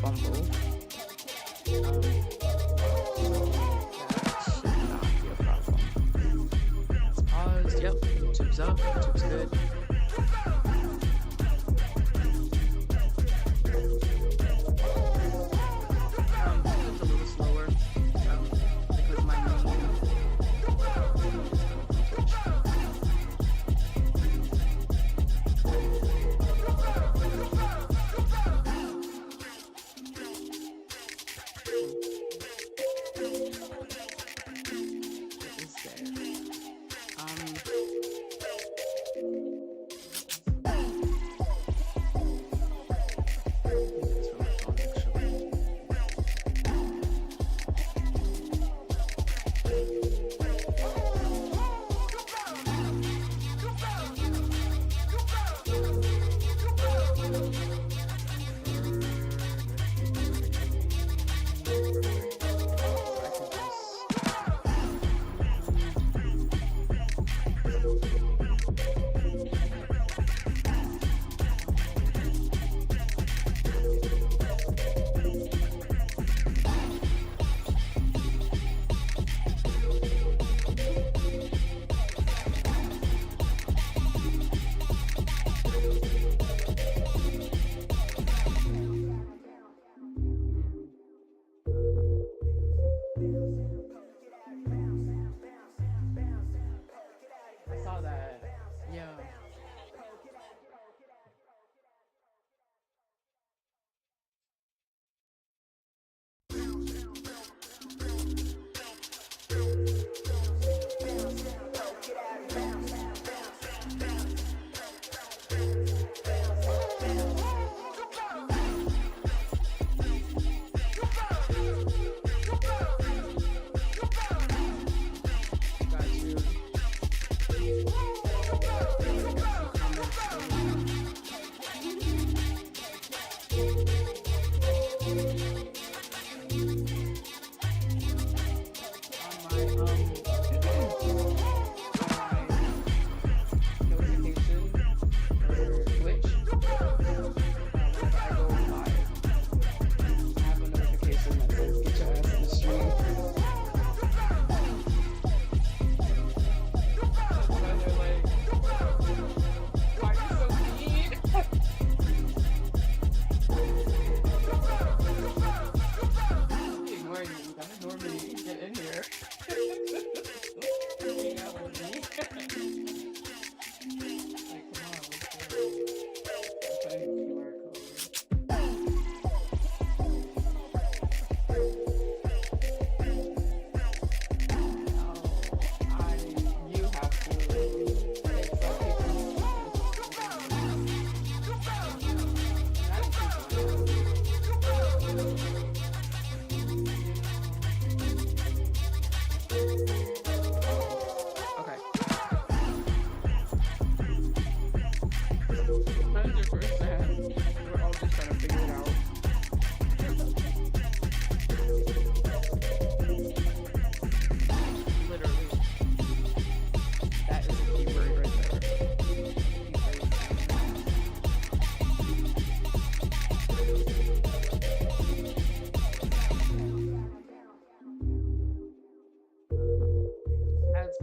up on both. That should not be a problem. Let's pause. Yep, YouTube's up. YouTube's good. It's a little slower because my main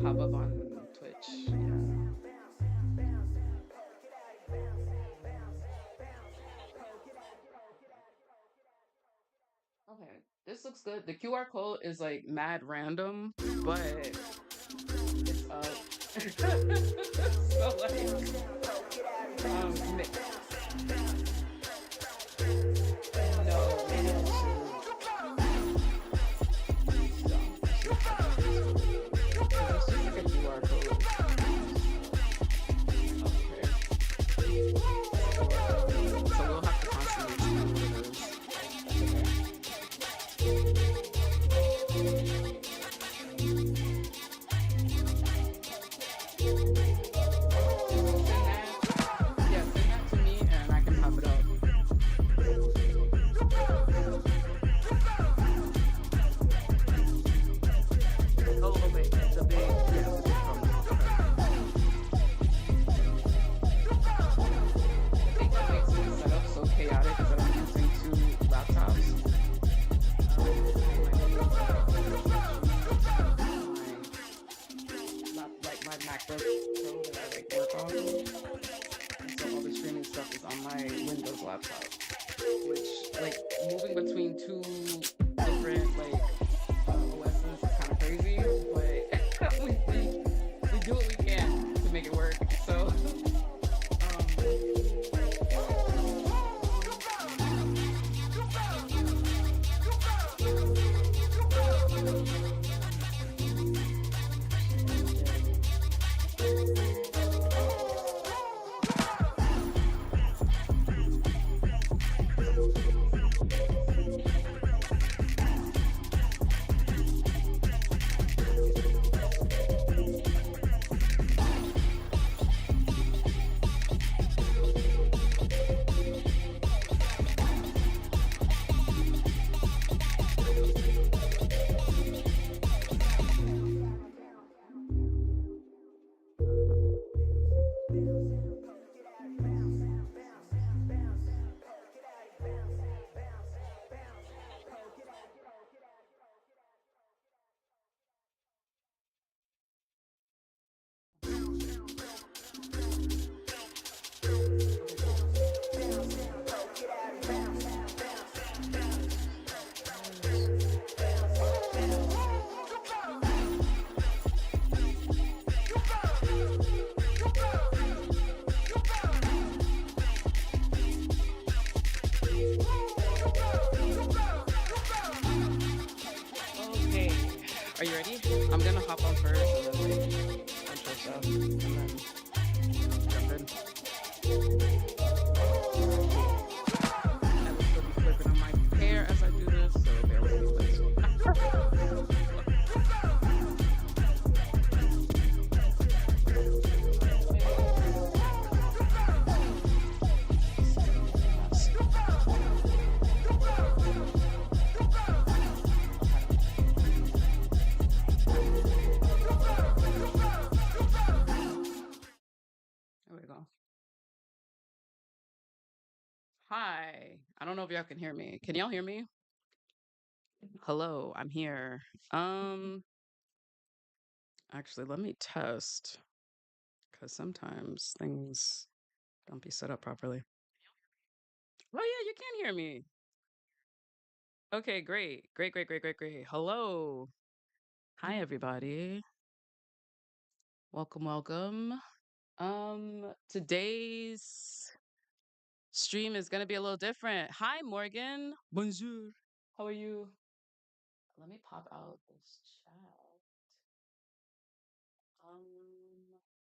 pop up on Twitch. Yeah. Okay, this looks good. The QR code is like mad random, but it's up. So like, no, maybe I should. Laptops. Are you ready? I'm gonna hop on first and then like intro stuff and then jump in. Cool. I will still be flipping on my hair as I do this, so bear with me, please. There we go. Hi. I don't know if y'all can hear me. Can y'all hear me? Hello, I'm here. Um, Actually, let me test because sometimes things don't be set up properly. Oh yeah, you can hear me. Okay, great. Great, great, great, great, great. Hello. Hi everybody. Welcome, welcome. Today's stream is gonna be a little different. Hi Morgan. Bonjour. How are you? Let me pop out this chat.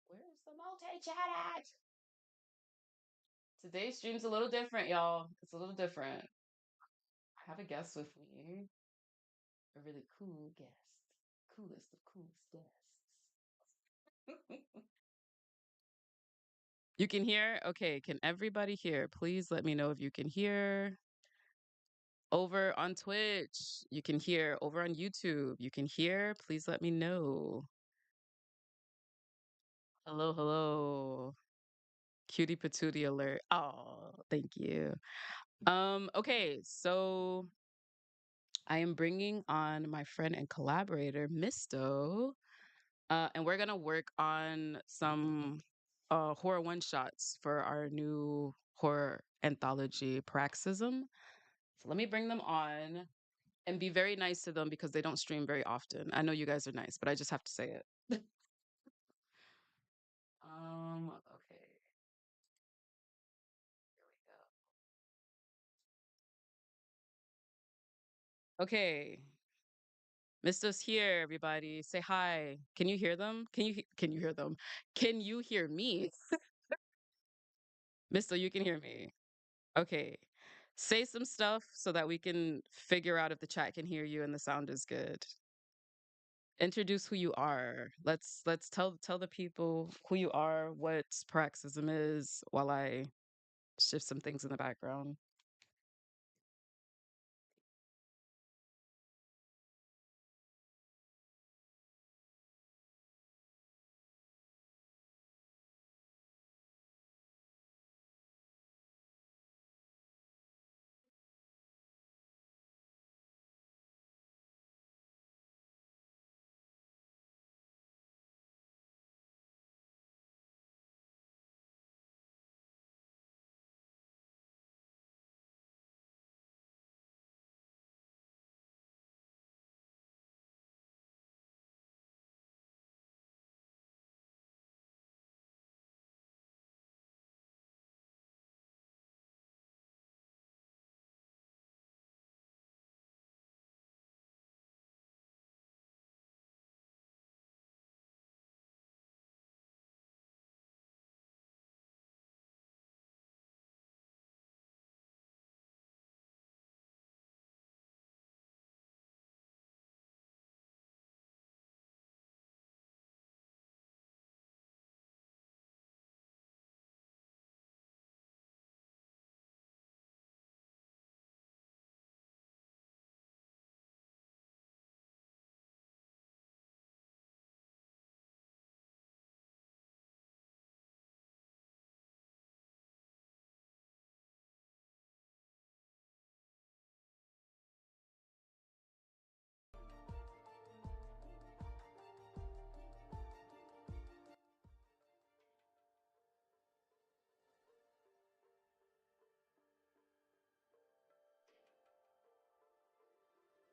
Where's the multi-chat at? Today's stream's a little different, y'all. It's a little different. I have a guest with me, a really cool guest, coolest of coolest guests. You can hear? Okay, can everybody hear? Please let me know if you can hear. Over on Twitch, you can hear. Over on YouTube, you can hear. Please let me know. Hello, hello. Cutie patootie alert. Oh, thank you. Okay, so I am bringing on my friend and collaborator, Mysto, and we're gonna work on some horror one shots for our new horror anthology, Paroxysm. So let me bring them on and be very nice to them because they don't stream very often. I know you guys are nice, but I just have to say it. Okay, here we go. Okay, Misto's here, everybody. Say hi. Can you hear them? Can you hear them? Can you hear me? Misto, you can hear me. Okay. Say some stuff so that we can figure out if the chat can hear you and the sound is good. Introduce who you are. Let's tell the people who you are, what paroxysm is, while I shift some things in the background.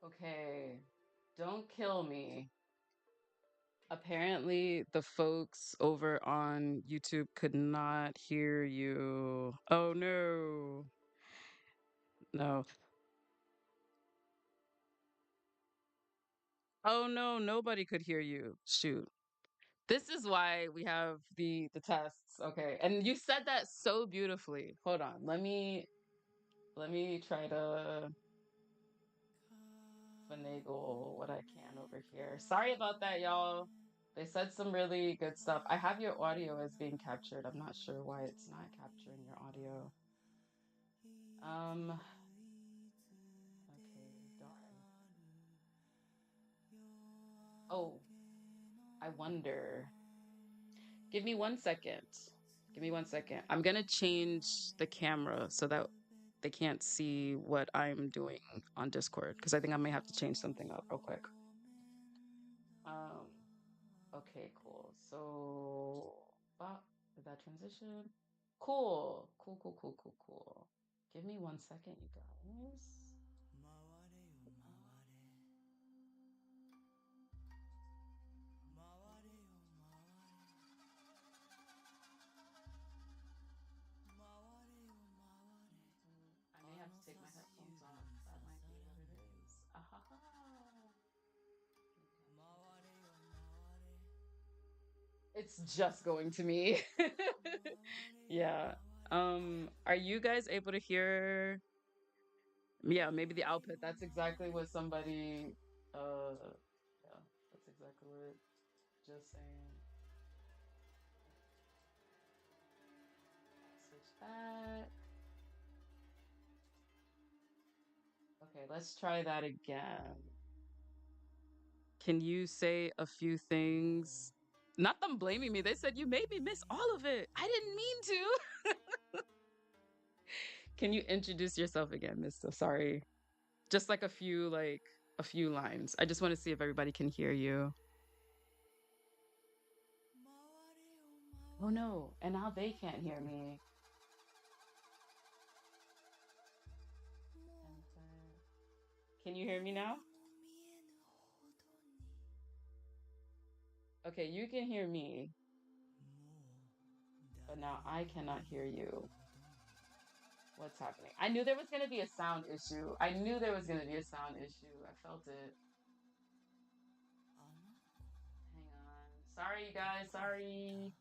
Okay. Don't kill me. Apparently, the folks over on YouTube could not hear you. Oh no. No. Oh no, nobody could hear you. Shoot. This is why we have the tests. Okay. And you said that so beautifully. Hold on. Let me try to finagle what I can over here. Sorry about that, y'all. They said some really good stuff. I have your audio as being captured. I'm not sure why it's not capturing your audio. Um, okay, darn. Oh, I wonder. Give me 1 second. Give me 1 second. I'm gonna change the camera so that they can't see what I'm doing on Discord because I think I may have to change something up real quick. Um, okay, cool. So, did that transition? Cool, cool, cool, cool, cool, cool. Give me 1 second, you guys. I may have to take my headphones off. That might be what it is. Ahaha. It's just going to me. Yeah. Are you guys able to hear? Yeah, maybe the output. That's exactly what somebody yeah, that's exactly what just saying. Switch that. Okay, let's try that again. Can you say a few things? Not them blaming me. They said you made me miss all of it. I didn't mean to. Can you introduce yourself again, Mysto? Sorry. Just like a few lines. I just want to see if everybody can hear you. Oh no, and now they can't hear me. Can you hear me now? Okay, you can hear me, but now I cannot hear you. What's happening? I knew there was going to be a sound issue. I knew there was going to be a sound issue. I felt it. Hang on. Sorry, you guys. Sorry.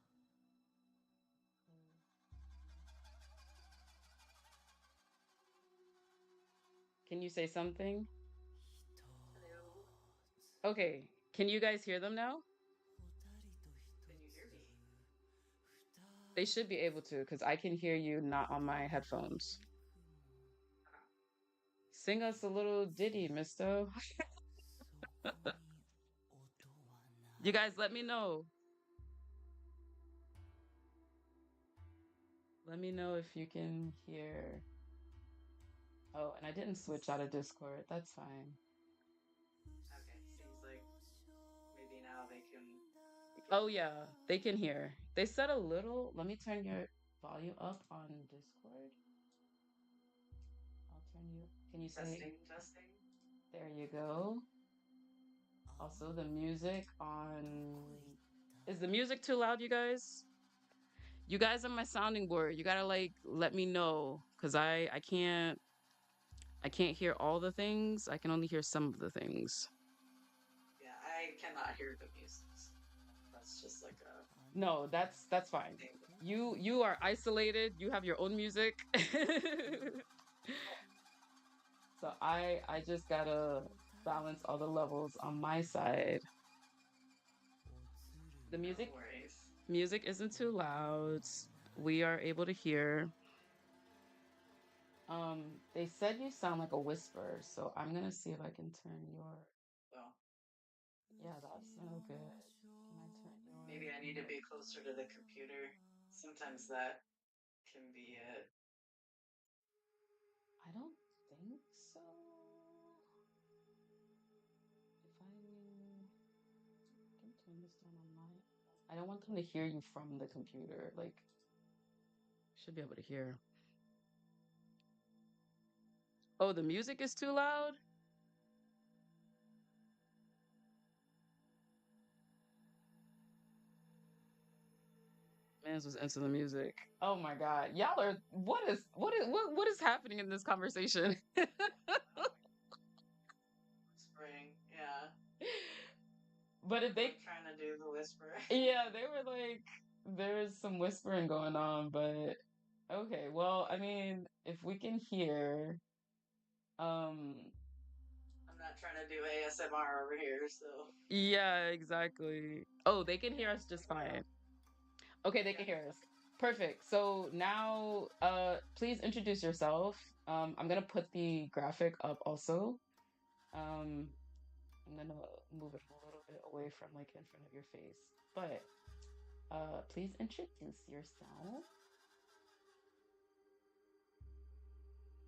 Can you say something? Hello. Okay. Can you guys hear them now? Can you hear me? They should be able to because I can hear you not on my headphones. Ah, Sing us a little ditty, Misto. You guys, let me know. Let me know if you can hear. Oh, and I didn't switch out of Discord. That's fine. okay. Seems like maybe now they can Oh hear. yeah, they can hear. They said a little. Let me turn your volume up on Discord. I'll turn you. Can you say? Testing, testing. There you go. Also, the music on. Is the music too loud, you guys? You guys are my sounding board. You gotta like let me know, cause I can't hear all the things. I can only hear some of the things. Yeah, I cannot hear the music. So that's just like a No, that's fine. thing. You are isolated. You have your own music. So I just gotta balance all the levels on my side. The No music worries. music isn't too loud. We are able to hear. They said you sound like a whisper, so I'm gonna see if I can turn your. Well, Yeah, that's no good. Can I turn maybe I need to be closer to the computer. Sometimes that can be it. I don't think so. If I can turn this down on my. I don't want them to hear you from the computer. Like, should be able to hear. Oh, the music is too loud? Mans was into the music. Oh my god. Y'all are what is happening in this conversation? Spring, yeah. But if I'm they, not trying to do the whisper. yeah, they were like, there's some whispering going on, but okay. Well, I mean, if we can hear, um, I'm not trying to do ASMR over here, so yeah, exactly. Oh, they can hear yeah, us just here we go. fine. Okay, they Yeah. can hear us. Perfect. So now, please introduce yourself. I'm gonna put the graphic up also. Um, I'm gonna move it a little bit away from like in front of your face. But please introduce yourself.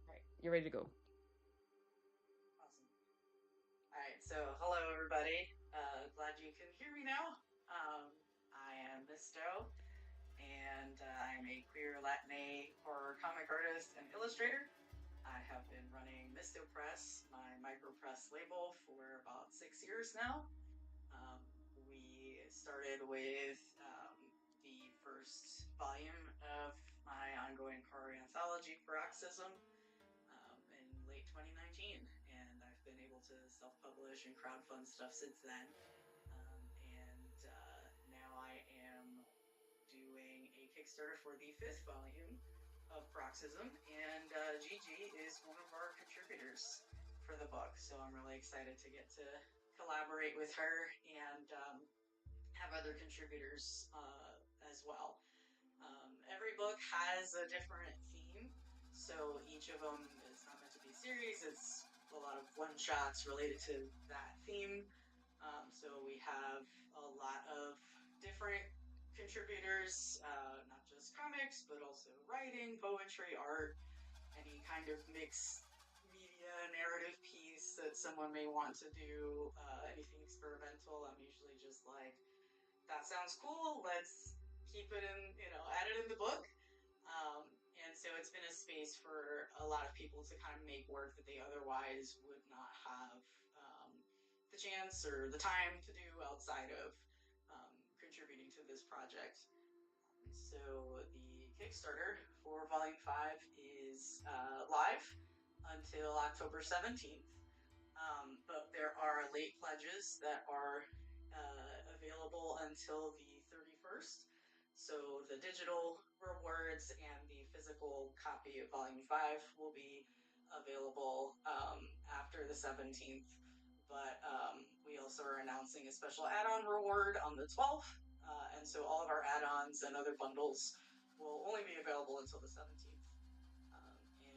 Right, you're ready to go. Awesome. All right, so hello everybody. Glad you can hear me now. I am Mysto, and I'm a queer Latinx horror comic artist and illustrator. I have been running Mysto Press, my micropress label, for about 6 years now. Um, we started with the first volume of my ongoing horror anthology, Paroxysm, in late 2019, and I've been able to self-publish and crowdfund stuff since then. And now I am doing a Kickstarter for the fifth volume of Paroxysm, and Gigi is one of our contributors for the book. So I'm really excited to get to collaborate with her and have other contributors as well. Every book has a different theme, so each of them is not meant to be a series. It's a lot of one shots related to that theme. So we have a lot of different contributors, not just comics, but also writing, poetry, art, any kind of mixed media narrative piece that someone may want to do, anything experimental. I'm usually just like, that sounds cool. Let's keep it in, add it in the book. And so it's been a space for a lot of people to kind of make work that they otherwise would not have the chance or the time to do outside of contributing to this project. So the Kickstarter for Volume 5 is live until October 17th. But there are late pledges that are available until the 31st. So the digital rewards and the physical copy of Volume 5 will be available after the 17th. But we also are announcing a special add on reward on the 12th. And so all of our add ons and other bundles will only be available until the 17th.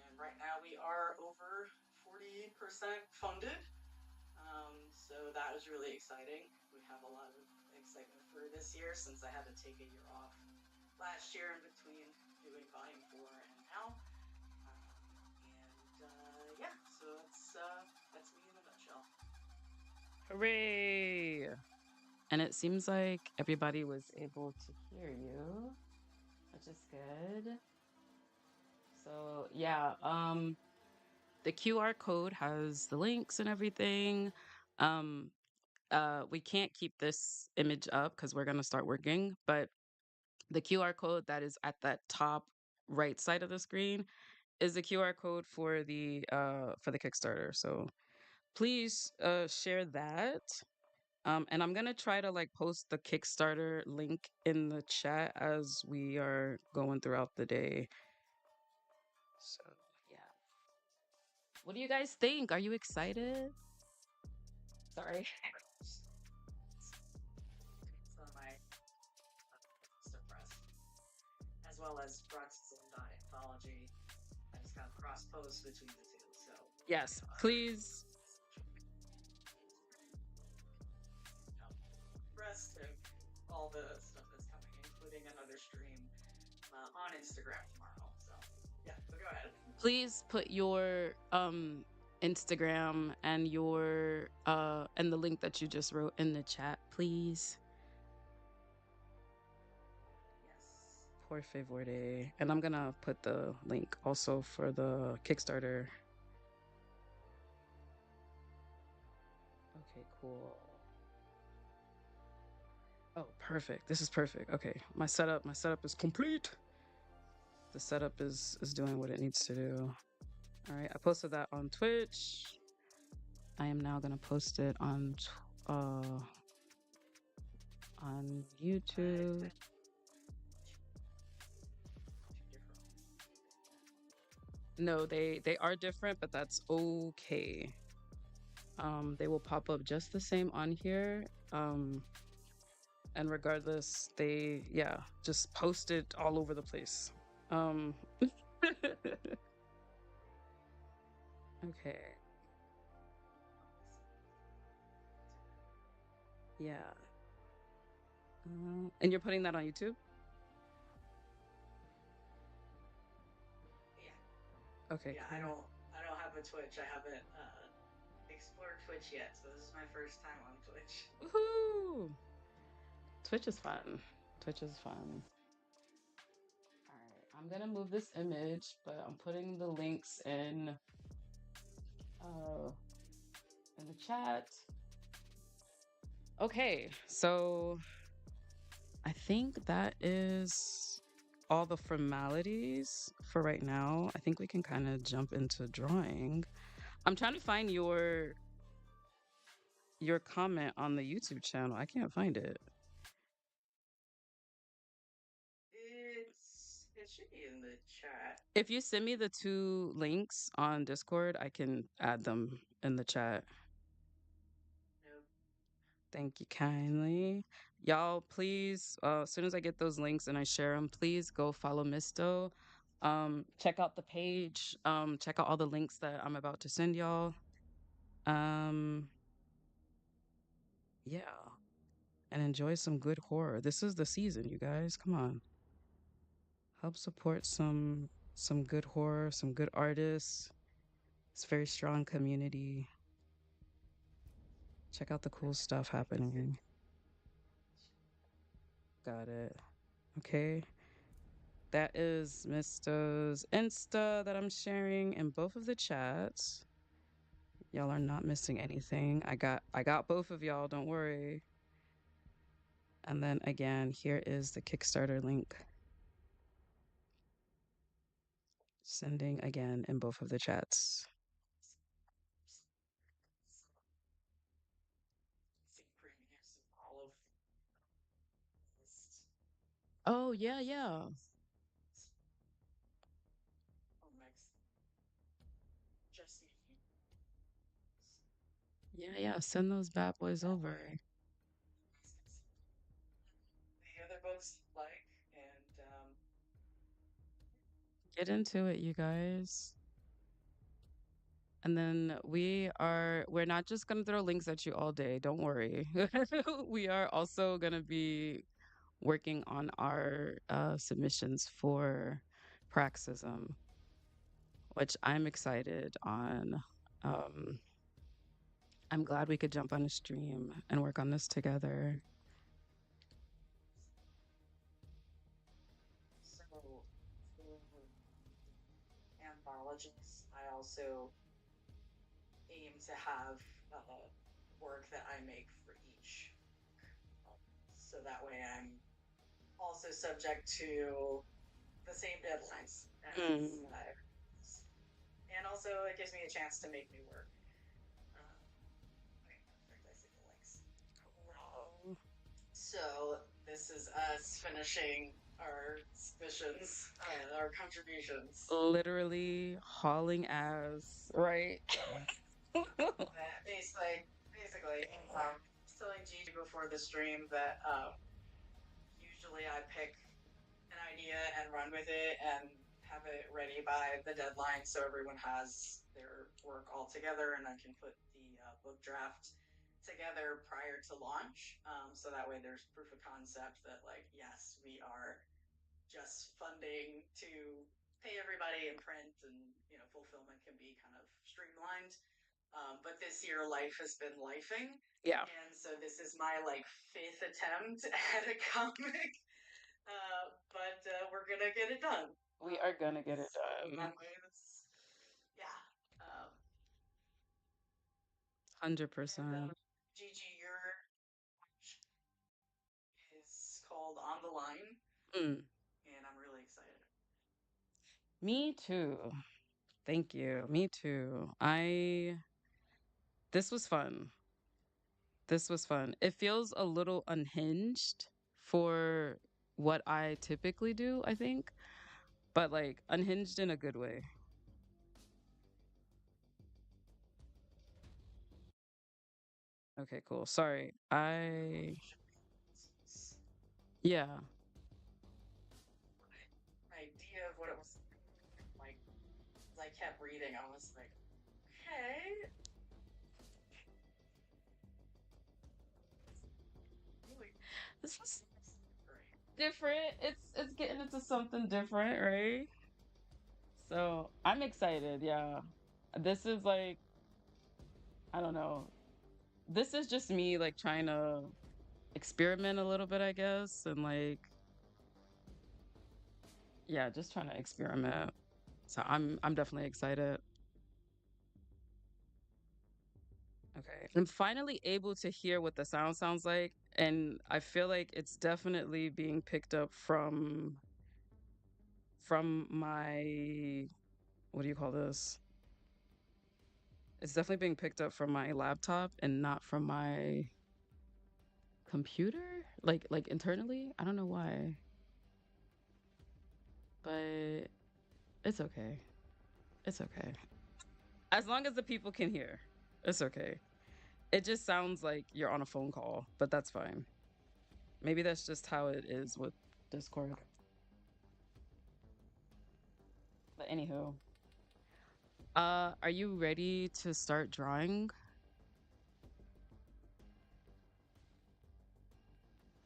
And right now we are over 40% funded. So that is really exciting. We have a lot of excitement for this year since I had to take a year off last year in between doing Volume 4 and now. Yeah, so that's me in a nutshell. Hooray! And it seems like everybody was able to hear you, which is good. So yeah, the QR code has the links and everything. Um, we can't keep this image up because we're gonna start working, but the QR code that is at that top right side of the screen is the QR code for the Kickstarter. So please share that. And I'm gonna try to like post the Kickstarter link in the chat as we are going throughout the day. So yeah. What do you guys think? Are you excited? Sorry. It's on my Press, as well as Anthology. I just kind of cross post between the two. So Yes, please. rest of all the stuff that's coming, including another stream on Instagram tomorrow. So yeah, so go ahead. Please put your Instagram and your and the link that you just wrote in the chat, please. Yes. Por favor. And I'm gonna put the link also for the Kickstarter. Okay, cool. Oh, perfect. This is perfect. Okay, my setup is complete. The setup is doing what it needs to do. All right, I posted that on Twitch. I am now gonna post it on on But YouTube. two different. No, they are different, but that's okay. They will pop up just the same on here. And regardless, they yeah, just post it all over the place. Um okay. Yeah. And you're putting that on YouTube? Yeah, Okay, yeah. cool. I don't have a Twitch. I haven't explored Twitch yet, so this is my first time on Twitch. Woohoo! Twitch is fun. Twitch is fun. All right, I'm gonna move this image, but I'm putting the links uh in the chat. Okay, so I think that is all the formalities for right now. I think we can kind of jump into drawing. I'm trying to find your comment on the YouTube channel. I can't find it. It should be in the chat. If you send me the two links on Discord, I can add them in the chat. No, Thank you kindly. Y'all, please, as soon as I get those links and I share them, please go follow Mysto. Check out the page. Check out all the links that I'm about to send y'all. Um, yeah, and enjoy some good horror. This is the season, you guys. Come on. Help support some good horror, some good artists. It's a very strong community. Check out the cool stuff happening. Got it. Okay. That is Misto's Insta that I'm sharing in both of the chats. Y'all are not missing anything. I got both of y'all, don't worry. And then again, here is the Kickstarter link. Sending again in both of the chats. premieres of all of this. Oh, yeah, yeah. Oh, Max, just Yeah, yeah. Send those bad boys that over. way the other books like, and Get into it, you guys. And then we're not just gonna throw links at you all day. Don't worry. We are also gonna be working on our submissions for Praxism, which I'm excited on. Um, I'm glad we could jump on a stream and work on this together. so for anthologies, I also aim to have work that I make for each. So that way I'm also subject to the same deadlines as Mm. and also it gives me a chance to make new work. Okay, perfect. I see the links. So this is us finishing our submissions, our contributions. Literally hauling ass, right? Basically, telling Gigi before the stream that usually I pick an idea and run with it and have it ready by the deadline so everyone has their work all together and I can put the book draft together prior to launch. So that way there's proof of concept that, like, yes, we are just funding to pay everybody in print and, you know, fulfillment can be kind of streamlined. But this year life has been lifing. Yeah, And so this is my like fifth attempt at a comic. But we're gonna get it done. we are gonna get it So done. that way, that's yeah. And 100%. Gigi, your is called On the Line, Mm. and I'm really excited. Me too. Thank you. Me too. This was fun. This was fun. It feels a little unhinged for what I typically do, I think, but like unhinged in a good way. Okay, cool. Sorry. Yeah. Idea of what it was like, as I kept reading, I was like, okay, really, This was great. different. It's getting into something different, right? So I'm excited. Yeah. This is like, I don't know. This is just me like trying to experiment a little bit, I guess. And like, yeah, just trying to experiment. So I'm definitely excited. Okay. I'm finally able to hear what the sound sounds like. And I feel like it's definitely being picked up from my what do you call this? It's definitely being picked up from my laptop and not from my computer. Like internally. I don't know why. But it's okay. It's okay. As long as the people can hear. It's okay. It just sounds like you're on a phone call, but that's fine. Maybe that's just how it is with Discord. But anywho, are you ready to start drawing?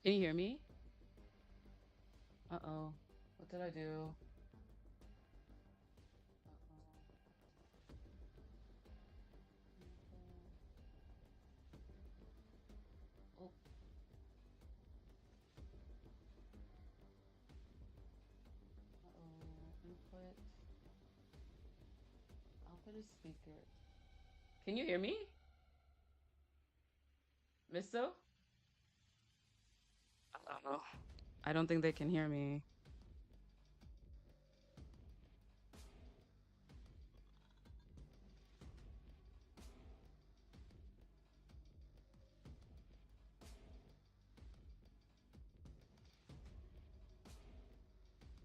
Can you hear me? Uh-oh. What did I do? Uh-oh. Oh, uh-oh. Input. I'll put a speaker. Can you hear me? Mysto? Uh-oh. I don't think they can hear me.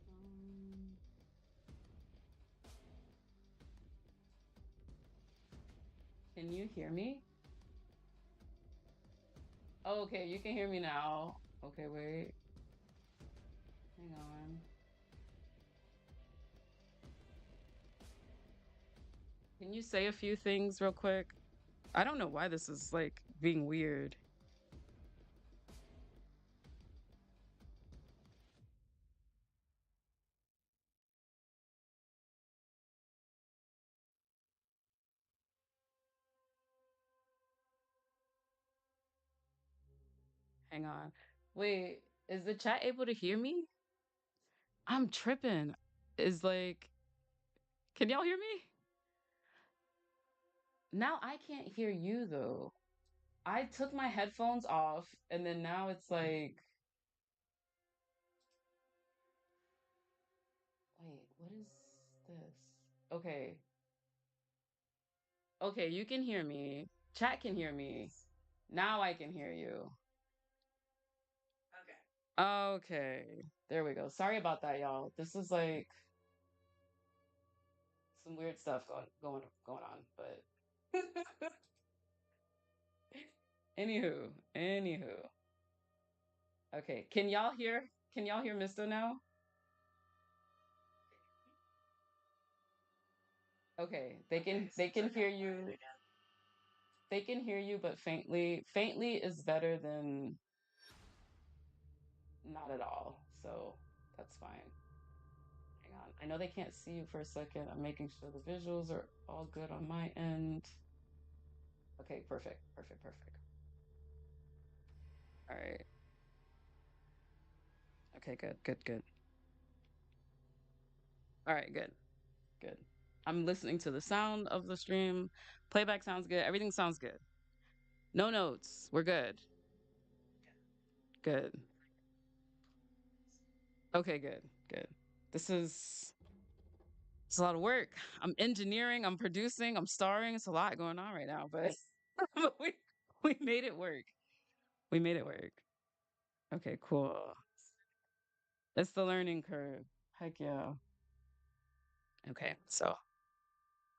Um, can you hear me? Oh, okay, you can hear me now. Okay, wait. Hang on. Can you say a few things real quick? I don't know why this is like being weird. Hang on. Wait, is the chat able to hear me? I'm tripping. Is like, can y'all hear me? Now I can't hear you though. I took my headphones off and then now it's like, wait, what is this? Okay. Okay, you can hear me. Chat can hear me. Yes. Now I can hear you. Okay. Okay. There we go. Sorry about that, y'all. This is like some weird stuff going on, but anywho, anywho. Okay. Can y'all hear Misto now? Okay. Okay, They seems can like hear I'm muted you. again. They can hear you, but faintly. Faintly is better than not at all. So that's fine. Hang on. I know they can't see you for a second. I'm making sure the visuals are all good on my end. Okay, perfect. Perfect. Perfect. All right. Okay, good. Good. Good. All right, good. Good. I'm listening to the sound of the stream. Playback sounds good. Everything sounds good. No notes. We're good. Good. Okay, good. Good. This is it's a lot of work. I'm engineering, I'm producing, I'm starring. It's a lot going on right now, but We made it work. We made it work. Okay, cool. It's the learning curve. Heck yeah. Okay, so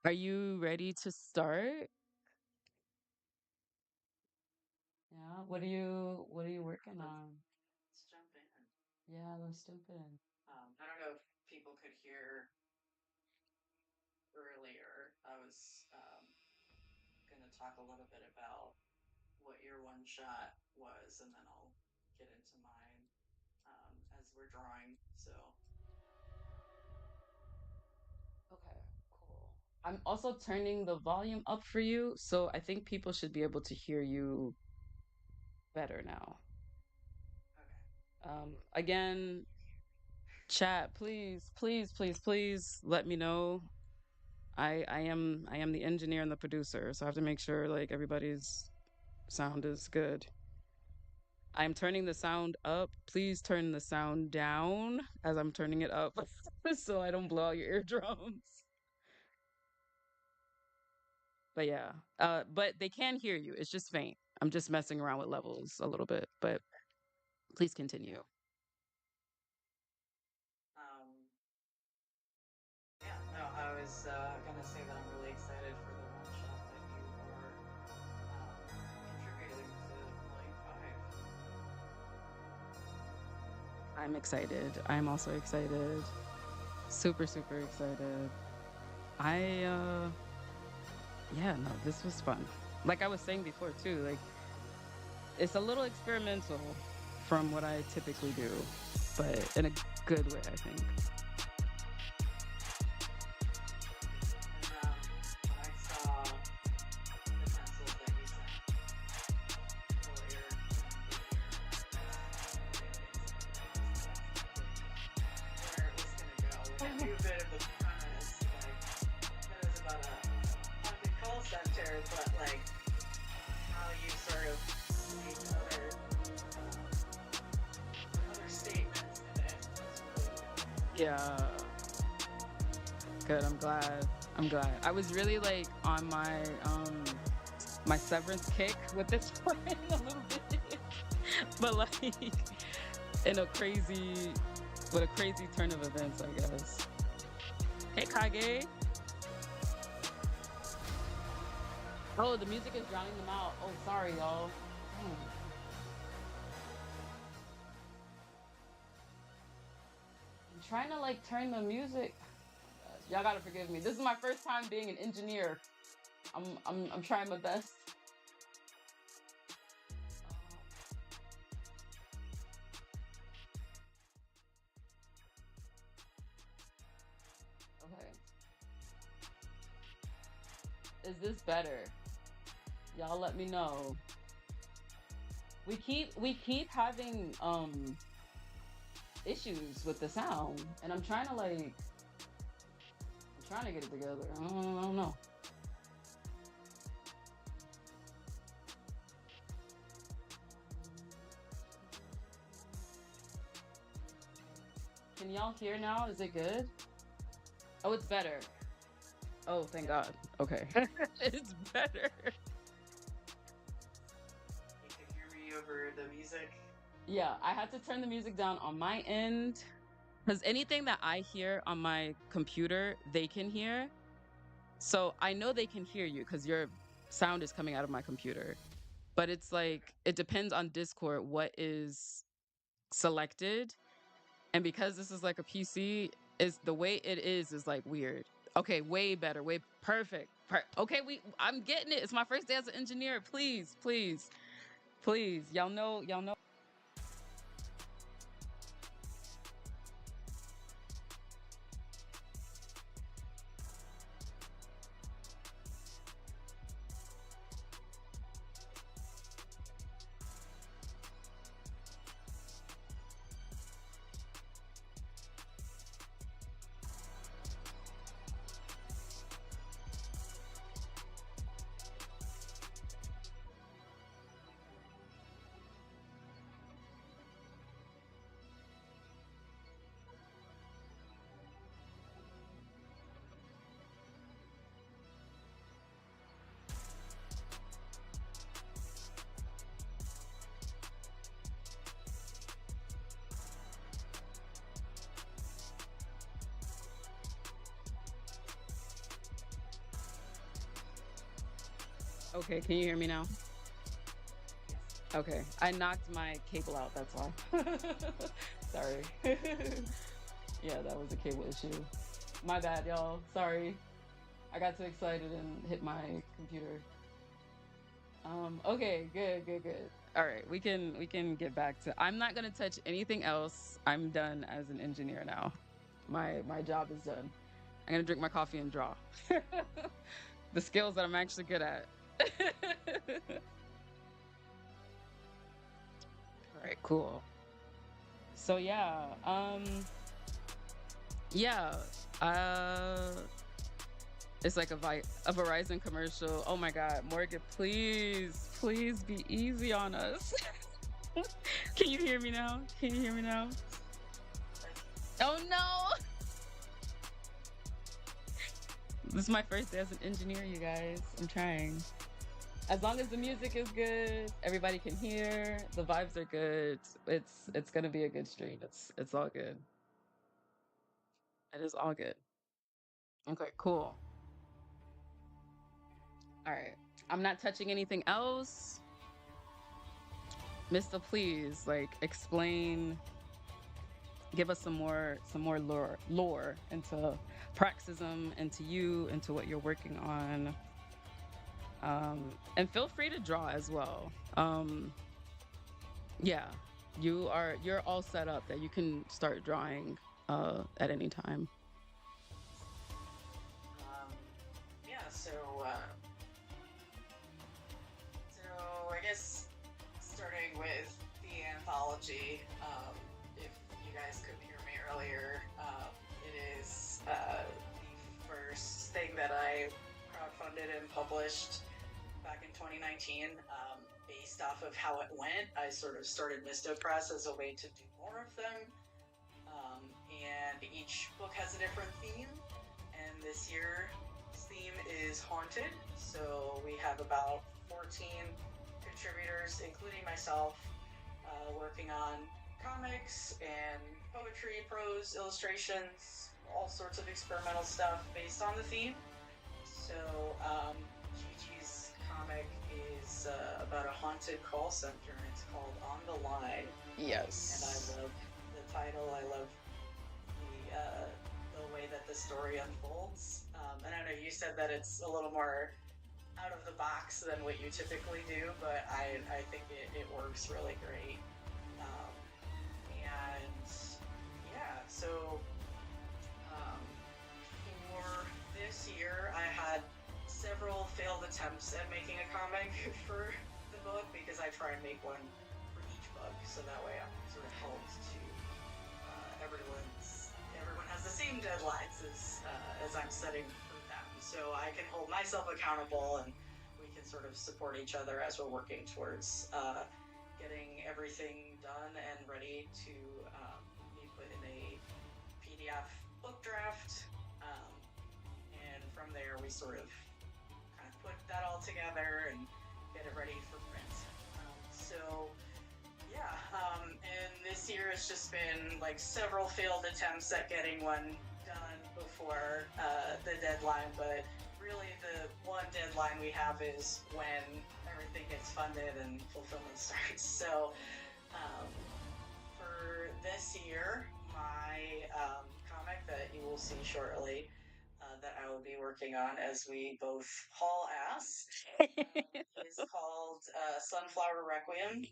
are you ready to start? Yeah. What are you working on? Let's jump in. Yeah, let's jump in. I don't know if people could hear earlier. I was going to talk a little bit about what your one shot was, and then I'll get into mine as we're drawing. So, Okay, cool. I'm also turning the volume up for you, so I think people should be able to hear you better now. okay. Again, chat, please, please, please, please let me know. I am the engineer and the producer, so I have to make sure like everybody's sound is good. I'm turning the sound up. Please turn the sound down as I'm turning it up so I don't blow out your eardrums. But yeah, but they can hear you. It's just faint. I'm just messing around with levels a little bit, but please continue. Um, yeah, no, I was going to say that I'm really excited for the one shot that you are contributing to Volume 5. I'm excited. I'm also excited. Super, super excited. I yeah, no, this was fun. Like I was saying before too, like it's a little experimental from what I typically do, but in a good way, I think. And when I saw the pencils that you sent earlier where it was going to go. I knew a bit of the premise, like that it was about a haunted call center, but like how you sort of make other statements in it was really cool. Yeah, good. I'm glad. I'm glad. I was really like on my severance kick with this one a little bit, but like in a crazy, with a crazy turn of events, I guess. Hey, Kage. Oh, the music is drowning them out. Oh, sorry, y'all. Dang. I'm trying to like turn the music. Y'all gotta forgive me. This is my first time being an engineer. I'm trying my best. Okay. Is this better? Y'all let me know. We keep having issues with the sound, and I'm trying to get it together. I don't know. Can y'all hear now? Is it good? Oh, it's better. Oh, thank God. Okay. It's better. You could hear me over the music. Yeah, I had to turn the music down on my end because anything that I hear on my computer, they can hear. So I know they can hear you because your sound is coming out of my computer. But it's like, it depends on Discord what is selected. And because this is like a PC, is the way it is like weird. Okay, way better, way perfect. Okay, I'm getting it. It's my first day as an engineer. Please, please, please. Y'all know. Okay, can you hear me now? Yes. Okay, I knocked my cable out, that's why. Sorry. Yeah, that was a cable issue. My bad, y'all. Sorry. I got too excited and hit my computer. Okay, good, good, good. All right, we can get back to I'm not gonna touch anything else. I'm done as an engineer now. My job is done. I'm gonna drink my coffee and draw. The skills that I'm actually good at. All right, cool. So yeah, uh it's like a Verizon commercial. Oh my God, Morgan, please be easy on us. Can you hear me now? Can you hear me now? Oh no! This is my first day as an engineer, you guys. I'm trying. As long as the music is good, everybody can hear, the vibes are good. It's gonna be a good stream. It's all good. It is all good. Okay, cool. All right. I'm not touching anything else. Mysto, please, like explain, give us some more lore into Praxism, into you, into what you're working on. And feel free to draw as well. Yeah, you're all set up that you can start drawing at any time. Um, yeah, so I guess starting with the anthology, if you guys couldn't hear me earlier, it is the first thing that I crowdfunded and published back in 2019. Based off of how it went, I sort of started Mysto Press as a way to do more of them. And each book has a different theme. And this year's theme is haunted. So we have about 14 contributors, including myself, working on comics and poetry, prose, illustrations, all sorts of experimental stuff based on the theme. So Gigi's comic is about a haunted call center, and it's called On the Line. And Yes. I love the title. I love the way that the story unfolds. And I know you said that it's a little more out of the box than what you typically do, but I think it works really great. And yeah, so um, for this year, I had several failed attempts at making a comic for the book because I try and make one for each book, so that way I'm sort of held to everyone has the same deadlines as I'm setting for them, so I can hold myself accountable and we can sort of support each other as we're working towards getting everything done and ready to be put in a PDF book draft. And from there, we sort of kind of put that all together and get it ready for print. So yeah, and this year has just been like several failed attempts at getting one done before the deadline, but really the one deadline we have is when everything gets funded and fulfillment starts. So for this year, my comic that you will see shortly that I will be working on as we both haul ass is called Sunflower Requiem,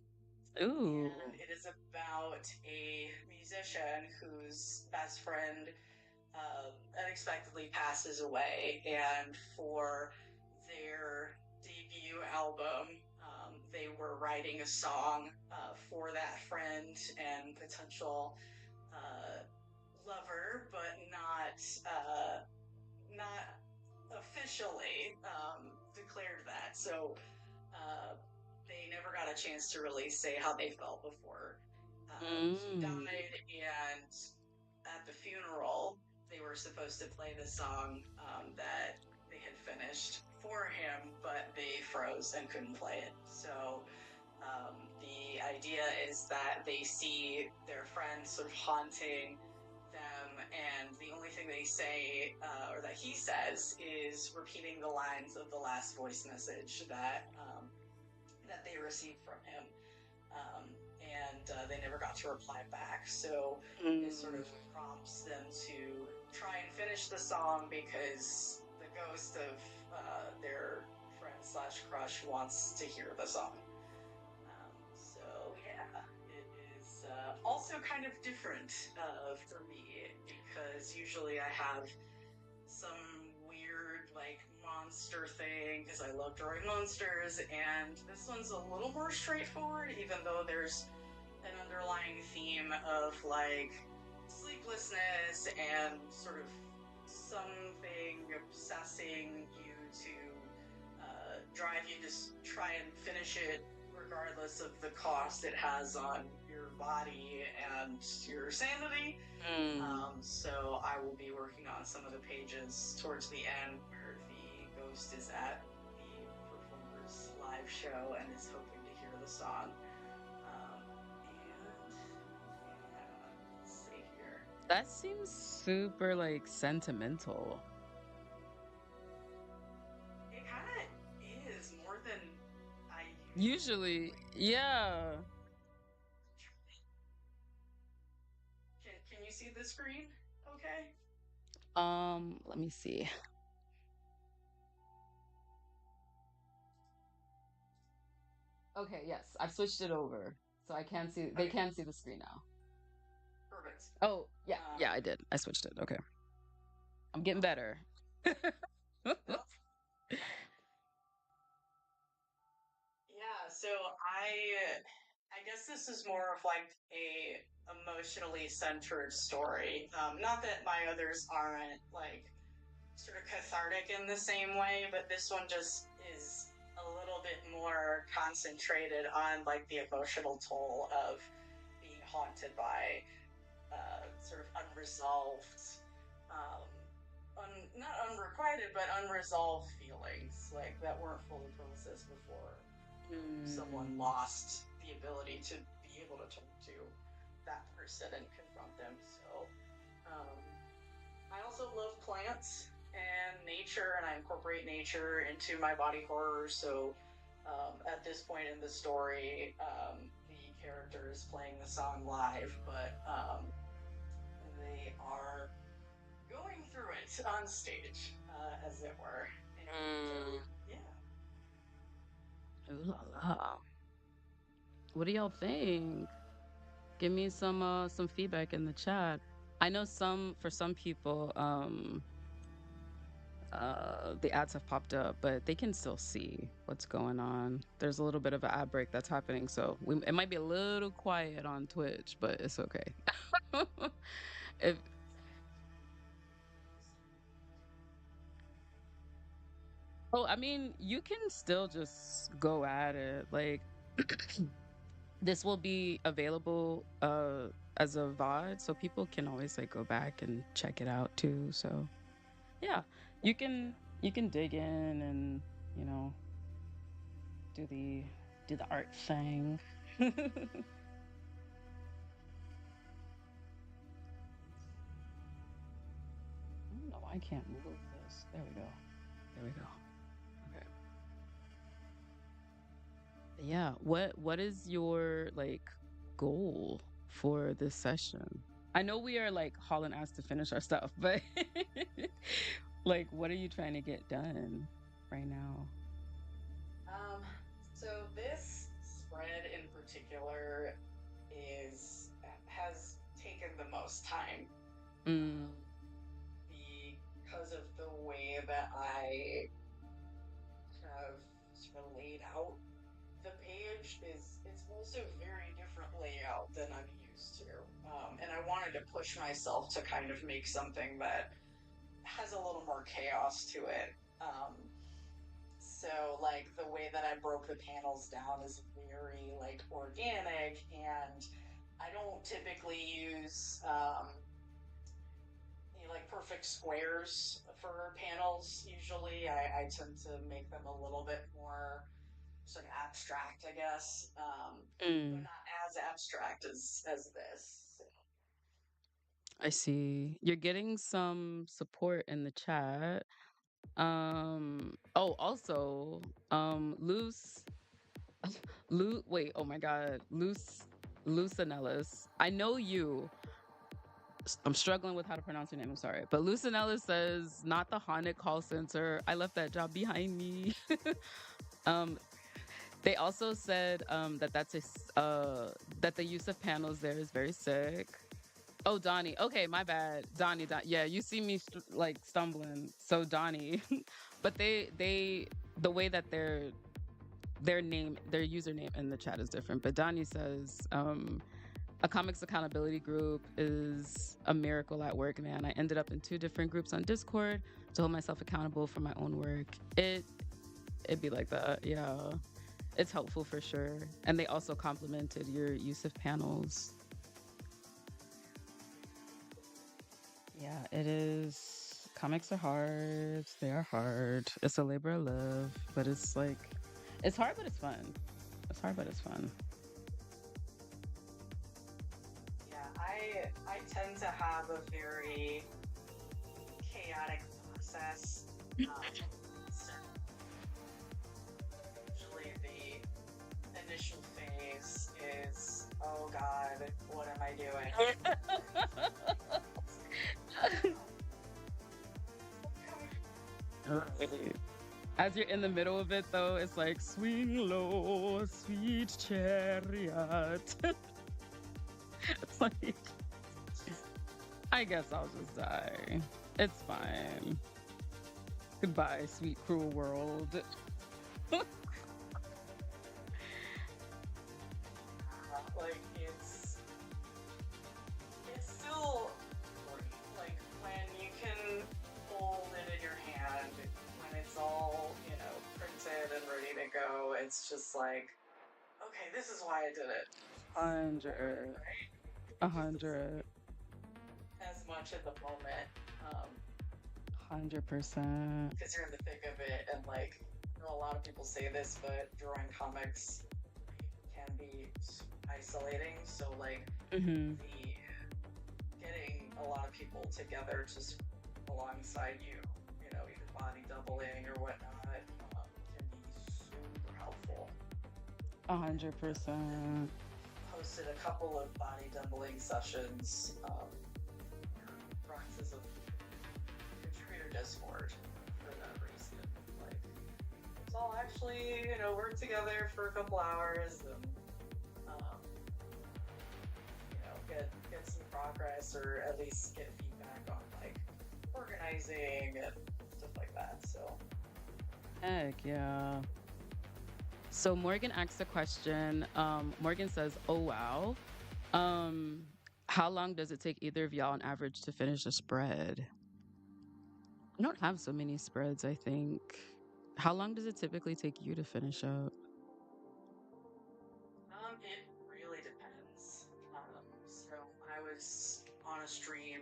and Ooh. it is about a musician whose best friend unexpectedly passes away, and for their debut album, they were writing a song for that friend and potential uh, lover, but not officially declared that. So they never got a chance to really say how they felt before he Mm. died. And at the funeral, they were supposed to play the song that they had finished for him, but they froze and couldn't play it. So the idea is that they see their friends sort of haunting them and the only thing they say, or that he says, is repeating the lines of the last voice message that they received from him. And they never got to reply back. So it sort Mm. of prompts them to try and finish the song because the ghost of their friend slash crush wants to hear the song. So yeah, it is also kind of different for me because usually I have some weird like monster thing because I love drawing monsters, and this one's a little more straightforward, even though there's an underlying theme of like sleeplessness and sort of something obsessing you to drive you to try and finish it regardless of the cost it has on your body and your sanity. Mm. So I will be working on some of the pages towards the end where the ghost is at the performer's live show and is hoping to hear the song. And yeah, let's see here. That seems super like sentimental. It kind of is more than I usually Usually, like. yeah. Can you see the screen? Okay. Let me see. Okay, yes, I've switched it over. So I can see they Okay. can see the screen now. Perfect. Oh, yeah, Um, yeah, I did. I switched it. Okay. I'm getting awesome. better. Well, yeah. So I guess this is more of like a emotionally centered story. Not that my others aren't like sort of cathartic in the same way, but this one just is a little bit more concentrated on like the emotional toll of being haunted by sort of unresolved, um, not unrequited, but unresolved feelings like that weren't fully processed before someone Mm. lost the ability to be able to talk to that person and confront them. So um, I also love plants and nature, and I incorporate nature into my body horror. So at this point in the story, the character is playing the song live, but they are going through it on stage, as it were. And Mm. yeah. Ooh la la. What do y'all think? Give me some feedback in the chat. I know some for some people, the ads have popped up, but they can still see what's going on. There's a little bit of an ad break that's happening, so it might be a little quiet on Twitch, but it's okay. if Oh, I mean, you can still just go at it. Like this will be available as a VOD, so people can always like go back and check it out too. So yeah, you can dig in and you know do the do the art thing. I don't know why I can't move this. There we go. There we go. Okay. Yeah. What is your like goal for this session? I know we are like hauling ass to finish our stuff, but like what are you trying to get done right now? Um, so this spread in particular is has taken the most time, Mm, um, because of the way that I have sort of laid out the page. Is it's also very different layout than I'm used to, and I wanted to push myself to kind of make something that has a little more chaos to it. So like the way that I broke the panels down is very like organic, and I don't typically use like perfect squares for panels. Usually, I tend to make them a little bit more sort of abstract, I guess, but mm. not as abstract as this. I see. You're getting some support in the chat. Oh, also, loose wait, oh my god, Lucinellis. I know you. I'm struggling with how to pronounce your name. I'm sorry. But Lucinellis says, not the haunted call center. I left that job behind me. um, they also said that that the use of panels there is very sick. Oh, Donnie. Okay, my bad. Donnie. Yeah, you see me like stumbling. So Donnie. But the way that their username in the chat is different. But Donnie says, a comics accountability group is a miracle at work, man. I ended up in two different groups on Discord to hold myself accountable for my own work. It'd be like that, yeah. It's helpful for sure. And they also complimented your use of panels. Yeah, it is. Comics are hard. They are hard. It's a labor of love, but it's like, it's hard, but it's fun. It's hard, but it's fun. Yeah, I tend to have a very chaotic process. So usually the initial phase is, oh God, what am I doing? As you're in the middle of it, though, it's like, swing low, sweet chariot. It's like, I guess I'll just die. It's fine. Goodbye, sweet, cruel world. Like it's still like when you can hold it in your hand, when it's all, printed and ready to go, it's just like, okay, this is why I did it. 100. Right? 100. As much at the moment, 100%. because you're in the thick of it, and like, I know a lot of people say this, but drawing comics can be isolating. So like, Mm-hmm. the getting a lot of people together just alongside you, either body doubling or whatnot, can be super helpful. 100%. Hosted a couple of body doubling sessions, Roxas of Contributor Discord for that reason. Like, let's all actually, work together for a couple hours and, get some progress, or at least get feedback on like organizing and stuff like that. So Heck yeah. So Morgan asks a question. Morgan says, "Oh wow, how long does it take either of y'all on average to finish a spread?" I don't have so many spreads. I think. How long does it typically take you to finish up? it really depends. So I was on a stream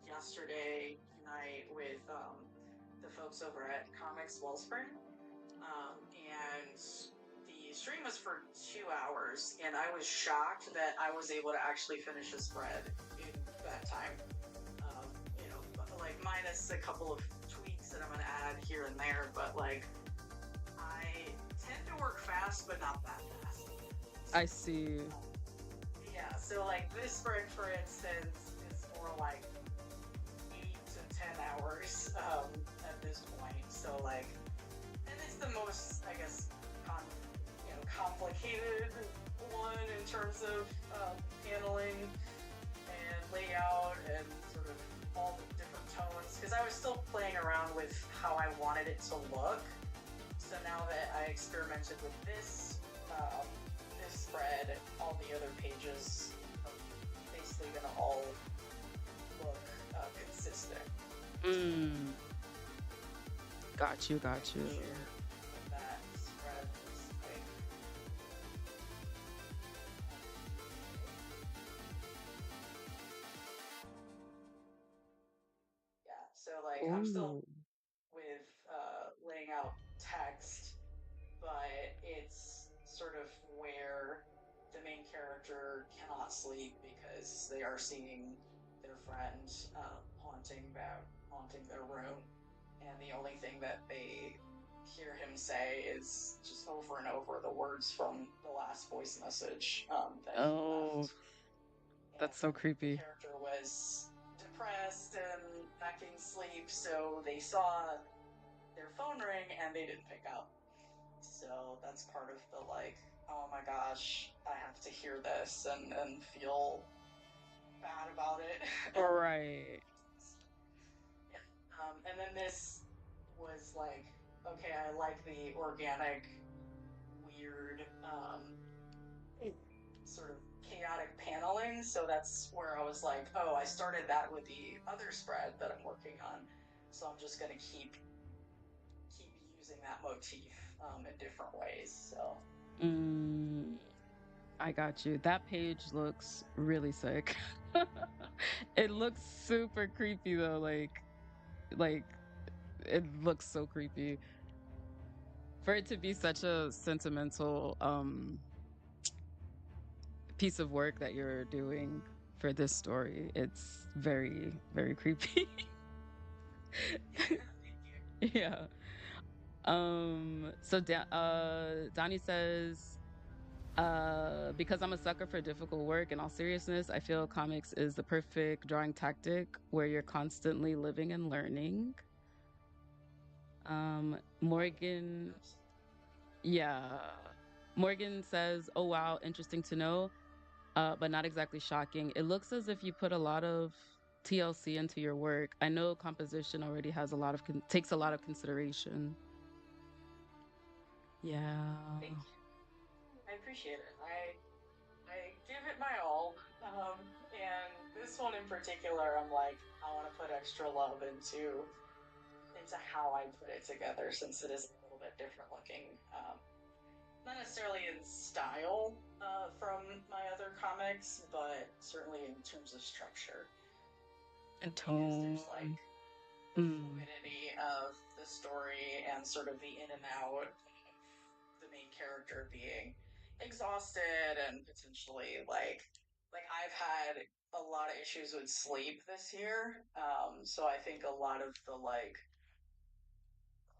yesterday night with the folks over at Comics Wellspring, and the stream was for 2 hours, and I was shocked that I was able to actually finish a spread in that time. Like minus a couple of tweaks that I'm gonna add here and there, but like I tend to work fast, but not that fast. I see. Yeah, so like this spread, for instance, is more like 8 to 10 hours at this point. So like, and it's the most, I guess, complicated one in terms of paneling and layout and sort of all the different tones. Because I was still playing around with how I wanted it to look. So now that I experimented with this spread, all the other pages are basically gonna all look consistent. Got you. Got you. That spread was like, yeah. So like I'm still Ooh. with laying out text, but it's sort of where the main character cannot sleep because they are seeing their friend haunting their room, and the only thing that they hear him say is just over and over the words from the last voice message that he left. Oh, And that's so the creepy. character was depressed and lacking sleep, so they saw their phone ring and they didn't pick up. So that's part of the like, oh my gosh, I have to hear this and feel bad about it. Right. Yeah. And then this was like, okay, I like the organic, weird, sort of chaotic paneling. So that's where I was like, oh, I started that with the other spread that I'm working on. So I'm just gonna keep using that motif in different ways. So Mm, I got you. That page looks really sick. It looks super creepy though, like it looks so creepy. For it to be such a sentimental piece of work that you're doing for this story, it's very, very creepy. thank you. Yeah. Donnie says, because I'm a sucker for difficult work, in all seriousness, I feel comics is the perfect drawing tactic where you're constantly living and learning. Morgan, Absolutely. yeah. Morgan says, "Oh wow, interesting to know, but not exactly shocking. It looks as if you put a lot of TLC into your work. I know composition already has a lot of takes a lot of consideration." Thank Yeah. you. I appreciate it. I give it my all. And this one in particular, I'm like, I want to put extra love into how I put it together since it is a little bit different looking. Not necessarily in style from my other comics, but certainly in terms of structure, And because there's like tone. the Mm. fluidity of the story and sort of the in and out of the main character being exhausted and potentially like I've had a lot of issues with sleep this year. So I think a lot of the like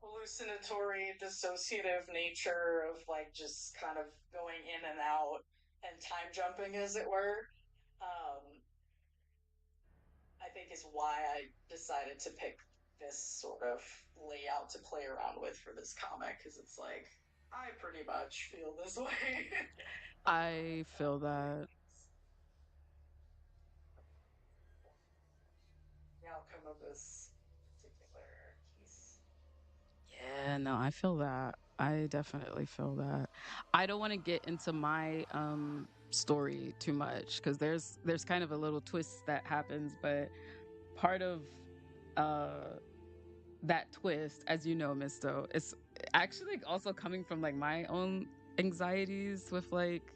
hallucinatory, dissociative nature of like just kind of going in and out and time jumping, as it were, um, I think is why I decided to pick this sort of layout to play around with for this comic because it's like I pretty much feel this way I about feel doing that. the outcome of this particular piece. Yeah, no, I feel that. I definitely feel that. I don't want to get into my story too much because there's kind of a little twist that happens, but part of uh that twist, as you know, Misto, is actually also coming from like my own anxieties with like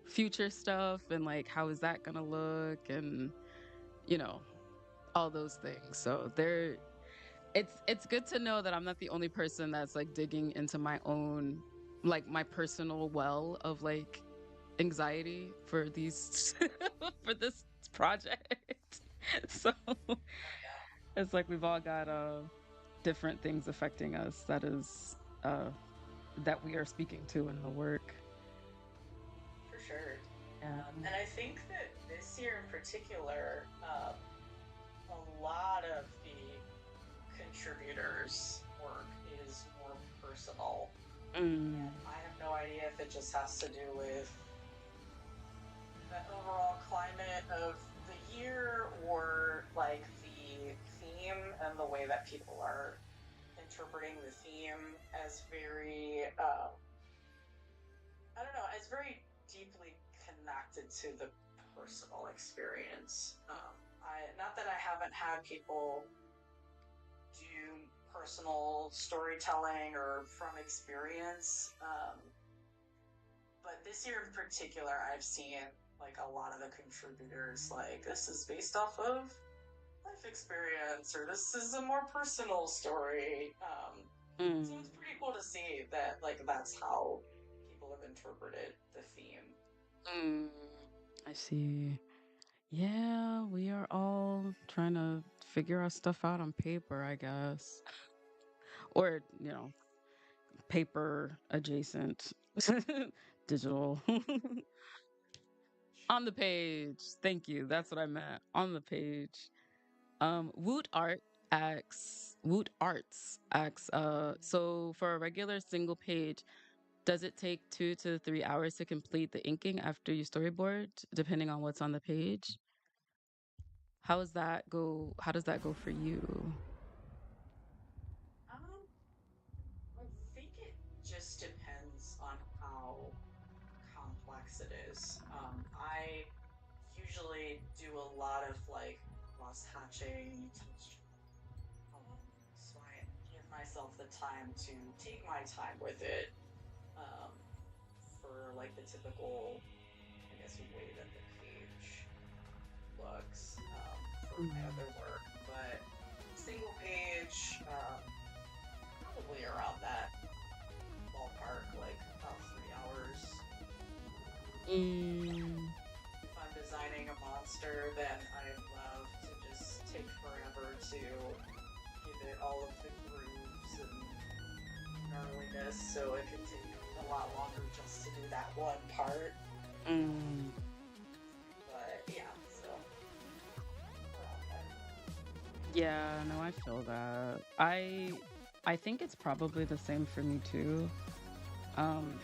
future stuff and like how is that gonna look and you know all those things. So there it's good to know that I'm not the only person that's like digging into my own like my personal well of like anxiety for these for this project. So Oh yeah, it's like we've all got different things affecting us uh that we are speaking to in the work. for sure. Yeah. And I think that this year in particular, a lot of the contributors' work is more personal. Mm, And I have no idea if it just has to do with the overall climate of the year or like the theme and the way that people are interpreting the theme as very, I don't know, as very deeply connected to the personal experience. Not that I haven't had people do personal storytelling or from experience. But this year in particular, I've seen like a lot of the contributors like this is based off of life experience or this is a more personal story. So it's mm, pretty cool to see that like that's how people have interpreted the theme. mm. I see. Yeah, we are all trying to figure our stuff out on paper, I guess. Or, paper adjacent, digital. On the page. Thank you. That's what I meant. On the page. Woot Arts asks, so for a regular single page, does it take 2 to 3 hours to complete the inking after you storyboard, depending on what's on the page? How does that go? How does that go for you? Um, I think it just depends on how complex it is. I usually do a lot of like cross hatching, so I give myself the time to take my time with it. Um, for like the typical, I guess, way that the page looks for my Mm. other work, but single page, probably around that ballpark, like about 3 hours. Mm, If I'm designing a monster, then I love to just take forever to give it all of the grooves and gnarliness, so it can take a lot longer just to do that one part. mm. But yeah, so around that. Yeah, no, I feel that. I think it's probably the same for me too. Um,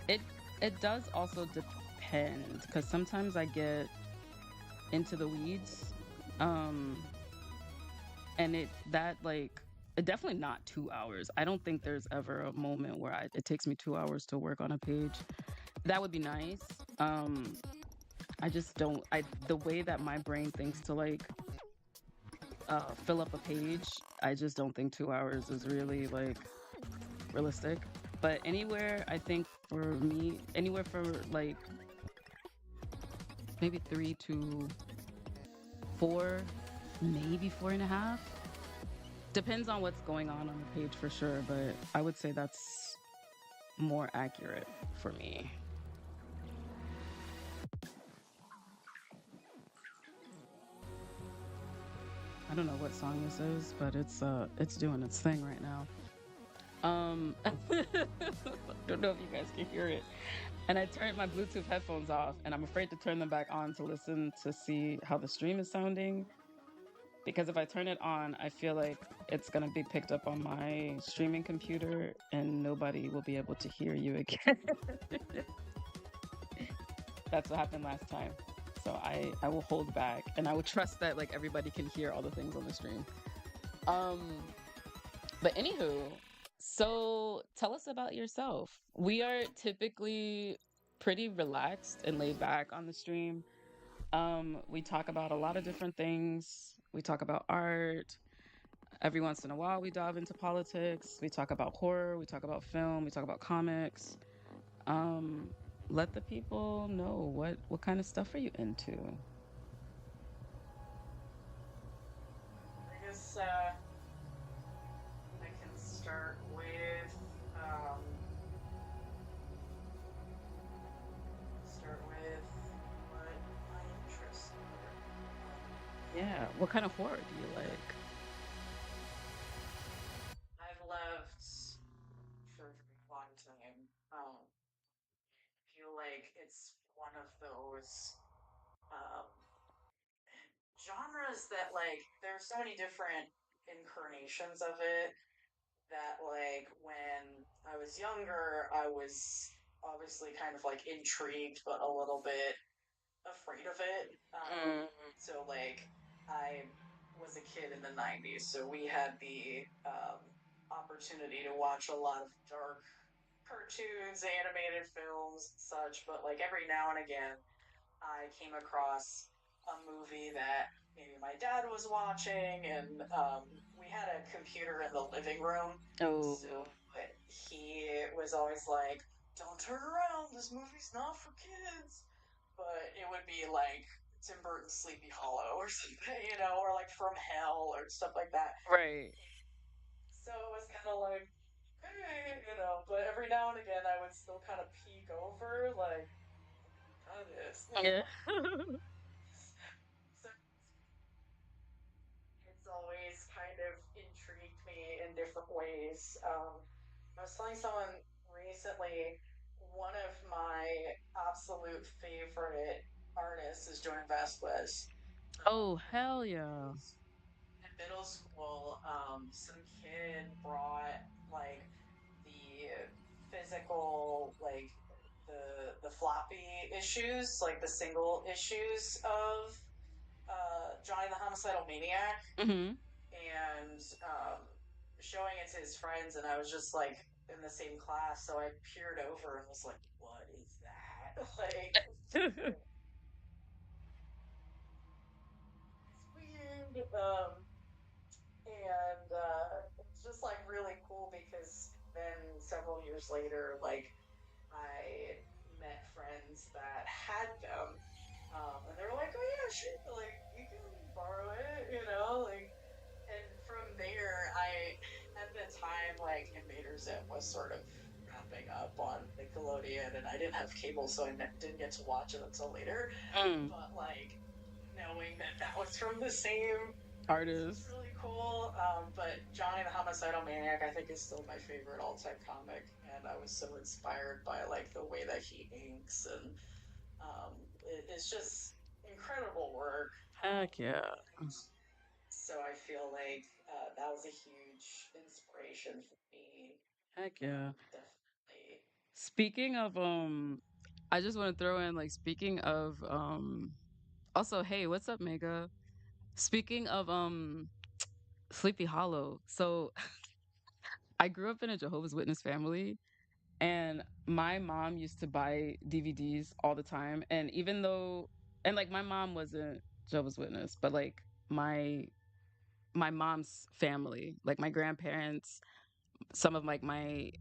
it it does also depend because sometimes I get into the weeds. Um, and it definitely not 2 hours. I don't think there's ever a moment where it takes me 2 hours to work on a page. That would be nice. I just don't. I The way that my brain thinks to fill up a page, I just don't think 2 hours is really realistic. But anywhere, I think for me, anywhere for maybe 3 to 4, maybe 4.5. Depends on what's going on the page for sure, but I would say that's more accurate for me. I don't know what song this is, but it's doing its thing right now. I don't know if you guys can hear it. And I turned my Bluetooth headphones off, and I'm afraid to turn them back on to listen to see how the stream is sounding. Because if I turn it on, I feel like it's gonna be picked up on my streaming computer, and nobody will be able to hear you again. That's what happened last time. So I will hold back, and I will trust that everybody can hear all the things on the stream. Um, but anywho, so tell us about yourself. We are typically pretty relaxed and laid back on the stream. We talk about a lot of different things. We talk about art. Every once in a while, we dive into politics. We talk about horror. We talk about film. We talk about comics. Um, Let the people know what kind of stuff are you into? I guess I can um, start with what my interests are. Yeah, what kind of horror do you like? I've loved for a very long time. Feel like it's one of those um, genres that there's so many different incarnations of it that when I was younger, I was obviously kind of intrigued, but a little bit afraid of it. Mm. So I was a kid in the '90s, so we had the opportunity to watch a lot of dark cartoons, animated films, such. But every now and again, I came across a movie that maybe my dad was watching, and we had a computer in the living room, so Oh, he was always like, "Don't turn around. This movie's not for kids." But it would be like Tim Burton's Sleepy Hollow or something, or like From Hell or stuff like that. right. So it was kind of like, hey, but every now and again I would still kind of peek over, like, that is. Yeah. ways. I was telling someone recently, one of my absolute favorite artists is Joan Vasquez. Oh, In hell yeah. middle school, some kid brought like the physical, like the floppy issues, like the single issues of Johnny the Homicidal Maniac, Hmm. and showing it to his friends, and I was just like in the same class, so I peered over and was like, "What is that?" Like, it's weird. And it's just like really cool because then several years later, like I met friends that had them, and they were like, "Oh yeah, sure, like you can borrow it, you know, like." And from there, I at the time like Invader Zim was sort of wrapping up on Nickelodeon, and I didn't have cable, so I didn't get to watch it until later. Mm. But like knowing that that was from the same was Artist. really cool. But Johnny the Homicidal Maniac, I think, is still my favorite all-time comic, and I was so inspired by like the way that he inks, and it's just incredible work. Heck yeah. And so I feel like that was a huge inspiration for me. Heck yeah. Definitely. Speaking of I just want to throw in like speaking of also hey, what's up, Mega? Speaking of Sleepy Hollow. So I grew up in a Jehovah's Witness family, and my mom used to buy DVDs all the time. And even though, and like my mom wasn't Jehovah's Witness, but like my mom's family, like my grandparents, some of like my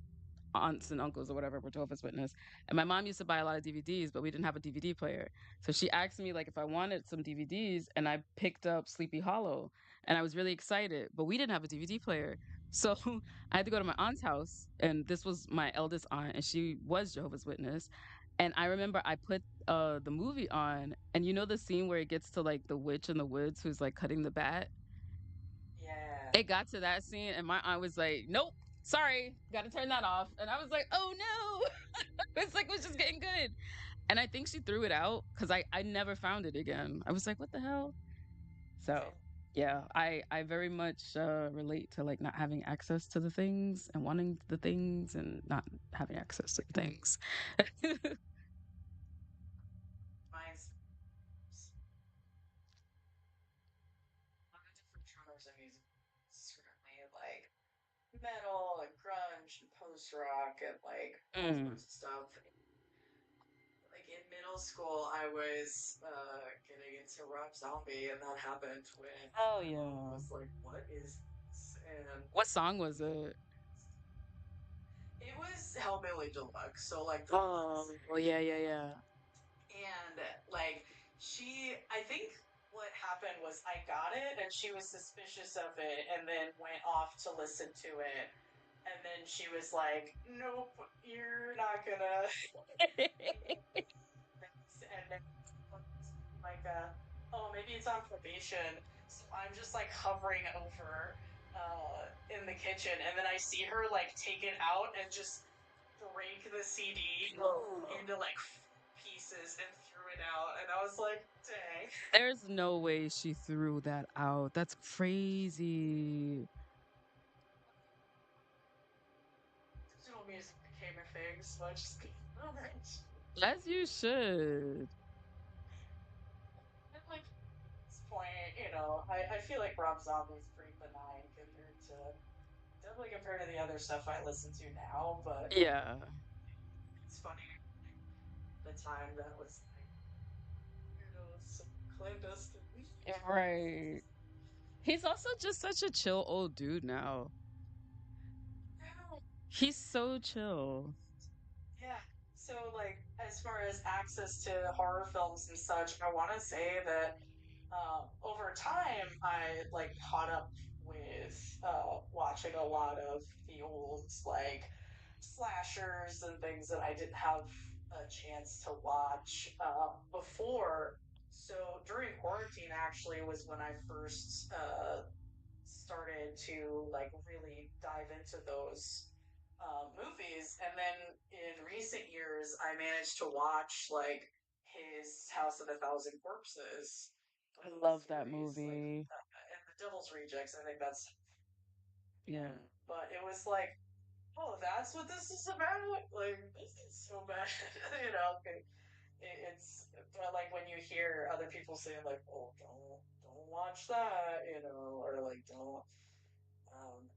aunts and uncles or whatever were Jehovah's Witness. And my mom used to buy a lot of DVDs, but we didn't have a DVD player. So she asked me like if I wanted some DVDs, and I picked up Sleepy Hollow, and I was really excited, but we didn't have a DVD player. So I had to go to my aunt's house, and this was my eldest aunt, and she was Jehovah's Witness. And I remember I put the movie on, and you know the scene where it gets to like the witch in the woods who's like cutting the bat? Yeah. It got to that scene, and my aunt was like, "Nope, sorry, got to turn that off." And I was like, "Oh no!" It's like it was just getting good, and I think she threw it out because I never found it again. I was like, "What the hell?" So yeah, I very much relate to like not having access to the things and wanting the things and not having access to the things. Mine's a lot of different genres of music. Certainly like metal and grunge and post rock and like all Mm. sorts of stuff. Like in middle school, I was getting into Rob Zombie, and that happened when Oh my mom yeah. was like, "What is this?" And What song was it? it was Hellbilly Deluxe, so like the Oh, classic. well, yeah, yeah, yeah. And like I think what happened was I got it, and she was suspicious of it, and then went off to listen to it. And then she was like, "Nope, you're not gonna and then like oh, maybe it's on probation, so I'm just like hovering over in the kitchen, and then I see her like take it out and just break the CD into like pieces and threw it out, and I was like, dang. There's no way she threw that out. That's crazy. Digital music became a thing, so I just all right. As you should. And like at this point, I feel like Rob Zombie's pretty benign compared to definitely compared to the other stuff I listen to now, but Yeah. it's funny the time that was like, so clandestine. Right. He's also just such a chill old dude now. He's so chill. Yeah. So, like, as far as access to horror films and such, I want to say that over time, I like caught up with watching a lot of the old like slashers and things that I didn't have a chance to watch before. So during quarantine, actually, was when I first started to like really dive into those movies. And then in recent years, I managed to watch like his House of a Thousand Corpses I love that series, like movie. and The Devil's Rejects. I think that's Yeah. but it was like, oh, that's what this is about. Like this is so bad, you know. It's but like when you hear other people say like, oh, don't watch that, you know, or like don't.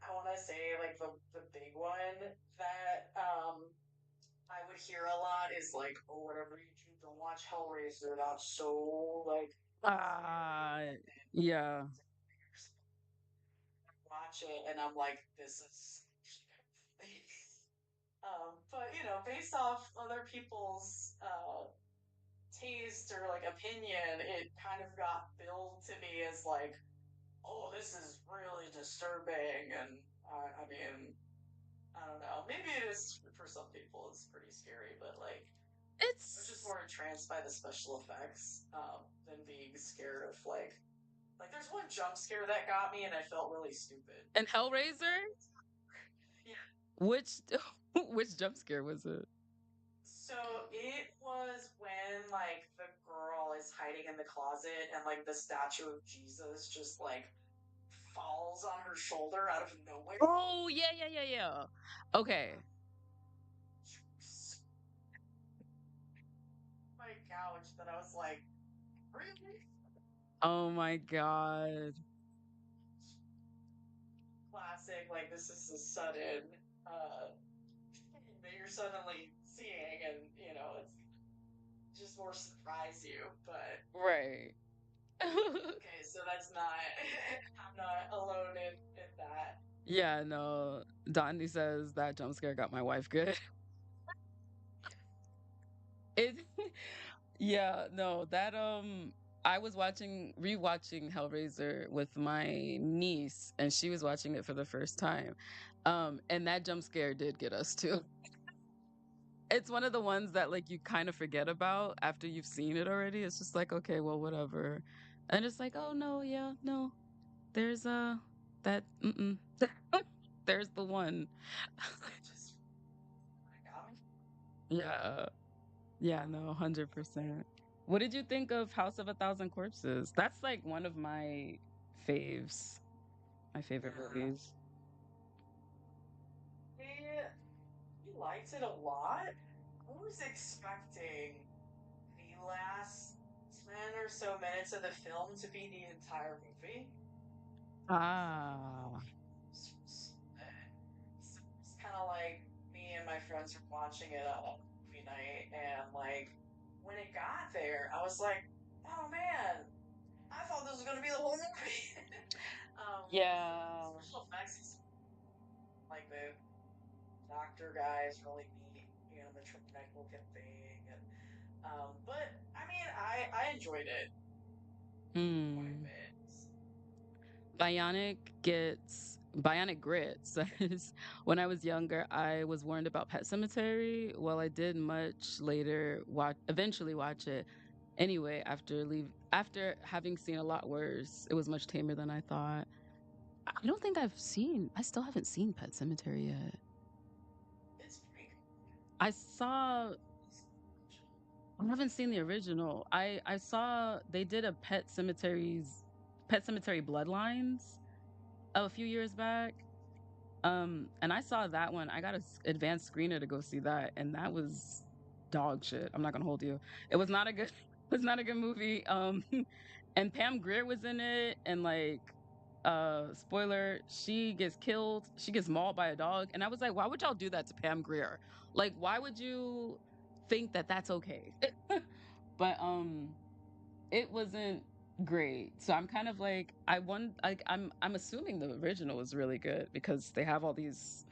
I want to say like the big one that I would hear a lot is like, oh, whatever you do, don't watch Hellraiser. That's so like scary. Ah, yeah. Watch it, and I'm like, this is. But you know, based off other people's taste or like opinion, it kind of got billed to me as like, oh, this is really disturbing, and I mean, I don't know. Maybe it is for some people. It's pretty scary, but like I was just It's more entranced by the special effects than being scared of like. There's one jump scare that got me, and I felt really stupid. and Hellraiser? Yeah. Which which jump scare was it? So it was when like the girl is hiding in the closet, and like the statue of Jesus just like falls on her shoulder out of nowhere. Oh, yeah, yeah, yeah, yeah. Okay. My couch that I was like, really? Oh my God. Classic. Like this is a sudden uh that you're suddenly seeing, and you know it's just more surprise you. But Right. okay, so that's not. I'm not alone in that. Yeah, no. Donnie says that jump scare got my wife good. It yeah, no, that I was rewatching Hellraiser with my niece and she was watching it for the first time. And that jump scare did get us too. It's one of the ones that like you kind of forget about after you've seen it already. It's just like, okay, well, whatever. And it's like, oh no, yeah, no. There's that there's the one. It just got me. Yeah. Yeah, no, 100%. What did you think of House of a Thousand Corpses? That's like one of my faves, my favorite Yeah. movies. We liked it a lot. I was expecting the last 10 or so minutes of the film to be the entire movie. Ah, So it's kind of like me and my friends were watching it on movie night, and like when it got there, I was like, "Oh man, I thought this was gonna be the whole movie." yeah. Special effects, like the doctor guy is really neat, animatronic looking thing, and but I mean, I enjoyed it quite a Hmm. bit. Bionic Grit says, when I was younger, I was warned about Pet Cemetery. Well, I did much later eventually watch it. Anyway, after having seen a lot worse, it was much tamer than I thought. I don't think I still haven't seen Pet Cemetery yet. It's pretty I saw good. I haven't seen the original. I saw they did a Pet Cemetery Bloodlines a few years back. And I saw that one. I got a advanced screener to go see that, and that was dog shit. I'm not gonna hold you. It was not a good it was not a good movie. And Pam Grier was in it, and like spoiler, she gets killed, she gets mauled by a dog, and I was like, why would y'all do that to Pam Grier? Like, why would you think that that's okay? But it wasn't great. So I'm kind of like I'm assuming the original is really good because they have all these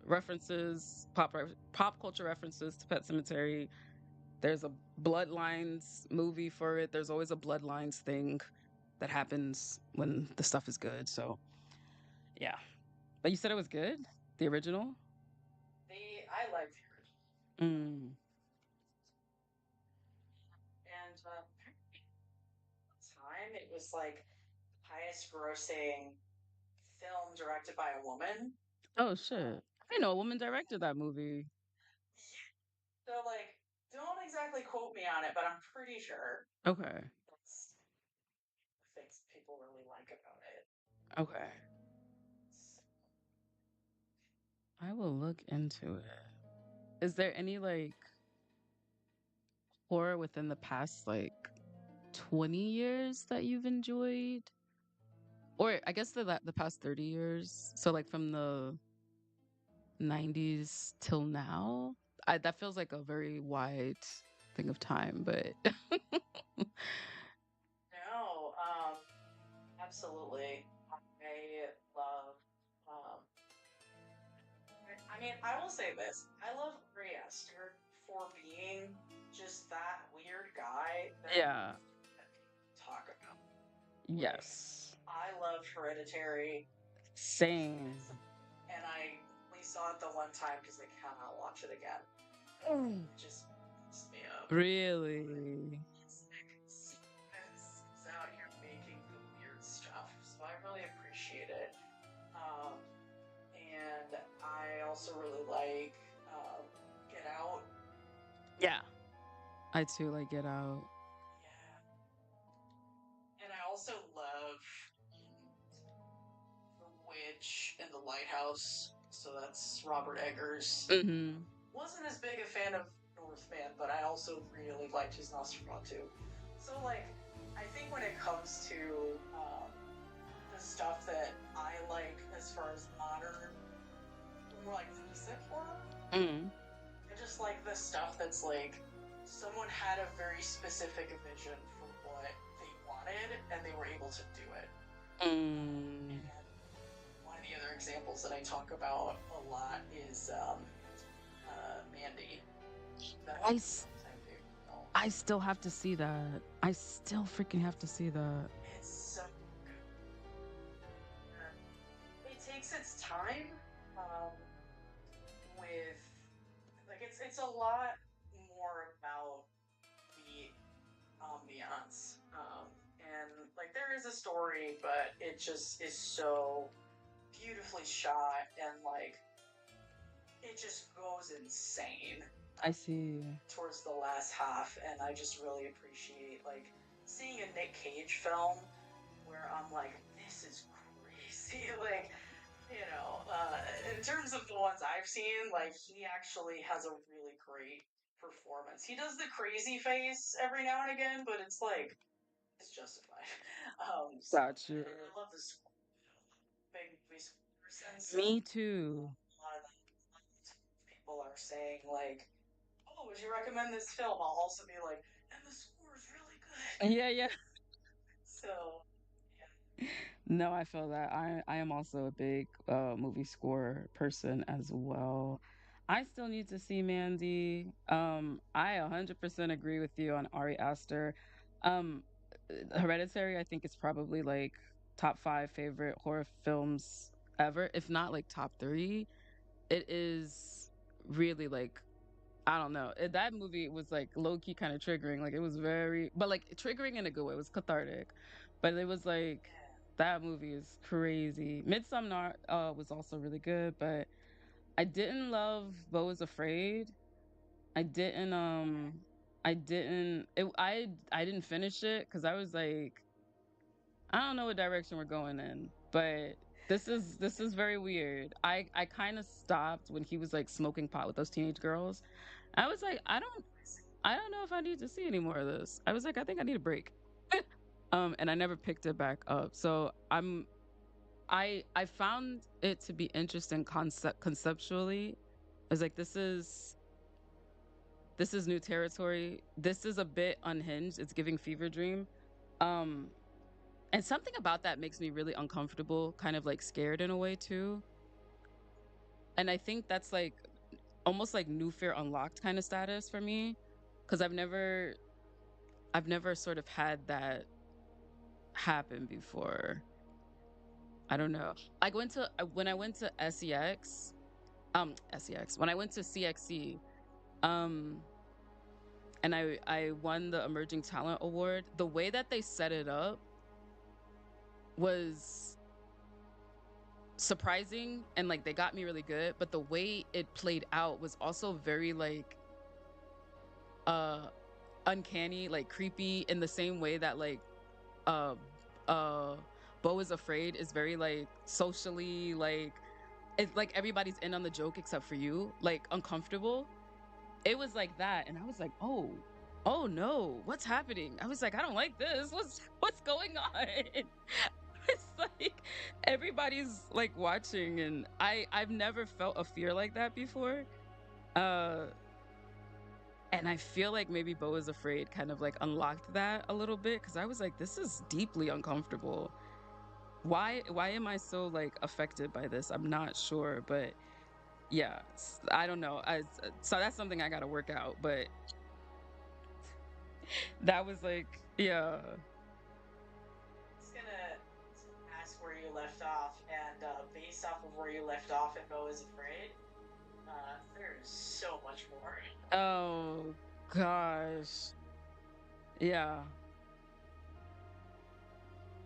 references, pop culture references to Pet Cemetery. There's a Bloodlines movie for it. There's always a Bloodlines thing that happens when the stuff is good. So yeah. But you said it was good? The original? I liked the original, Mm. and time it was like highest grossing. film directed by a woman. Oh Uh, shit. I didn't know a woman directed that movie. so like, don't exactly quote me on it, but I'm pretty sure Okay. that's the things people really like about it. Okay. I will look into it. Is there any like horror within the past like 20 years that you've enjoyed? Or I guess the past 30 years. So like from the 90s till now? That feels like a very wide thing of time, but No, absolutely. I love. Um, I mean, I will say this: I love Ari Aster for being just that weird guy that yeah. talk about. Like, Yes. I loved Hereditary, Same. and I only saw it the one time because I cannot watch it again. Mm. It just messed me up. Really? Is out here making the weird stuff, so I really appreciate it. Um, and I also really like Get Out. Yeah. I too like Get Out. Yeah, and I also love The Witch and the Lighthouse. So that's Robert Eggers. Hmm. Wasn't as big a fan of Northman, but I also really liked his Nosferatu. So like, I think when it comes to the stuff that I like as far as modern, more like recent horror, Mm. I just like the stuff that's like someone had a very specific vision for what they wanted and they were able to do it. Mm. And one of the other examples that I talk about a lot is Mandy. I, That's s- my favorite film. I still have to see that. I still freaking have to see that. It's so good. It takes its time um, with like it's a lot more about the ambiance. And like there is a story, but it just is so beautifully shot and like it just goes insane I see. towards the last half. And I just really appreciate like seeing a Nick Cage film where I'm like, this is crazy. Like, you know, in terms of the ones I've seen, like he actually has a really great performance. He does the crazy face every now and again, but it's like it's justified. Got you. I love this big movie person, so Me too. a lot of people are saying like, "Oh, would you recommend this film?" I'll also be like, "And the score is really good." Yeah, yeah. So No, I feel that. I am also a big movie score person as well. I still need to see Mandy. I 100% agree with you on Ari Aster. Um Hereditary I think is probably like top 5 favorite horror films ever, if not like top 3. It is really like I don't know. That movie was like low key kind of triggering. Like it was very, but like triggering in a good way. It was cathartic, but it was like that movie is crazy. Midsummer was also really good, but I didn't love Beau is Afraid. I didn't I didn't it, I didn't finish it because I was like I don't know what direction we're going in, but this is very weird. I kind of stopped when he was like smoking pot with those teenage girls. I was like, I don't know if I need to see any more of this. I was like, I think I need a break. And I never picked it back up. So I found it to be interesting conceptually. I was like, this is new territory. This is a bit unhinged. It's giving fever dream. Um, and something about that makes me really uncomfortable, kind of like scared in a way too. And I think that's like almost like new fear unlocked kind of status for me. Cause I've never sort of had that happen before. I don't know. I went to when I went to SEX, when I went to CXC, um, and I won the Emerging Talent Award. The way that they set it up was surprising and like they got me really good, but the way it played out was also very like uh uncanny, like creepy in the same way that like uh uh Beau is Afraid is very like socially like it's like everybody's in on the joke except for you, like uncomfortable. It was like that, and I was like, "Oh, oh no, what's happening?" I was like, "I don't like this. What's going on?" It's like everybody's like watching, and I've never felt a fear like that before. Uh, and I feel like maybe Beau is Afraid kind of like unlocked that a little bit because I was like, "This is deeply uncomfortable. Why am I so like affected by this? I'm not sure, but." Yeah, I don't know. So that's something I got to work out, but that was like, yeah. It's gonna ask where you left off, and based off of where you left off in Beau is Afraid, there's so much more. Oh gosh. Yeah.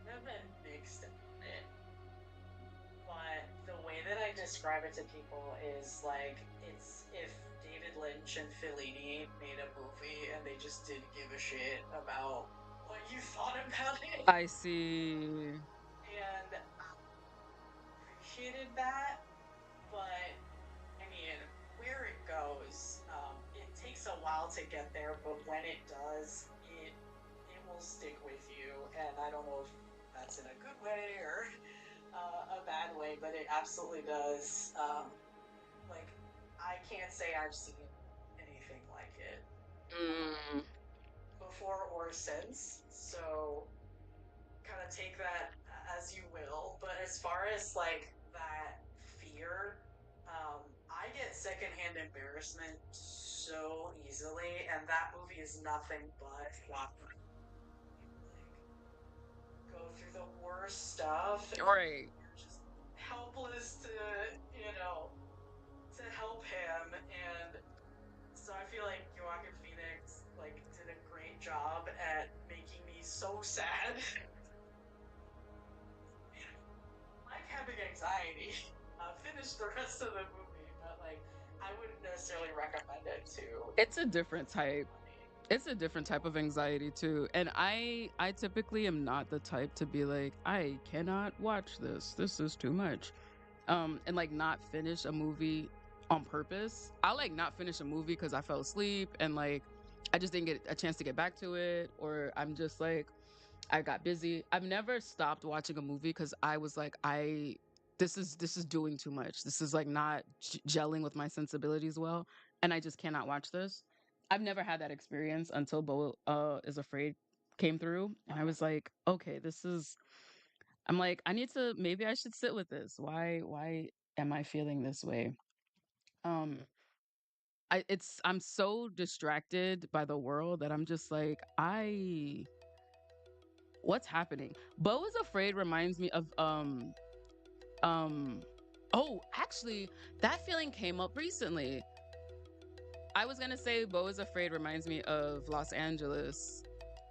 I've been mixed on it, but the way that I describe it to people is like it's if David Lynch and Fellini made a movie and they just didn't give a shit about what you thought about it, I see. and appreciated that. But I mean, where it goes, it takes a while to get there, but when it does, it will stick with you. And I don't know if that's in a good way or a bad way, but it absolutely does. Like I can't say I've seen anything like it Mm, before or since. So kind of take that as you will. But as far as like that fear, I get secondhand embarrassment so easily, and that movie is nothing but like go through the worst stuff, and right. you're just helpless to you know to help him. And so I feel like Joaquin Phoenix like did a great job at making me so sad. Like having anxiety. Finish the rest of the movie, but like I wouldn't necessarily recommend it to It's a different type. anybody. It's a different type of anxiety too. And I typically am not the type to be like, I cannot watch this. This is too much. And like not finish a movie on purpose. I like not finish a movie because I fell asleep and like I just didn't get a chance to get back to it, or I'm just like I got busy. I've never stopped watching a movie because I was like, this is doing too much. This is like not gelling with my sensibilities well, and I just cannot watch this. I've never had that experience until Beau is Afraid came through, and I Okay. was like, okay, this is. I'm like, I need to. Maybe I should sit with this. Why am I feeling this way? Um, I'm so distracted by the world that I'm just like, what's happening? Beau is Afraid reminds me of um oh, actually that feeling came up recently. I was gonna say Beau is Afraid reminds me of Los Angeles,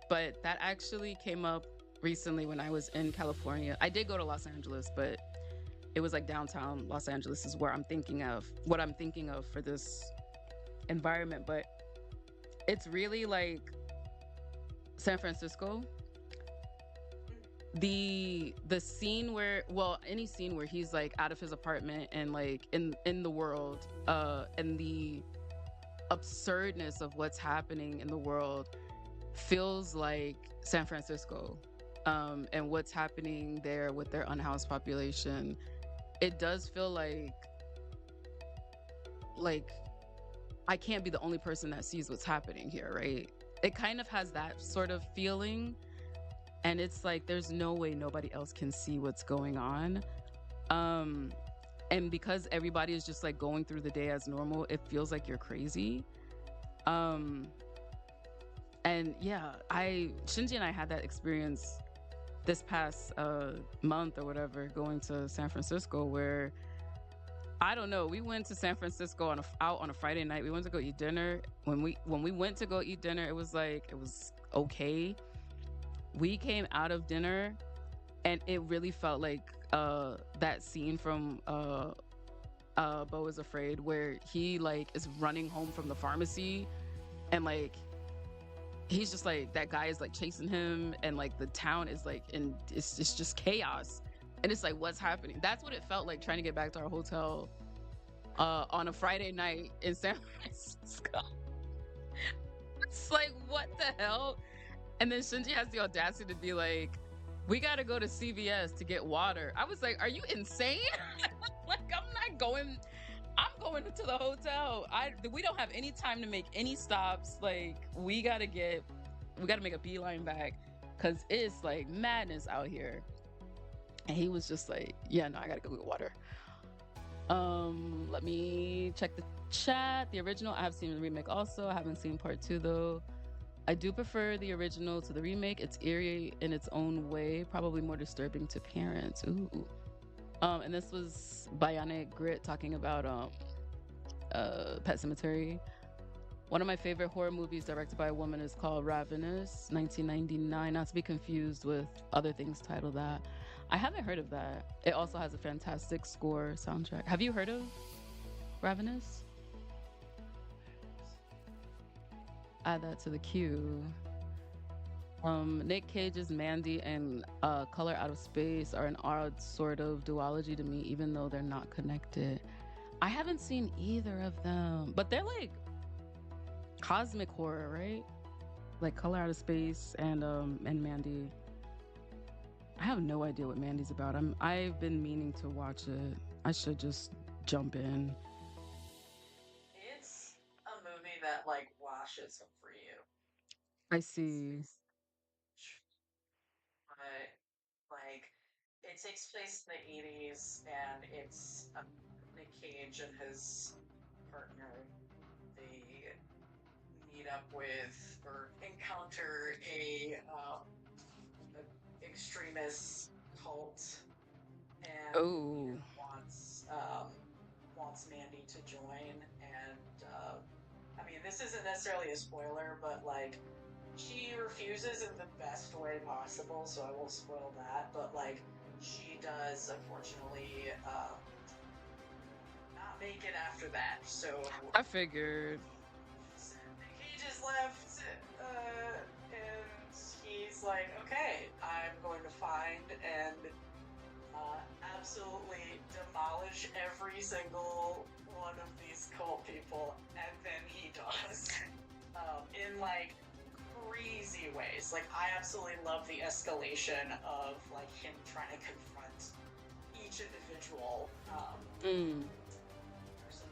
but that actually came up recently when I was in California. I did go to Los Angeles, but it was like downtown Los Angeles is where I'm thinking of what I'm thinking of for this environment, but it's really like San Francisco. The scene where, well, any scene where he's like out of his apartment and like in the world, and the absurdness of what's happening in the world feels like San Francisco, and what's happening there with their unhoused population. It does feel like I can't be the only person that sees what's happening here, right? It kind of has that sort of feeling, and it's like there's no way nobody else can see what's going on. um and because everybody is just like going through the day as normal, it feels like you're crazy. um and yeah, I Shinji and I had that experience this past month or whatever, going to San Francisco, where I don't know, we went to San Francisco out on a Friday night. We went to go eat dinner. When we went to go eat dinner, it was like it was okay. We came out of dinner and it really felt like that scene from Beau is Afraid, where he like is running home from the pharmacy, and like he's just like, that guy is like chasing him, and like the town is like, and it's just chaos, and it's like, what's happening? That's what it felt like trying to get back to our hotel on a Friday night in San Francisco. It's like, what the hell? And then Shinji has the audacity to be like, we got to go to CVS to get water. I was like, are you insane? Like, I'm not going. I'm going to the hotel. We don't have any time to make any stops. Like, we gotta make a beeline back, because it's like madness out here. And he was just like, yeah, no, I gotta go get water. Let me check the chat. The original, I have seen the remake also. I haven't seen part two though. I do prefer the original to the remake. It's eerie in its own way, probably more disturbing to parents. Ooh. And this was Bionic Grit talking about Pet Cemetery. One of my favorite horror movies directed by a woman is called Ravenous, 1999, not to be confused with other things titled that. I haven't heard of that. It also has a fantastic score soundtrack. Have you heard of Ravenous? Add that to the queue. Nick Cage's Mandy and Color Out of Space are an odd sort of duology to me, even though they're not connected. I haven't seen either of them, but they're like cosmic horror, right? Like Color Out of Space and Mandy. I have no idea what Mandy's about. I've been meaning to watch it. I should just jump in. It's a movie that like washes over you. I It's, see. it's but like it takes place in the 80s, and it's Nick Cage and his partner. They meet up with or encounter a extremist cult, and the Oh. leader wants Mandy to join. And I mean, this isn't necessarily a spoiler, but like she refuses in the best way possible, so I won't spoil that. But like she does, unfortunately, not make it after that. So I figured. Cage is left, and he's like, okay, I'm going to find and absolutely demolish every single one of these cult people, and then he does. In like crazy ways. Like, I absolutely love the escalation of like him trying to confront each individual person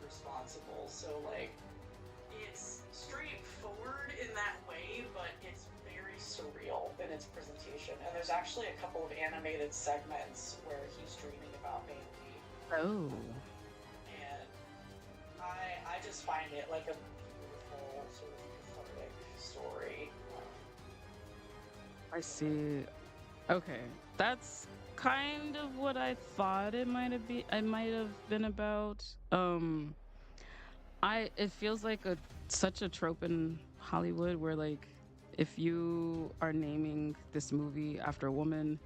responsible. So like it's straightforward in that way, but it's very surreal in its presentation. And there's actually a couple of animated segments where he's dreaming about Bailey. Oh. And I just find it like a beautiful sort of cathartic story. I see. Okay. That's kind of what I thought it might have been about. It feels like such a trope in Hollywood where like if you are naming this movie after a woman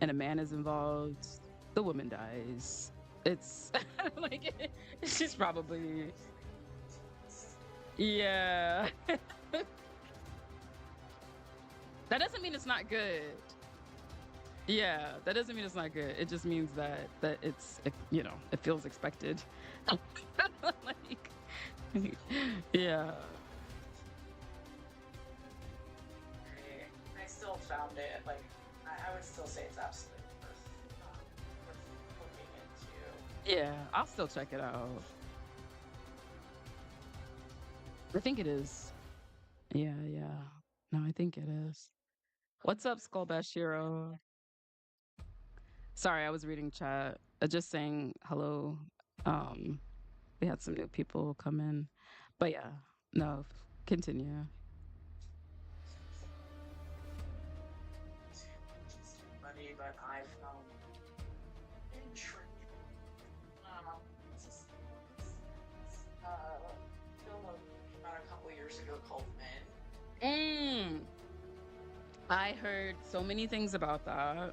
and a man is involved, the woman dies. It's like she's probably, yeah. That doesn't mean it's not good. Yeah, that doesn't mean it's not good. It just means that it's, it feels expected. Like, yeah. I still found it like I would still say it's absolutely worth looking into. Yeah, I'll still check it out. I think it is. Yeah, yeah. No, I think it is. What's up, Skull Bashiro? Sorry, I was reading chat. Just saying hello. Um, we had some new people come in. But yeah, no, continue. It's too funny, but I found intriguing. It's just film came out a couple years ago called Men. I heard so many things about that.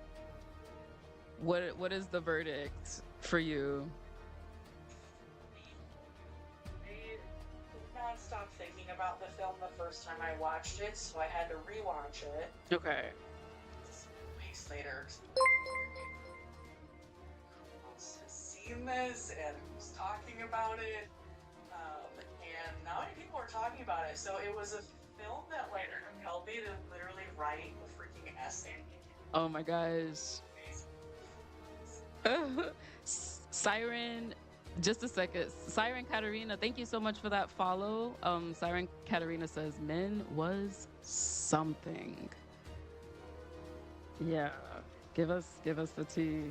what is the verdict for you? I could not stop thinking about the film the first time I watched it, so I had to rewatch it Okay. weeks later. Who else has seen this and who's talking about it? And not many people are talking about it. So it was a film that like compelled me to literally write a freaking essay. Oh my gosh. Siren, just a second. Siren Katarina, thank you so much for that follow. Siren Katarina says men was something. Yeah. Give us the tea.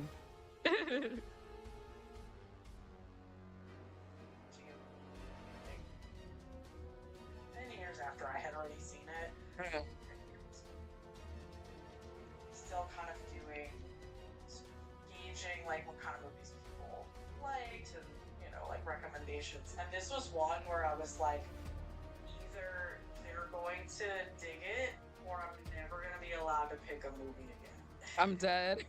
Many years after I had already seen it, still kind of doing, gauging like what kind of movies people liked and like recommendations. And this was one where I was like, either they're going to dig it or I'm never gonna be allowed to pick a movie again. I'm dead.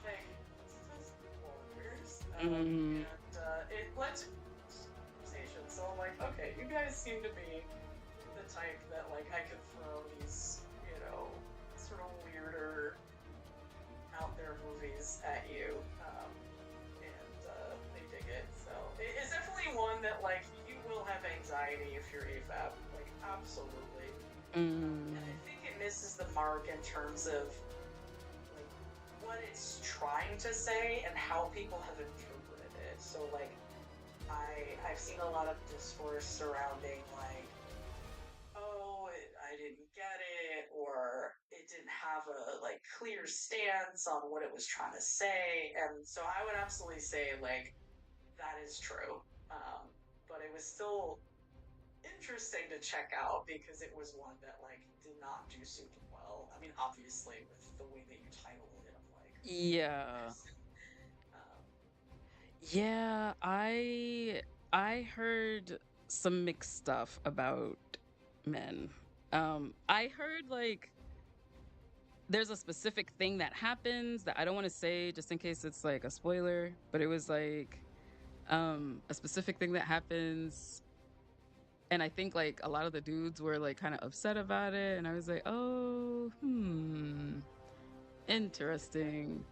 Like, it's spoilers. Mm. And it led to conversation. So I'm like, okay, you guys seem to be the type that like I could throw these, sort of weirder, out there movies at you, and they dig it. So it's definitely one that like you will have anxiety if you're AFAB, like absolutely. And I think it misses the mark in terms of like what it's trying to say and how people have interpreted it. So like I've seen a lot of discourse surrounding like, oh, I didn't get it, or it didn't have a like clear stance on what it was trying to say, and so I would absolutely say like that is true. But it was still interesting to check out because it was one that like did not do super well. I mean, obviously with the way that you titled it, I'm like, Yeah. um, Yeah, I heard some mixed stuff about men. I heard like there's a specific thing that happens that I don't want to say just in case it's like a spoiler, but it was like a specific thing that happens, and I think like a lot of the dudes were like kind of upset about it, and I was like, "Oh, interesting."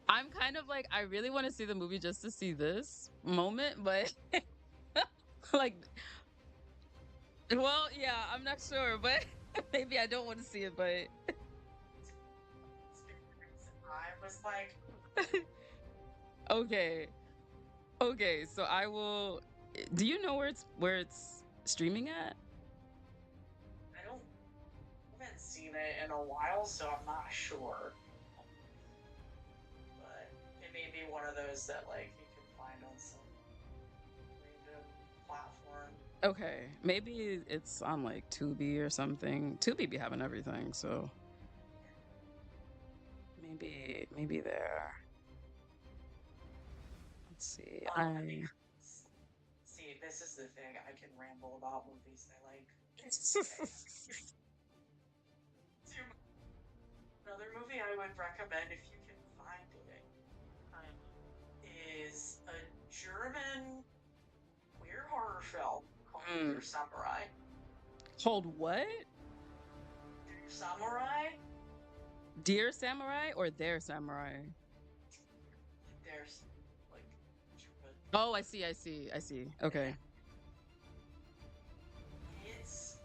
I'm kind of like I really want to see the movie just to see this moment, but like, well, yeah, I'm not sure, but maybe I don't want to see it, but I was like, okay. Okay, so I will do you know where it's streaming at? haven't seen it in a while, so I'm not sure. But it may be one of those that like you can find on some random platform. Okay, maybe it's on like Tubi or something. Tubi be having everything, so maybe there. Let's see. I mean, see, this is the thing. I can ramble about movies I like. Okay. Another movie I would recommend if you can find it is a German queer horror film called Dear Samurai. Called what? Dear Samurai? Dear Samurai or Their Samurai? There's like German. Oh, I see. Okay. It's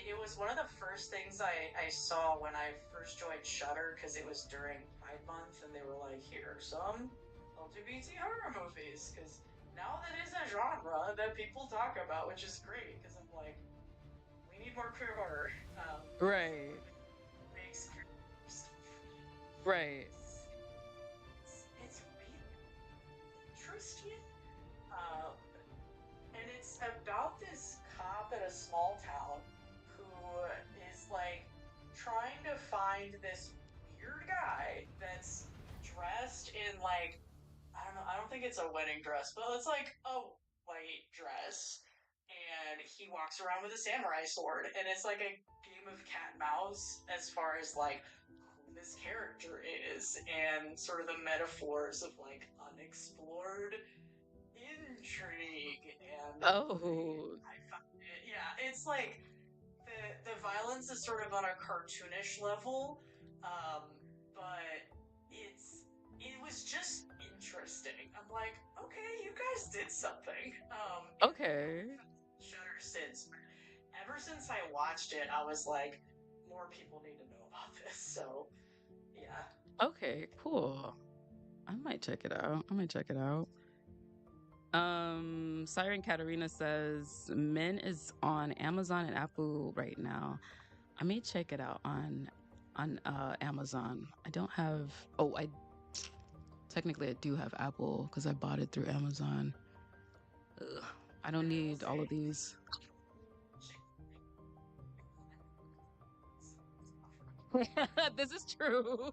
it was one of the first things I saw when I first joined Shudder because it was during Pride Month and they were like, here are some LGBT horror movies because now that is a genre that people talk about, which is great because I'm like, we need more queer horror. Right. Makes Right. it's really interesting. Um, and it's about this cop in a small town who is like trying to find this weird guy that's dressed in like I don't know, I don't think it's a wedding dress, but it's like a white dress and he walks around with a samurai sword, and it's like a game of cat and mouse as far as like who this character is and sort of the metaphors of like unexplored intrigue. And Oh, I found it, yeah, it's like the violence is sort of on a cartoonish level, um, but it's it was just interesting. I'm like, okay, you guys did something. And I haven't okay. found Shutter since. Ever since I watched it, I was like, more people need to know about this. So yeah, Okay, cool. I might check it out. I might check it out. Siren Katarina says Men is on Amazon and Apple right now. I may check it out on Amazon. I don't have oh, I technically I do have Apple because I bought it through Amazon. Ugh, I don't and I will need all of say, these. This is true.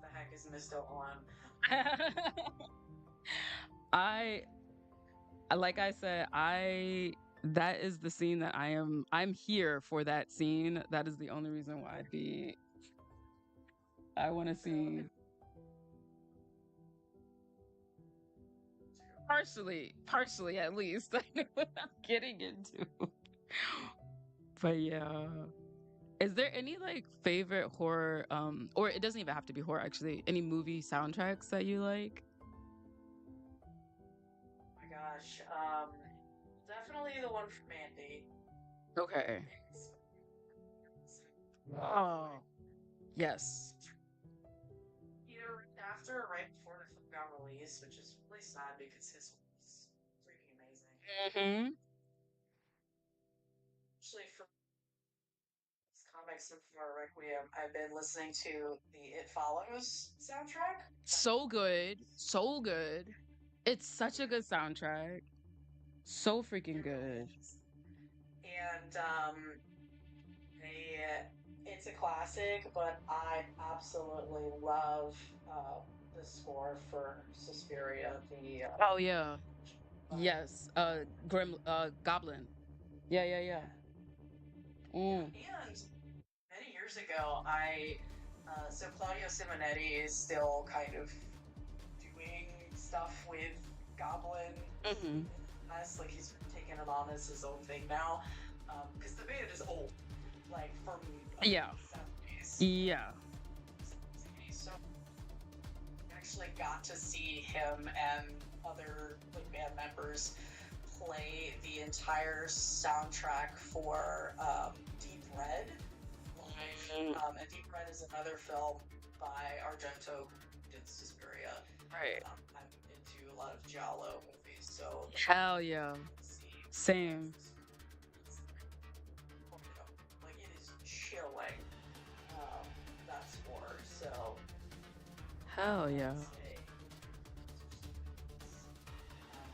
the heck is Mysto on? I like I said, I that is the scene that I'm here for that scene. That is the only reason why I want to So see partially at least. I know what I'm getting into. But yeah. Is there any like favorite horror or it doesn't even have to be horror actually, any movie soundtracks that you like? my gosh, definitely the one from Mandy. Okay. It's Oh, yes. either right after or right before the film got released, which is really sad because his was freaking amazing. Hmm. Actually, for this comic Symphony Requiem, I've been listening to the It Follows soundtrack. So good. So good. It's such a good soundtrack. So freaking It really good. is. And they, it's a classic, but I absolutely love the score for Suspiria, the Oh yeah. by Yes. Goblin. Yeah, yeah, yeah. yeah, Mm. yeah. And many years ago, so Claudio Simonetti is still kind of doing stuff with Goblin Hmm. in the US. Like he's taken it on as his own thing now, because the band is old, like from Yeah. the 70s. Yeah. So I actually got to see him and other like band members play the entire soundtrack for Deep Red. Mm. And Deep Red is another film by Argento who did Suspiria. Right. I'm into a lot of Giallo movies, so the fact Hell that yeah. I see Same. like it is chilling. That score, so Hell I yeah. would say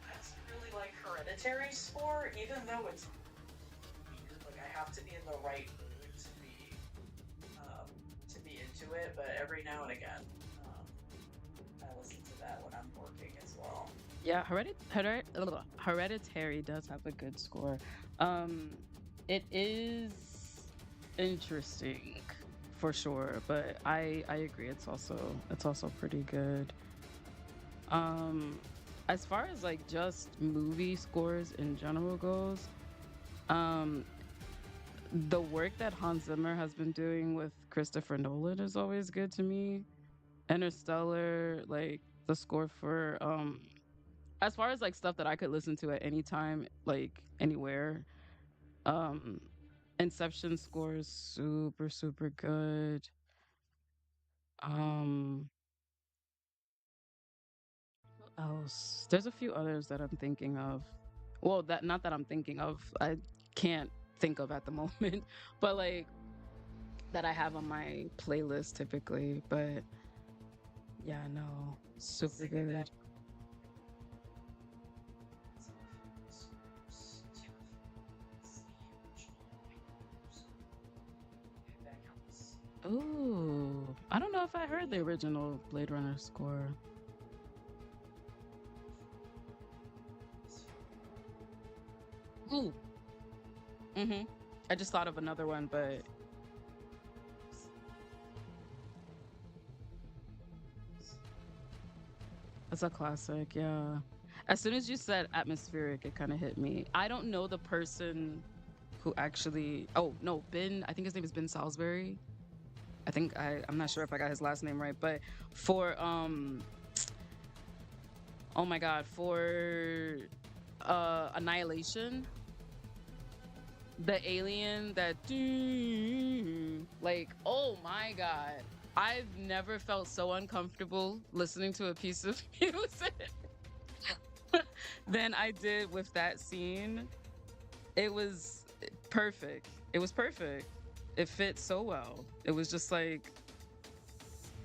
I also really like Hereditary score, even though it's weird. Like I have to be in the right mood to be into it, but every now and again, um, I listen to that when I'm working as well. Yeah, Hereditary does have a good score. Um, it is interesting for sure, but I agree. It's also pretty good. Um, as far as like just movie scores in general goes, um, the work that Hans Zimmer has been doing with Christopher Nolan is always good to me. Interstellar, like the score for as far as like stuff that I could listen to at any time, like anywhere, um Inception score is super, super good. Um what else? There's a few others that I'm thinking of. Well, that not that I'm thinking of. I can't think of at the moment, but like that I have on my playlist typically. But yeah, no, super Singing that good. some of the scores to the original if that counts. Ooh, I don't know if I heard the original Blade Runner score. Ooh. Mhm. I just thought of another one, but it's a classic, yeah. As soon as you said atmospheric, it kinda hit me. I don't know the person who actually no, Ben I think his name is Ben Salisbury. I'm not sure if I got his last name right, but for, oh my god, for, Annihilation, the alien that like, oh my god. I've never felt so uncomfortable listening to a piece of music than I did with that scene. It was perfect. It was perfect. It fit so well. It was just like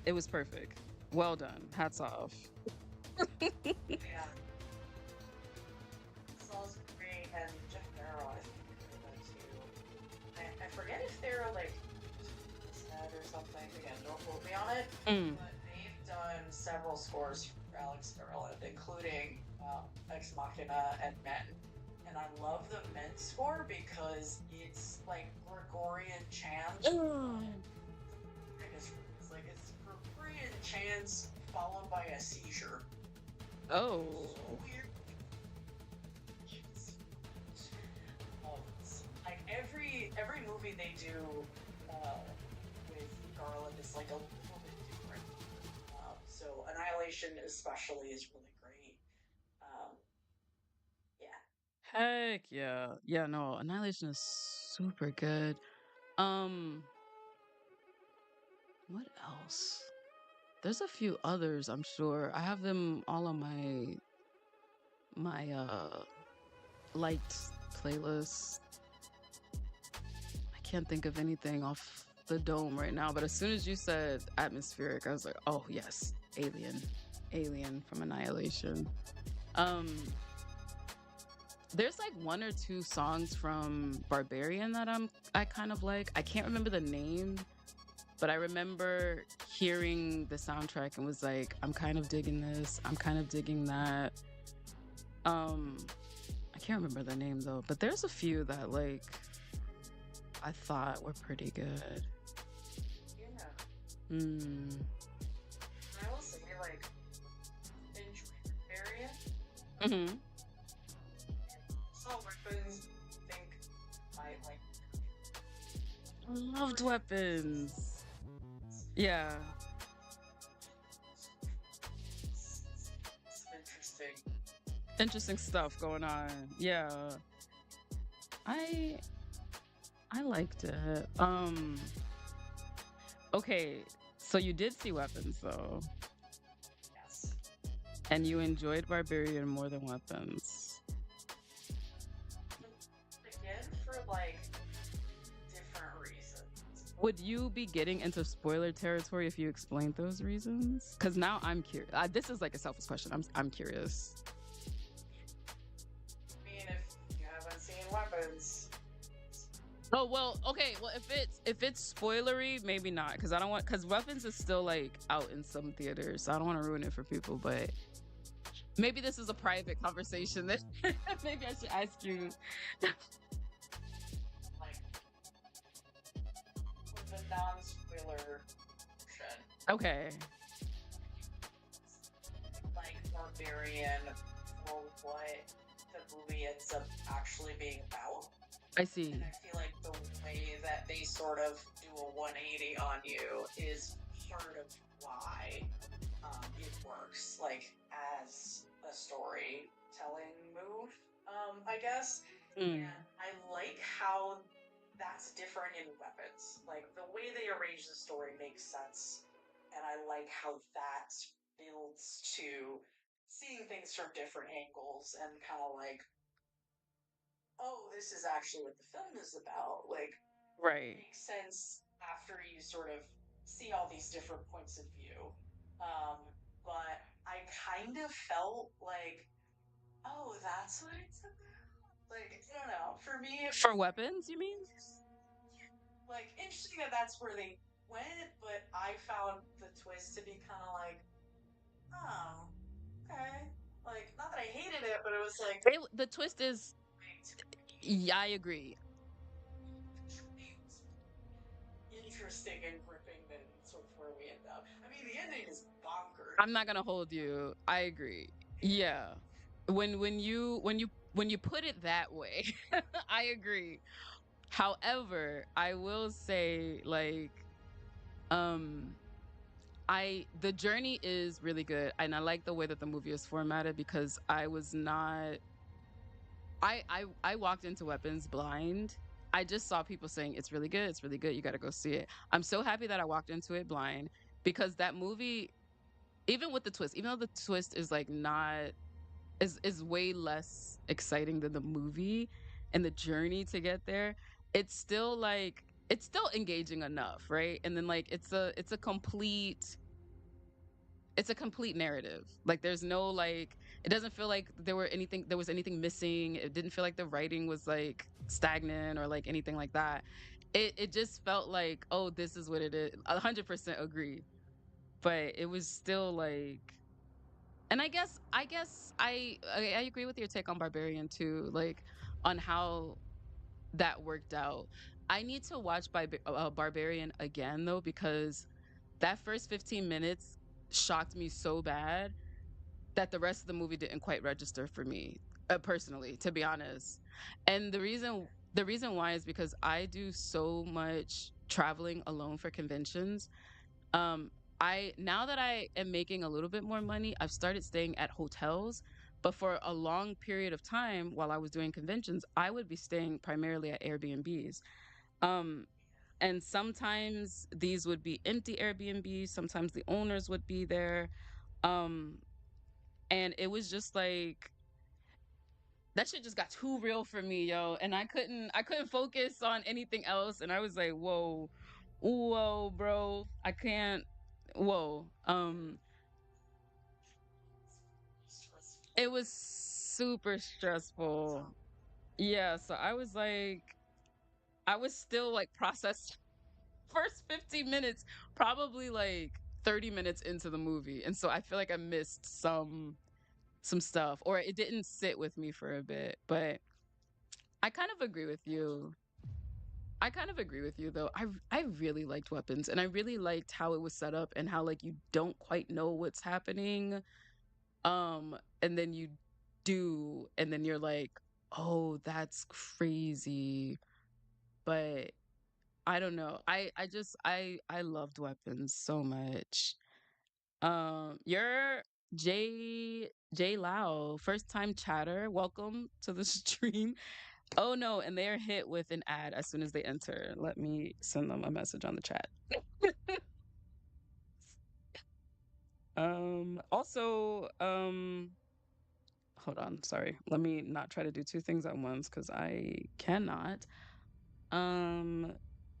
it was perfect. Well done. Hats off. Yeah, Salisbury and Jeff Barrow, I think are the two. I forget if they're like head or something. Again, don't quote me on it. Mm. But they've done several scores for Alex Garland, including Ex Machina and Men. And I love the Men score because it's like Gregorian chant. Ugh. It's like it's Gregorian chants followed by a seizure. Oh. So weird. Like every movie they do with Garland is like a little bit different. So Annihilation especially is really great. Um, yeah. Heck yeah. Yeah, no, Annihilation is super good. Um, what else? There's a few others, I'm sure. I have them all on my liked playlist. I can't think of anything off the dome right now, but as soon as you said atmospheric, I was like, oh yes, Alien. Alien from Annihilation. Um, there's like one or two songs from Barbarian that I kind of like. I can't remember the name, but I remember hearing the soundtrack and was like, I'm kind of digging this. I'm kind of digging that. Um, I can't remember the name though, but there's a few that like I thought were pretty good. Yeah. Hmm. I will say like enjoyment area. Mm-hmm. Assault weapons I think I like Loved weapons. Yeah. some interesting. Interesting stuff going on. Yeah. I I liked it. Okay, so you did see weapons though, Yes. and you enjoyed Barbarian more than weapons. Again for like different reasons. Would you be getting into spoiler territory if you explained those reasons? Because now I'm curious. This is like a selfish question. I'm curious. I mean if you haven't seen weapons, Oh well, okay. Well, if it's spoilery, maybe not, because I don't want because weapons is still like out in some theaters, so I don't want to ruin it for people. But maybe this is a private conversation that maybe I should ask you. like with the non-spoiler version, Okay, like Barbarian for what the movie ends up actually being about. I see. And I feel like the way that they sort of do a 180 on you is part of why it works, like as a storytelling move, I guess. Mm, And I like how that's different in weapons. Like the way they arrange the story makes sense, and I like how that builds to seeing things from different angles and kind of like, oh, this is actually what the film is about. Like, right. makes sense after you sort of see all these different points of view. Um, but I kind of felt like, oh, that's what it's about. Like, I don't know. For me, it For was weapons, you mean? like interesting that that's where they went, but I found the twist to be kind of like, oh, okay. Like, not that I hated it, but it was like, The twist is wait. Yeah, I agree. Interesting and gripping than sort of where we end up. I mean, the ending is bonkers. I'm not gonna hold you. I agree. Yeah. When you put it that way, I agree. However, I will say like um the journey is really good and I like the way that the movie is formatted because I was not I walked into Weapons blind. I just saw people saying it's really good, you got to go see it. I'm so happy that I walked into it blind because that movie, even with the twist, even though the twist is like not is way less exciting than the movie and the journey to get there, it's still like it's still engaging enough, right? And then like it's a complete narrative. Like there's no like it doesn't feel like there was anything missing. It didn't feel like the writing was like stagnant or like anything like that. It just felt like, oh, this is what it is. 100% agree. But it was still like, and I agree with your take on Barbarian too, like on how that worked out. I need to watch Barbarian again though because that first 15 minutes shocked me so bad that the rest of the movie didn't quite register for me, personally, to be honest. And the reason why is because I do so much traveling alone for conventions. um, I now that I am making a little bit more money, I've started staying at hotels. But for a long period of time while I was doing conventions, I would be staying primarily at Airbnbs. Um, and sometimes these would be empty Airbnbs, sometimes the owners would be there. Um, and it was just like that shit just got too real for me, yo. And I couldn't focus on anything else. And I was like, whoa, whoa, bro. I can't whoa. It was super stressful. Yeah, so I was like I was still like processed first 15 minutes, probably like 30 minutes into the movie. And so I feel like I missed some stuff or it didn't sit with me for a bit. But I kind of agree with you. I kind of agree with you though. I really liked Weapons and I really liked how it was set up and how like you don't quite know what's happening. And then you do and then you're like, "Oh, that's crazy." But I don't know. I loved Weapons so much. You're J Lao, first time chatter. Welcome to the stream. Oh no, and they are hit with an ad as soon as they enter. Let me send them a message on the chat. Also, hold on, sorry. Let me not try to do two things at once because I cannot. Um,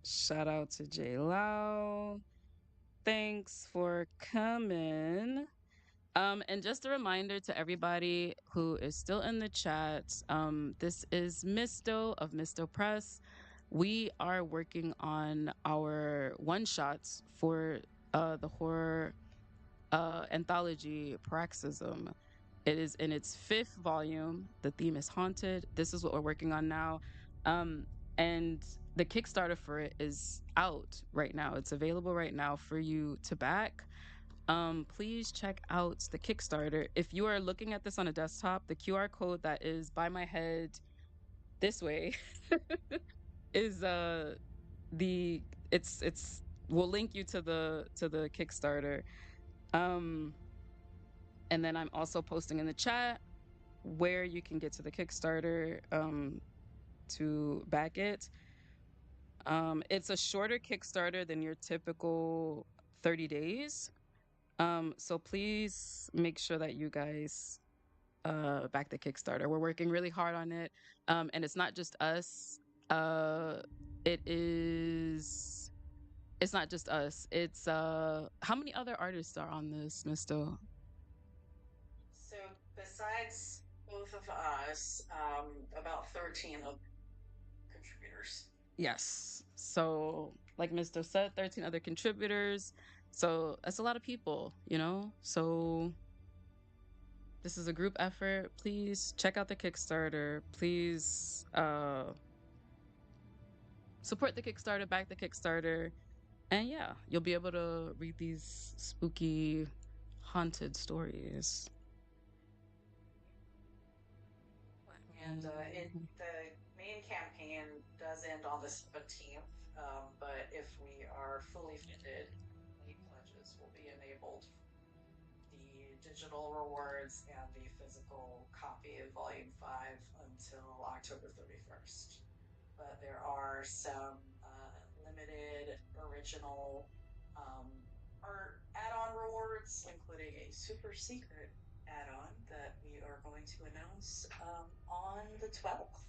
Shout out to J Lao. Thanks for coming. And just a reminder to everybody who is still in the chat, this is Mysto of Mysto Press. We are working on our one shots for the horror anthology Paroxysm. It is in its fifth volume. The theme is haunted. This is what we're working on now. Um, and the Kickstarter for it is out right now. It's available right now for you to back. Please check out the Kickstarter. If you are looking at this on a desktop, the QR code that is by my head this way is the it's will link you to the Kickstarter. Um and then I'm also posting in the chat where you can get to the Kickstarter to back it. It's a shorter Kickstarter than your typical 30 days. So please make sure that you guys back the Kickstarter. We're working really hard on it. And it's not just us. Uh it is it's not just us. It's how many other artists are on this, Misto? So besides both of us, about 13 of contributors. Yes. So like Misto said, 13 other contributors. So that's a lot of people, you know? So This is a group effort. Please check out the Kickstarter. Please support the Kickstarter, back the Kickstarter. And yeah, you'll be able to read these spooky, haunted stories. And the main campaign does end on the 17th, but if we are fully funded, late pledges will be enabled. The digital rewards and the physical copy of Volume 5 until October 31st. But there are some limited original um, art add-on rewards, including a super secret add-on that we are going to announce on the 12th,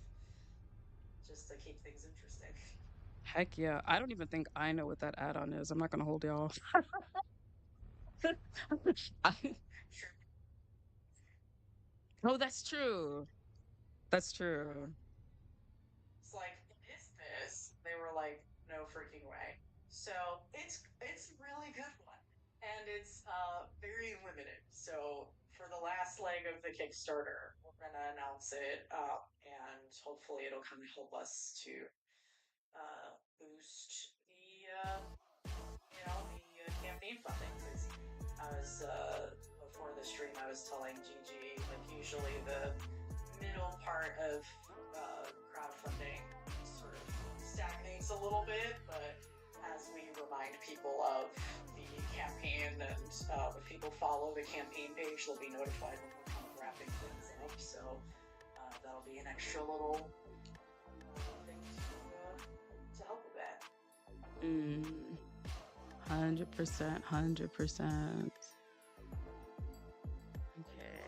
just to keep things interesting. Heck yeah. I don't even think I know what that add-on is. I'm not gonna hold y'all. I- oh, that's true. That's true. It's like, is this? They were like, no freaking way. So it's a really good one, and it's very limited. So for the last leg of the Kickstarter, we're gonna announce it, and hopefully it'll kind of help us to boost the the campaign funding. Because I was before the stream, I was telling Gigi like usually the middle part of crowdfunding sort of stagnates a little bit, but as we remind people of the campaign and if people follow the campaign page, they'll be notified when we're kind of wrapping things up. So that'll be an extra little thing to help with that. 100%, 100%. Okay,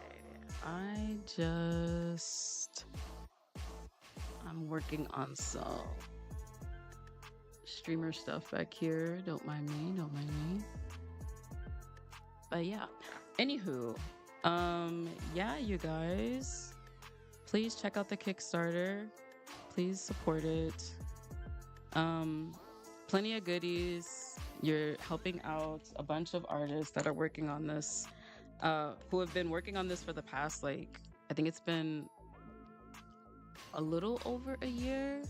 I'm working on some streamer stuff back here. Don't mind me, don't mind me. But yeah, anywho, yeah, you guys, please check out the Kickstarter. Please support it. Plenty of goodies. You're helping out a bunch of artists that are working on this, who have been working on this for the past, like, I think it's been a little over a year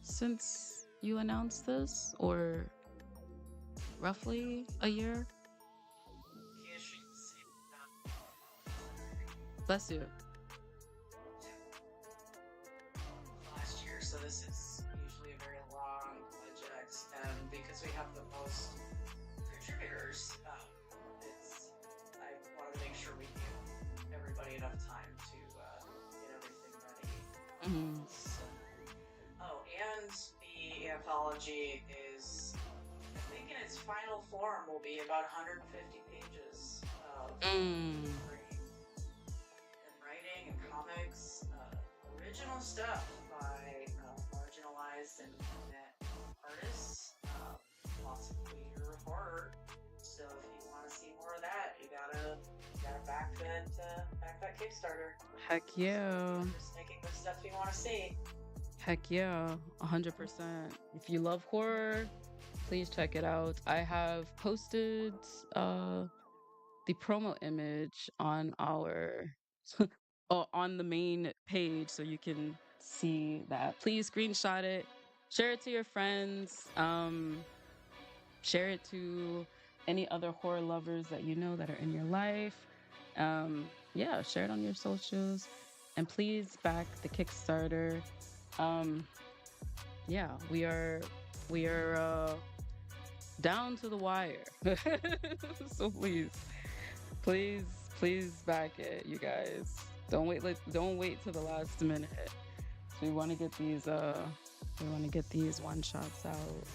since you announced this, or roughly a year. Bless you. Last year, so this is usually a very long project, and because we have the most contributors, I wanted to make sure we give everybody enough time to get everything ready. Mm-hmm. So, oh, and the anthology is, I think, in its final form, will be about 150 pages of writing and comics, original stuff by marginalized and internet artists, lots of queer horror. So if you want to see more of that, you gotta back that Kickstarter. Heck yeah. Just making the stuff you want to see. Heck yeah, 100%. If you love horror, please check it out. I have posted the promo image on our on the main page, so you can see that. Please screenshot it, share it to your friends, share it to any other horror lovers that you know that are in your life. Yeah, share it on your socials, and please back the Kickstarter. Yeah, we are down to the wire. So please back it, you guys. Don't wait till the last minute. So we want to get these one shots out.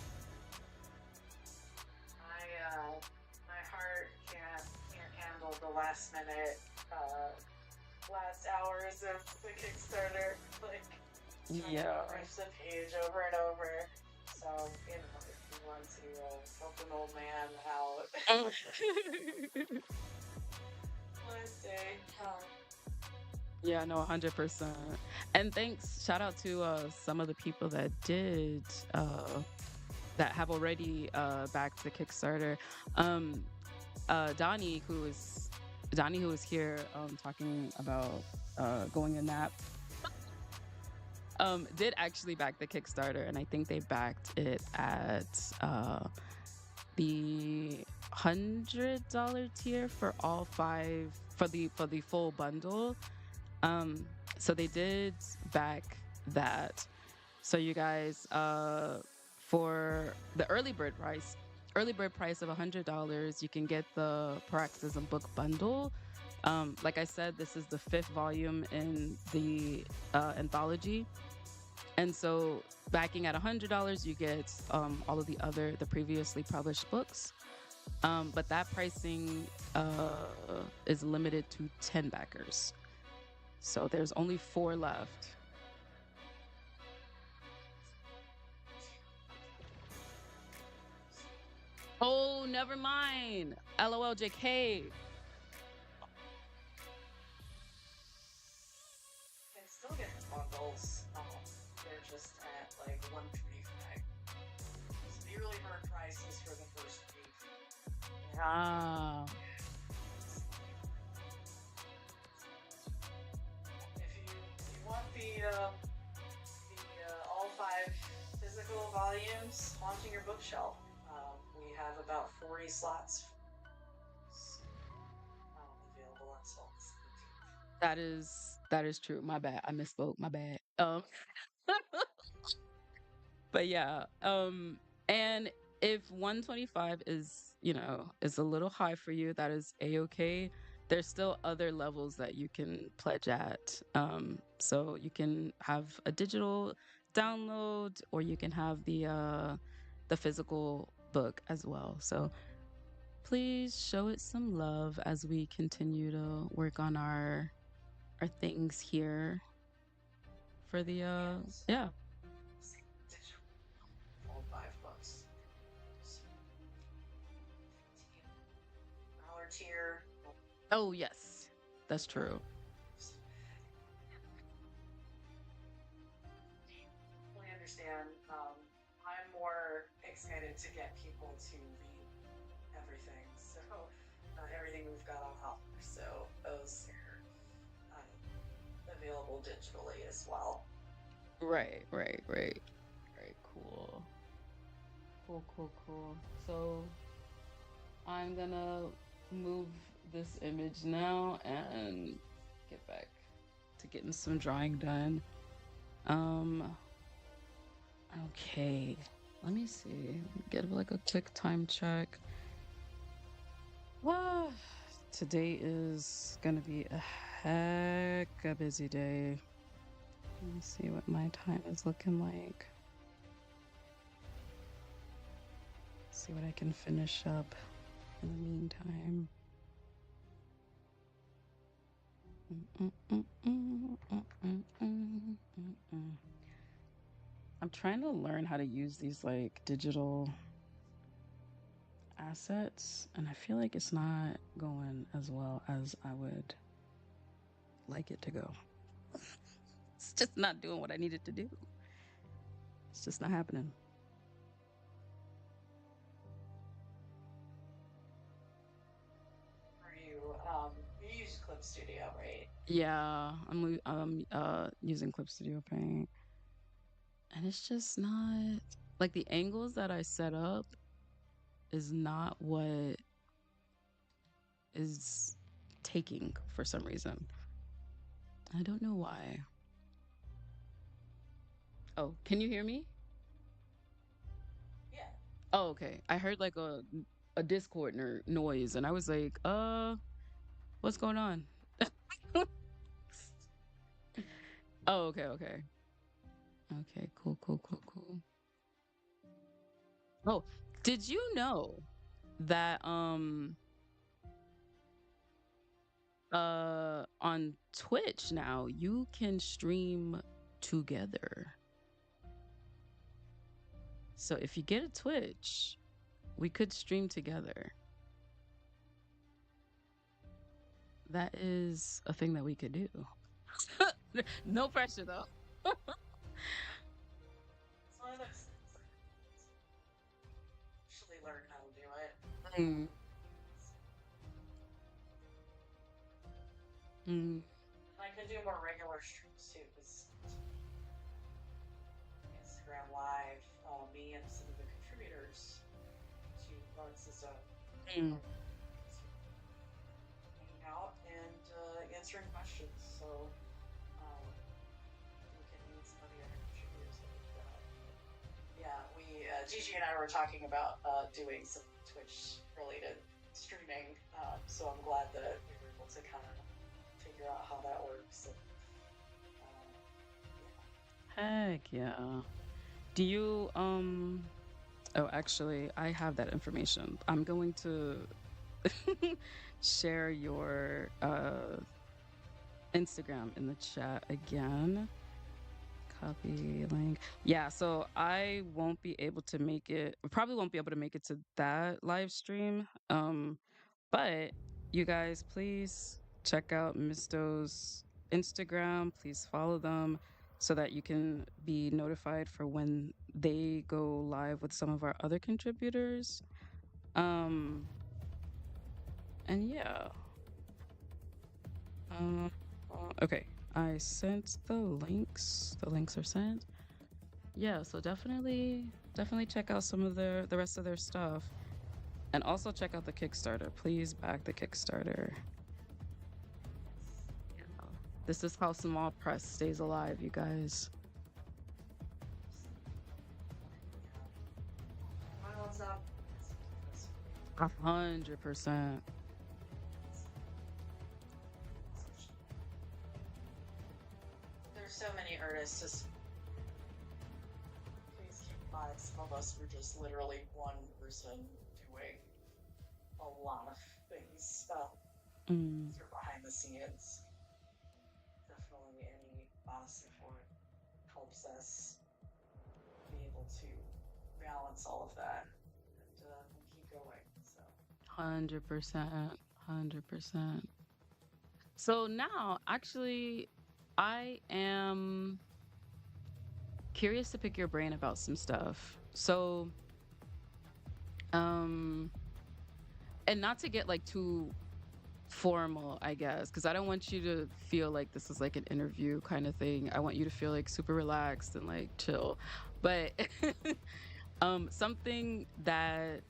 My heart can't handle the last minute, last hours of the Kickstarter. Like, yeah, refresh the page over and over. So if you want to help an old man out, let's say. Yeah, no, 100%. And thanks, shout out to some of the people that did that have already backed the Kickstarter. Donnie, who is Johnny, who was here talking about going a nap, did actually back the Kickstarter, and I think they backed it at the $100 tier for all five for the full bundle. Um, so they did back that. So you guys, for the early bird price of $100, you can get the Paroxysm book bundle. Like I said, this is the fifth volume in the anthology, and so backing at $100, you get all of the previously published books. But that pricing is limited to 10 backers. So there's only 4 left. Oh, never mind. LOL, JK. Can still get bundles. They're just at like 125. So the early bird price is for the first week. Ah, If you want the all 5 physical volumes, Haunting Your Bookshelf, we have about 40 slots available until the 17th. that is true. My bad. I misspoke. My bad. But yeah, and if 125 is, is a little high for you, that is a-okay. There's still other levels that you can pledge at. So you can have a digital download, or you can have the physical book as well. So please show it some love as we continue to work on our things here for the And yeah. digital, all 5 books. $15 tier. Oh yes, that's true. I understand. I'm more excited to get people to read everything. So, everything we've got on offer. So, those are available digitally as well. Right, right, right. Right, cool. Cool, cool, cool. So I'm gonna move this image now and get back to getting some drawing done. Um, okay. Let me see. Get like a quick time check. Well, today is gonna be a heck a busy day. Let me see what my time is looking like. See what I can finish up in the meantime. I'm trying to learn how to use these like digital assets, and I feel like it's not going as well as I would like it to go. It's just not doing what I needed to do. It's just not happening. You use Clip Studio, right? Yeah, I'm using Clip Studio Paint, and it's just not like the angles that I set up is not what is taking for some reason. I don't know why. Oh, can you hear me? Yeah. Oh, okay. I heard like a Discord noise, and I was like, what's going on? Oh, okay, okay. Okay, cool, cool, cool, cool. Oh, did you know that on Twitch now you can stream together? So if you get a Twitch, we could stream together. That is a thing that we could do. No pressure though. It's one of those things I actually learn how to do it. Mm. Mm, And I could do more regular streams too, because Instagram Live, me and some of the contributors to Marxism mm. are hanging out and answering questions. So we can meet some of the other contributors that we've got. Yeah, Gigi and I were talking about doing some Twitch related streaming. So I'm glad that we were able to kind of figure out how that works. And, Heck yeah. Do you oh, actually, I have that information. I'm going to share your Instagram in the chat again. Copy link. Yeah, so I won't be able to make it, probably won't be able to make it to that live stream. But you guys, please check out Mysto's Instagram. Please follow them so that you can be notified for when they go live with some of our other contributors. Um, and yeah. Um, okay, I sent the links. The links are sent. Yeah, so definitely check out some of the rest of their stuff. And also check out the Kickstarter. Please back the Kickstarter. Yeah. This is how small press stays alive, you guys. miles up. 100%. There's so many artists. Just please keep in mind, some of us were just literally one person doing a lot of things Mm, sort of behind the scenes. Definitely any support helps us be able to balance all of that and keep going. So 100%. 100%. So now, actually, I am curious to pick your brain about some stuff. So, um, and not to get like too formal, I guess, because I don't want you to feel like this is like an interview kind of thing. I want you to feel like super relaxed and like chill. But something that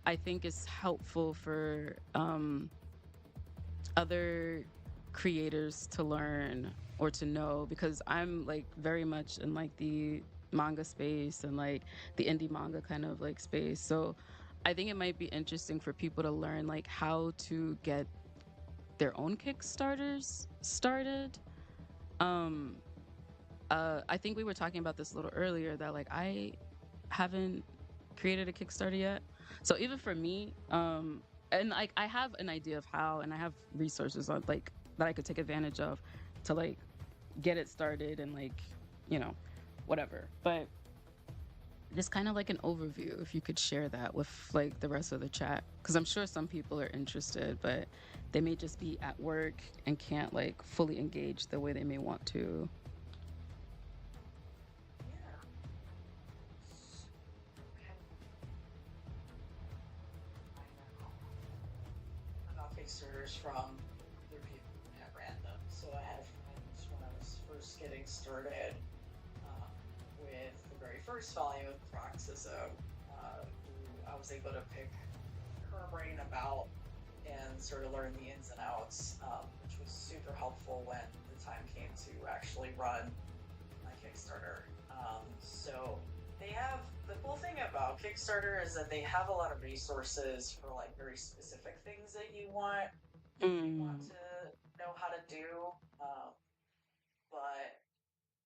I think is helpful for other creators to learn or to know, because I'm like very much in like the manga space and like the indie manga kind of like space. So I think it might be interesting for people to learn like how to get their own Kickstarters started. Um I think we were talking about this a little earlier that like I haven't created a Kickstarter yet. So even for me, and like I have an idea of how, and I have resources on like that I could take advantage of to like get it started and like, you know, whatever. But just kind of like an overview, if you could share that with like the rest of the chat, because I'm sure some people are interested, but they may just be at work and can't like fully engage the way they may want to. yeah. Okay. I know about Kickstarters from other people at random. So I had friends when I was first getting started uh, with the very first volume of Paroxysm, who I was able to pick her brain about and sort of learn the ins and outs, which was super helpful when the time came to actually run my Kickstarter. So they have the cool thing about Kickstarter is that they have a lot of resources for like very specific things that you want Mm. to know how to do. Um, but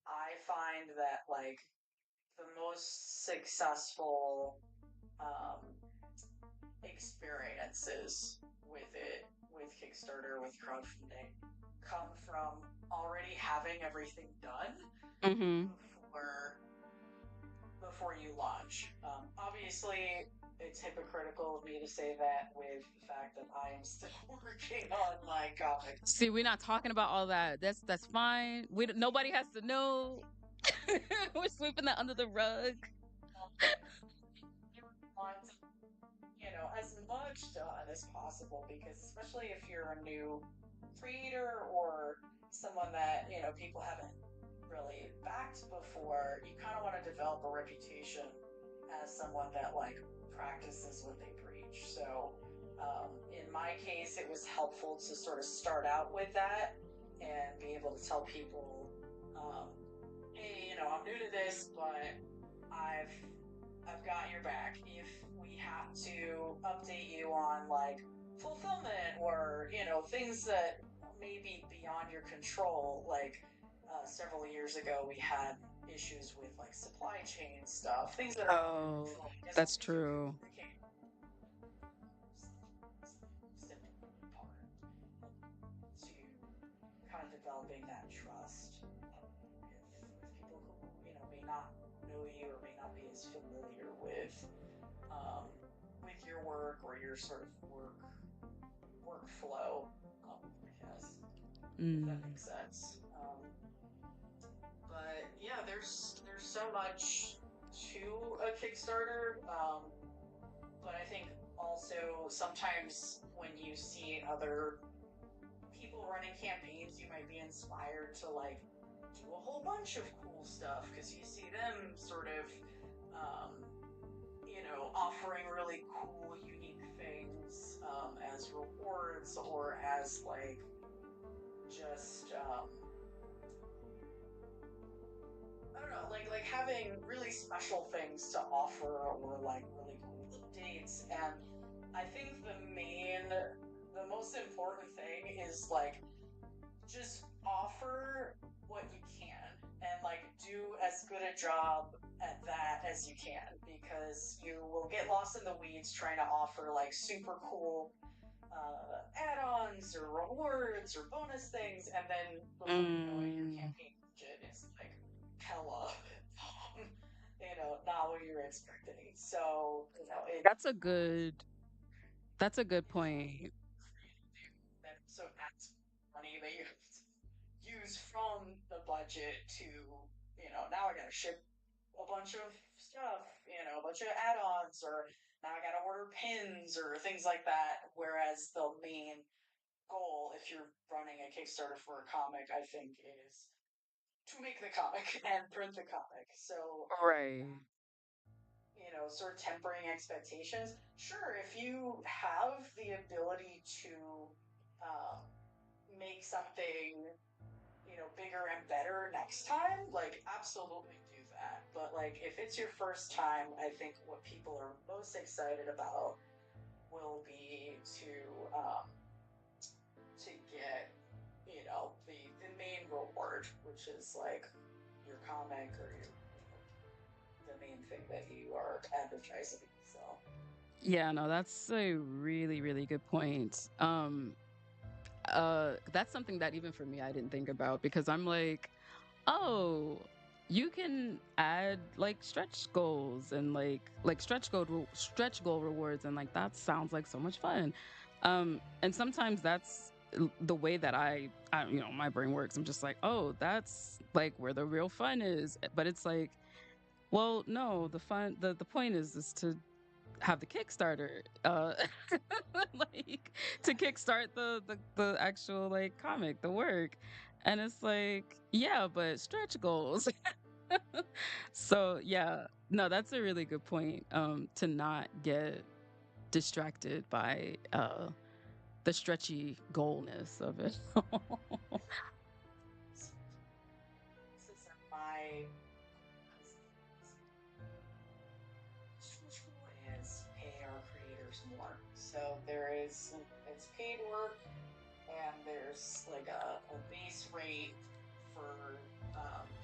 I find that like the most successful um, experiences with Kickstarter, with crowdfunding, come from already having everything done Mm-hmm. before before you launch. Obviously, it's hypocritical of me to say that with the fact that I am still working on my comics. See, we're not talking about all that. That's fine. Nobody has to know. We're sweeping that under the rug. You want, as much done as possible because especially if you're a new creator or someone that, people haven't really backed before, you kind of want to develop a reputation as someone that like practices what they preach. So, in my case, it was helpful to sort of start out with that and be able to tell people, um, hey, I'm new to this, but I've I've got your back. If we have to update you on like fulfillment or things that may be beyond your control, like several years ago we had issues with like supply chain stuff, things that are Oh, like as long that's as you true. communicate simple part to kind of developing that trust with people who may not know you or may not be as familiar um, with your work or your sort of workflow, I guess, if that Mm. makes sense. But yeah, there's so much to a Kickstarter. But I think also sometimes when you see other people running campaigns, you might be inspired to like do a whole bunch of cool stuff because you see them sort of, um, offering really cool, unique things as rewards or as like just I don't know, like having really special things to offer or like really cool updates. And I think the most important thing is like just offer what you can and like do as good a job at that as you can because you will get lost in the weeds trying to offer like super cool add-ons or rewards or bonus things, and then before you know it, your Mm. campaign budget is like hella, not what you're expecting. So it That's a good that's a good is really point. for you to do that. So that's money that you have to use from the budget to, now I gotta ship a bunch of stuff, a bunch of add-ons, or now I gotta order pins or things like that. Whereas the main goal, if you're running a Kickstarter for a comic, I think is to make the comic and print the comic. So Right. sort of tempering expectations. Sure, if you have the ability to um, make something, bigger and better next time, like absolutely do that. But like if it's your first time, I think what people are most excited about will be to get, the main reward, which is like your comic or the main thing that you are advertising. So Yeah, no, that's a really, really good point. That's something that even for me I didn't think about because I'm like, oh, you can add like stretch goals and like stretch goal rewards and like that sounds like so much fun. And sometimes that's the way that my brain works. I'm just like, oh, that's like where the real fun is. But it's like, well, no, the point is to have the Kickstarter, like to kickstart the actual like comic, the work. And it's like, yeah, but stretch goals. So yeah, no, that's a really good point. To not get distracted by the stretchy goalness of it. this is my stretch goal is pay our creators more. So it's paid work and there's like a base rate for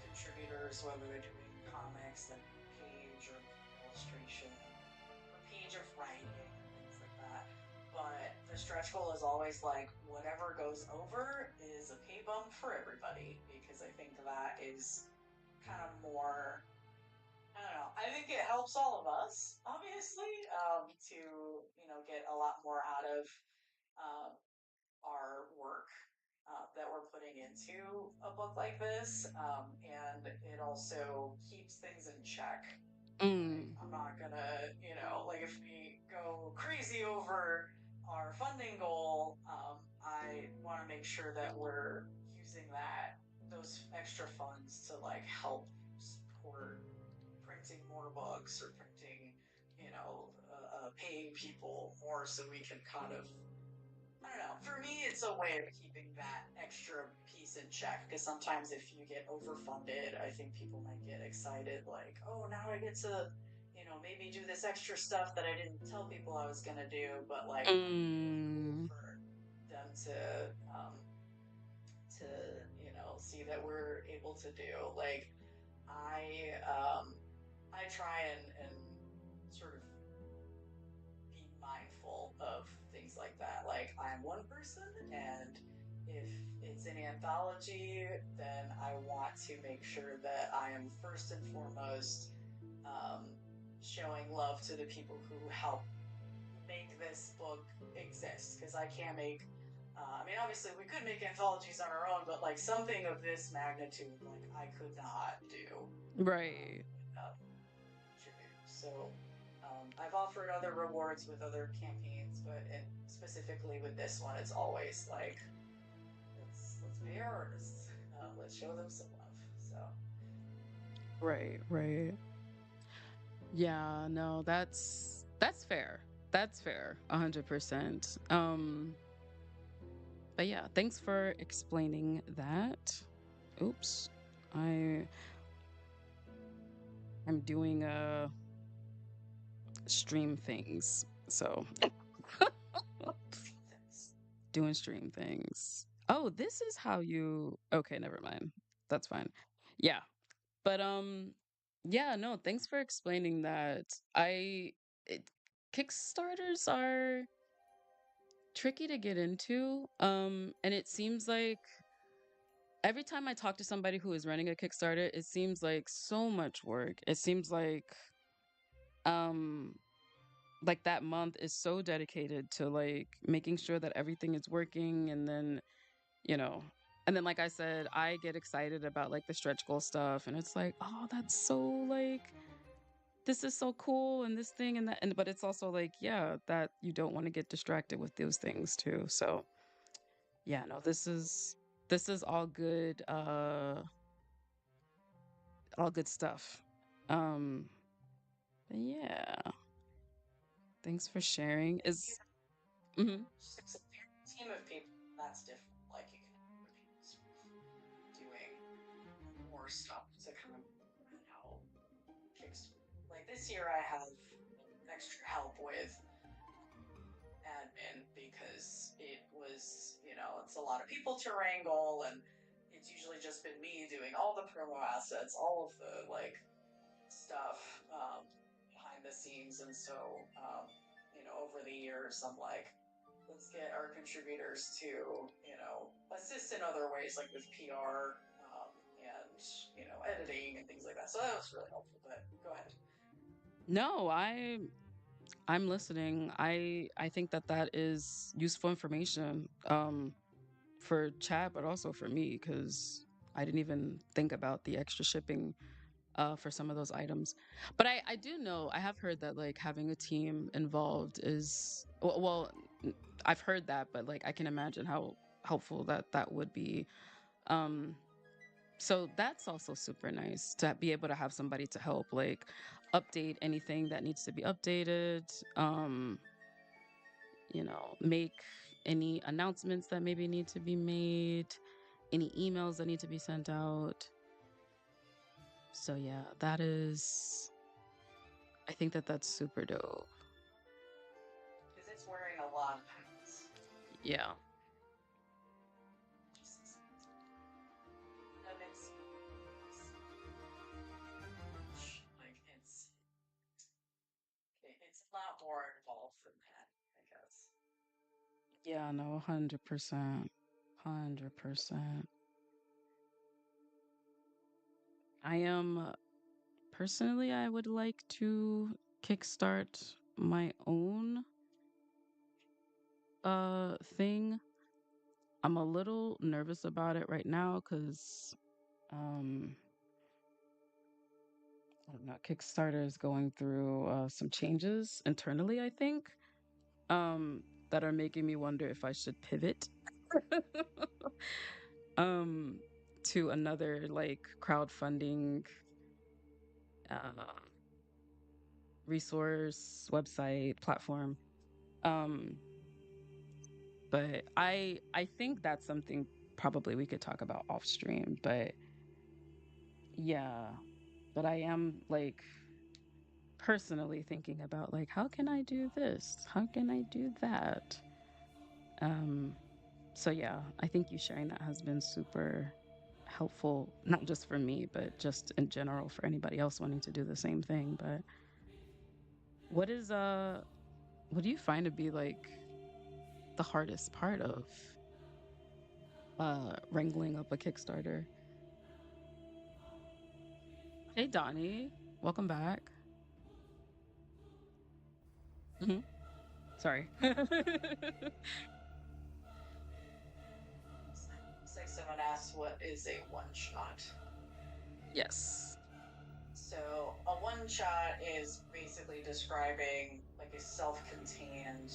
contributors, whether they're doing comics, like page or illustration, or page of writing, things like that. But the stretch goal is always like whatever goes over is a pay bump for everybody because I think that is kind of more. I don't know. I think it helps all of us, obviously, to get a lot more out of um, our work that we're putting into a book like this. And it also keeps things in check. Like, Mm, I'm not gonna, like, if we go crazy over our funding goal, I want to make sure that we're using those extra funds to like help support printing more books or printing, paying people more so we can kind of, I don't know. For me, it's a way of keeping that extra piece in check because sometimes if you get overfunded, I think people might get excited, like, oh, now I get to, maybe do this extra stuff that I didn't tell people I was gonna do, but like might be more cool Mm, for them to see that we're able to do. Like I try and sort of be mindful of things like that. Like, I'm one person, and if it's an anthology, then I want to make sure that I am first and foremost um, showing love to the people who help make this book exist. Because I can't make, I mean, obviously, we could make anthologies on our own, but like something of this magnitude, like, I could not do right. without contributors. So I've offered other rewards with other campaigns, but specifically with this one, it's always like let's pay our artists, let's show them some love. So Right, right. Yeah, no, that's fair. That's fair. 100%. But yeah, thanks for explaining that. Oops. I I'm doing stream things. So, thanks. doing stream things. Oh, this is how you okay, never mind. That's fine. Yeah. But yeah, no, thanks for explaining that. I it, Kickstarters are tricky to get into. And it seems like every time I talk to somebody who is running a Kickstarter, it seems like so much work. It seems um like that month is so dedicated to like making sure that everything is working, and then, you know, and then like I said, I get excited about like the stretch goal stuff, and it's like, "Oh, that's so like this is so cool and this thing and that." And but it's also like, yeah, that you don't want to get distracted with those things too. So, yeah, no, this is all good stuff. Um, but yeah, thanks for sharing. If you Is mhm. If you're a team of people, that's different. Like you can have other people doing more stuff to kind of help kickstart. Like this year, I have extra help with admin because it's a lot of people to wrangle, and it's usually just been me doing all the promo assets, all of the like stuff behind the scenes. And so, over the years, I'm like, let's get our contributors to, assist in other ways, like with PR and, editing and things like that. So that was really helpful. But go ahead. No, I'm listening. I think that that is useful information for chat, but also for me because I didn't even think about the extra shipping for some of those items. But I do know, I have heard that like having a team involved is I've heard that, but like I can imagine how helpful that would be. Um so that's also super nice to be able to have somebody to help like update anything that needs to be updated. Make any announcements that maybe need to be made, any emails that need to be sent out. So yeah, I think that that's super dope. Because it's wearing a lot of hats. Yeah. Just, and it's like it's a lot more involved than that, I guess. Yeah, no, 100%. 100%. I am personally, I would like to kickstart my own thing. I'm a little nervous about it right now cuz um I don't know, Kickstarter is going through some changes internally, I think, that are making me wonder if I should pivot. um to another like crowdfunding uh resource, website, platform. Um but I think that's something probably we could talk about off stream, but yeah, but I am like personally thinking about like how can I do this? How can I do that? Um so yeah, I think you sharing that has been super helpful, not just for me, but just in general for anybody else wanting to do the same thing. But what is what do you find to be like the hardest part of wrangling up a Kickstarter? Hey Donnie, welcome back. Mhm. Sorry. It's like someone asked, what is a one shot? Yes. So a one shot is basically describing like a self-contained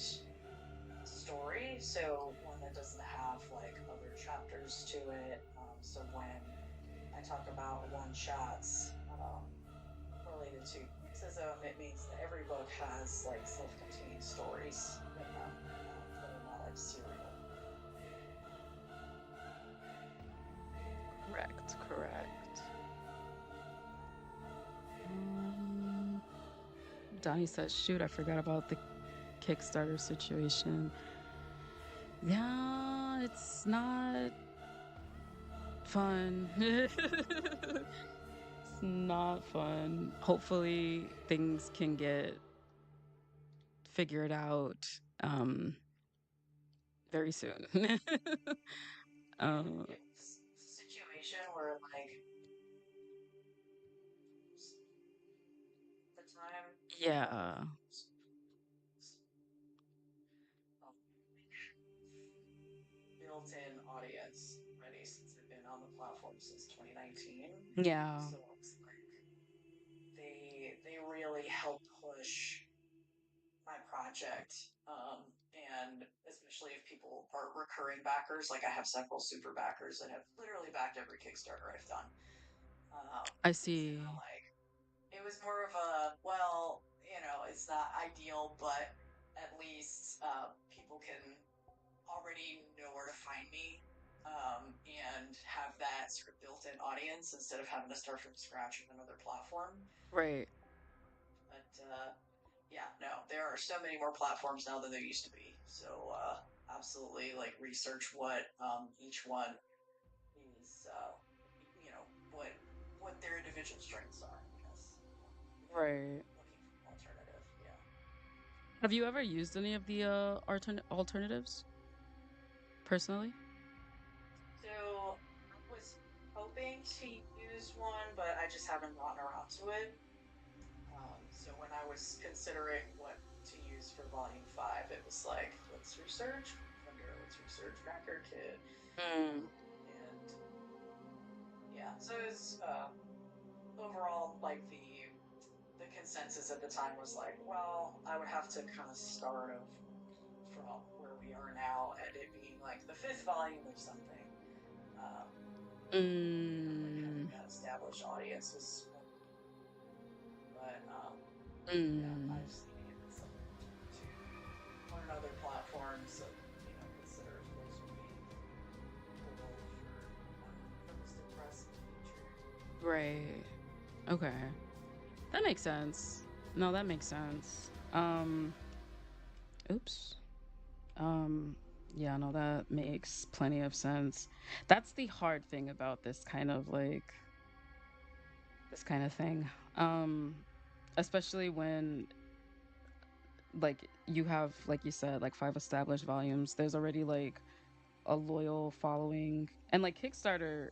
story. So one that doesn't have like other chapters to it. So when I talk about one shots related to criticism, it means that every book has like self-contained stories in them that are not like serial. Correct, correct. Um, Donnie says, shoot, I forgot about the Kickstarter situation. Yeah, it's not fun. It's not fun. Hopefully things can get figured out very soon. uh, It's a situation where like the time yeah. um, built-in audience already since I've been on the platform since 2019. Yeah. So it's like they really help push my project. And especially if people are recurring backers, like I have several super backers that have literally backed every Kickstarter I've done. I It's kind of see. like it was more of a, well, it's not ideal, but at least people can already know where to find me, and have that sort of built-in audience instead of having to start from scratch on another platform. Right. But yeah, no, there are so many more platforms now than there used to be. So absolutely, like research what each one is, you know, what what their individual strengths are. I guess if you're Right. looking for an alternative, yeah. Have you ever used any of the alternatives personally? So I was hoping to use one, but I just haven't gotten around to it. So when I was considering what to use for Volume 5, it was like, let's research Thunder, let's research Record Kid. Mm, And yeah, so it's overall like the consensus at the time was like, well, I would have to kind of start from where we are now and it being like the fifth volume of something. Um, like having mm, that established audience was, but yeah, I mm. just need to get this up on YouTube on another platform. So consider if those would be cool for Mystic Press in the future. Right. Okay. That makes sense. No, that makes sense. Oops. Um, yeah, no, that makes plenty of sense. That's the hard thing about this kind of thing. Especially when like you have, like you said, like five established volumes, there's already like a loyal following. And like Kickstarter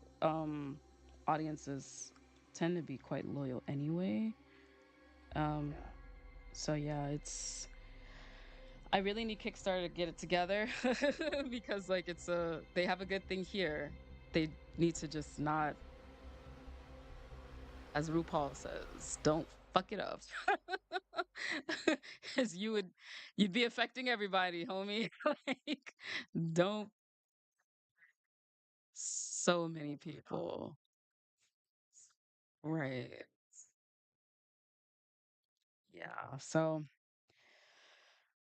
audiences tend to be quite loyal anyway. Um, Yeah, so yeah, I really need Kickstarter to get it together because like they have a good thing here. They need to just not, as RuPaul says, don't fuck it up. Cause you'd be affecting everybody, homie. Like don't So many people. Right. Yeah. So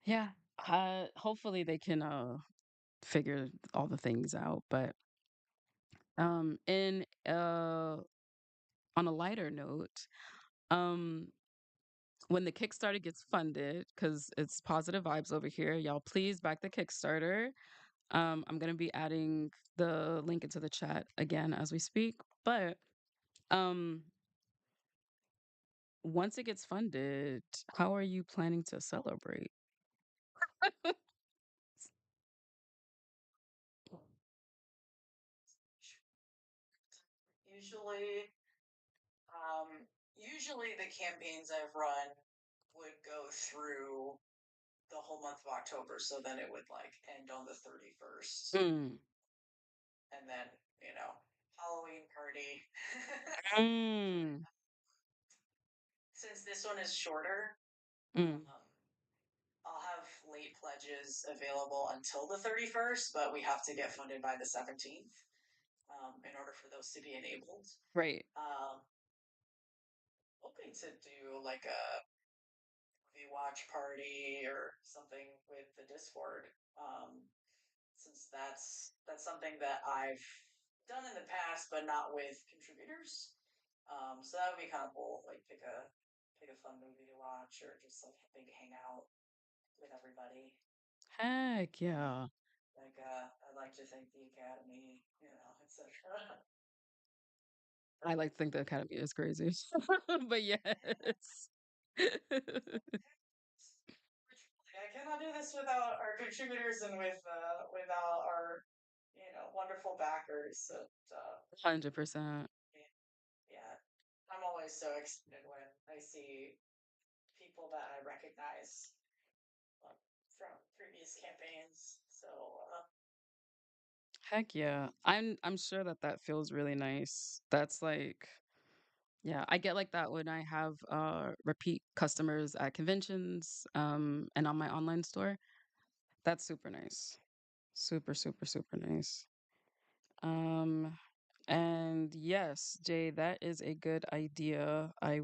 yeah, hopefully they can figure all the things out. But in on a lighter note, um when the Kickstarter gets funded, because it's positive vibes over here, y'all please back the Kickstarter. I'm gonna be adding the link into the chat again as we speak. But um once it gets funded, how are you planning to celebrate? Usually, um, usually the campaigns I've run would go through the whole month of October, so then it would like end on the 31st, Mm, and then Halloween party. mm, Since this one is shorter, mm. I'll have late pledges available until the 31st, but we have to get funded by the 17th in order for those to be enabled. Right. Um, Hoping to do like a movie watch party or something with the Discord, since that's something that I've done in the past, but not with contributors. So that would be kind of cool. Like pick a fun movie to watch, or just like a big hangout with everybody. Heck yeah. Like I'd like to thank the Academy, etc. I like to think the Academy is crazy. But yes. I cannot do this without our contributors and without our wonderful backers. So, 100%. yeah, I'm always so excited when I see people that I recognize um, from previous campaigns. So Heck yeah. I'm sure that that feels really nice. That's like yeah, I get like that when I have repeat customers at conventions and on my online store. That's super nice. Super super super nice. Um and yes, Jay, that is a good idea. I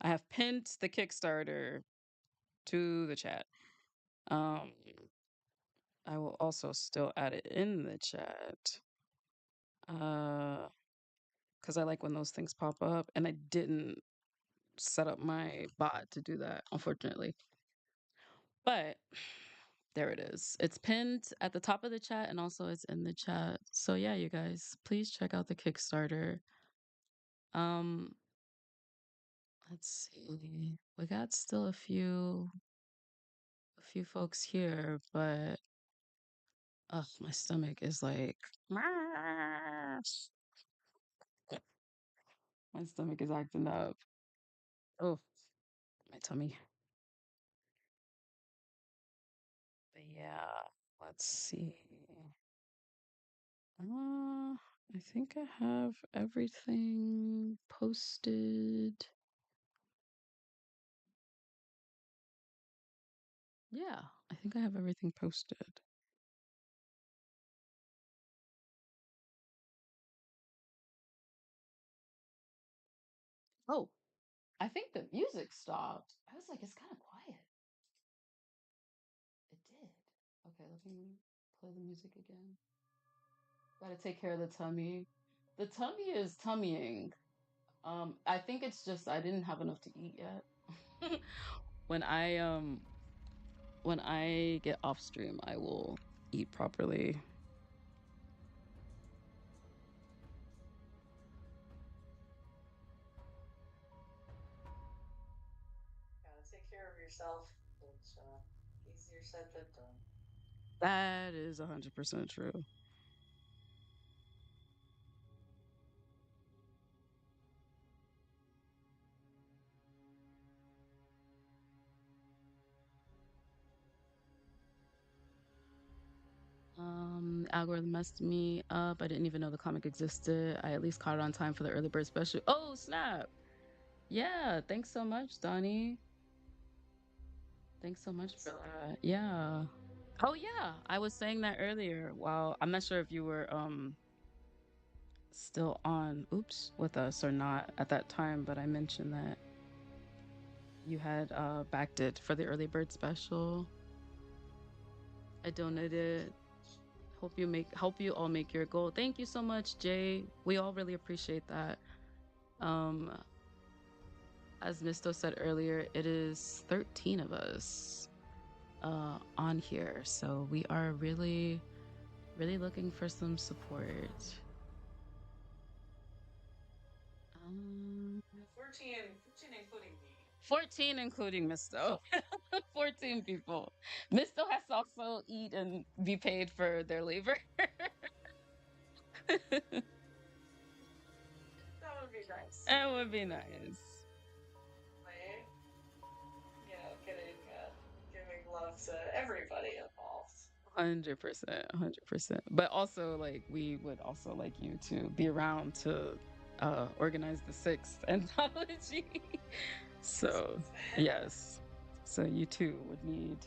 have pinned the Kickstarter to the chat. Um I will also still add it in the chat. Uh because I like when those things pop up and I didn't set up my bot to do that, unfortunately. But there it is. It's pinned at the top of the chat and also it's in the chat. So yeah, you guys, please check out the Kickstarter. Um, let's see. We got still a few folks here, but my stomach is like my stomach is acting up. Oh, my tummy. But yeah, let's see. I think I have everything posted. Yeah, I think I have everything posted. Oh, I think the music stopped. I was like, it's kind of quiet. It did. Okay, let me play the music again. Gotta take care of the tummy. The tummy is tummying. I think it's just I didn't have enough to eat yet. when I um when I get off stream, I will eat properly. gotta take care of yourself. It's easier said than done. That is 100% true. Algorithm messed me up. I didn't even know the comic existed. I at least caught it on time for the early bird special. Oh, snap. Yeah, thanks so much, Donnie. Thanks so much for So that. Yeah. Oh yeah, I was saying that earlier. Well, I'm not sure if you were still on oops with us or not at that time, but I mentioned that you had backed it for the early bird special. I Thank you donated. so much. Hope you all make your goal. Thank you so much, Jay. We all really appreciate that. Um as Misto said earlier, it is 13 of us on here. So we are really really looking for some support. Um 14 including me. 14 including Misto. 14 people. Misto has to also eat and be paid for their labor. That That would be nice. would be nice. Like, giving love to everybody involved. 100%, 100%. But also, like, we would also like you to be around to organize the sixth anthology. So, yes. So you too would need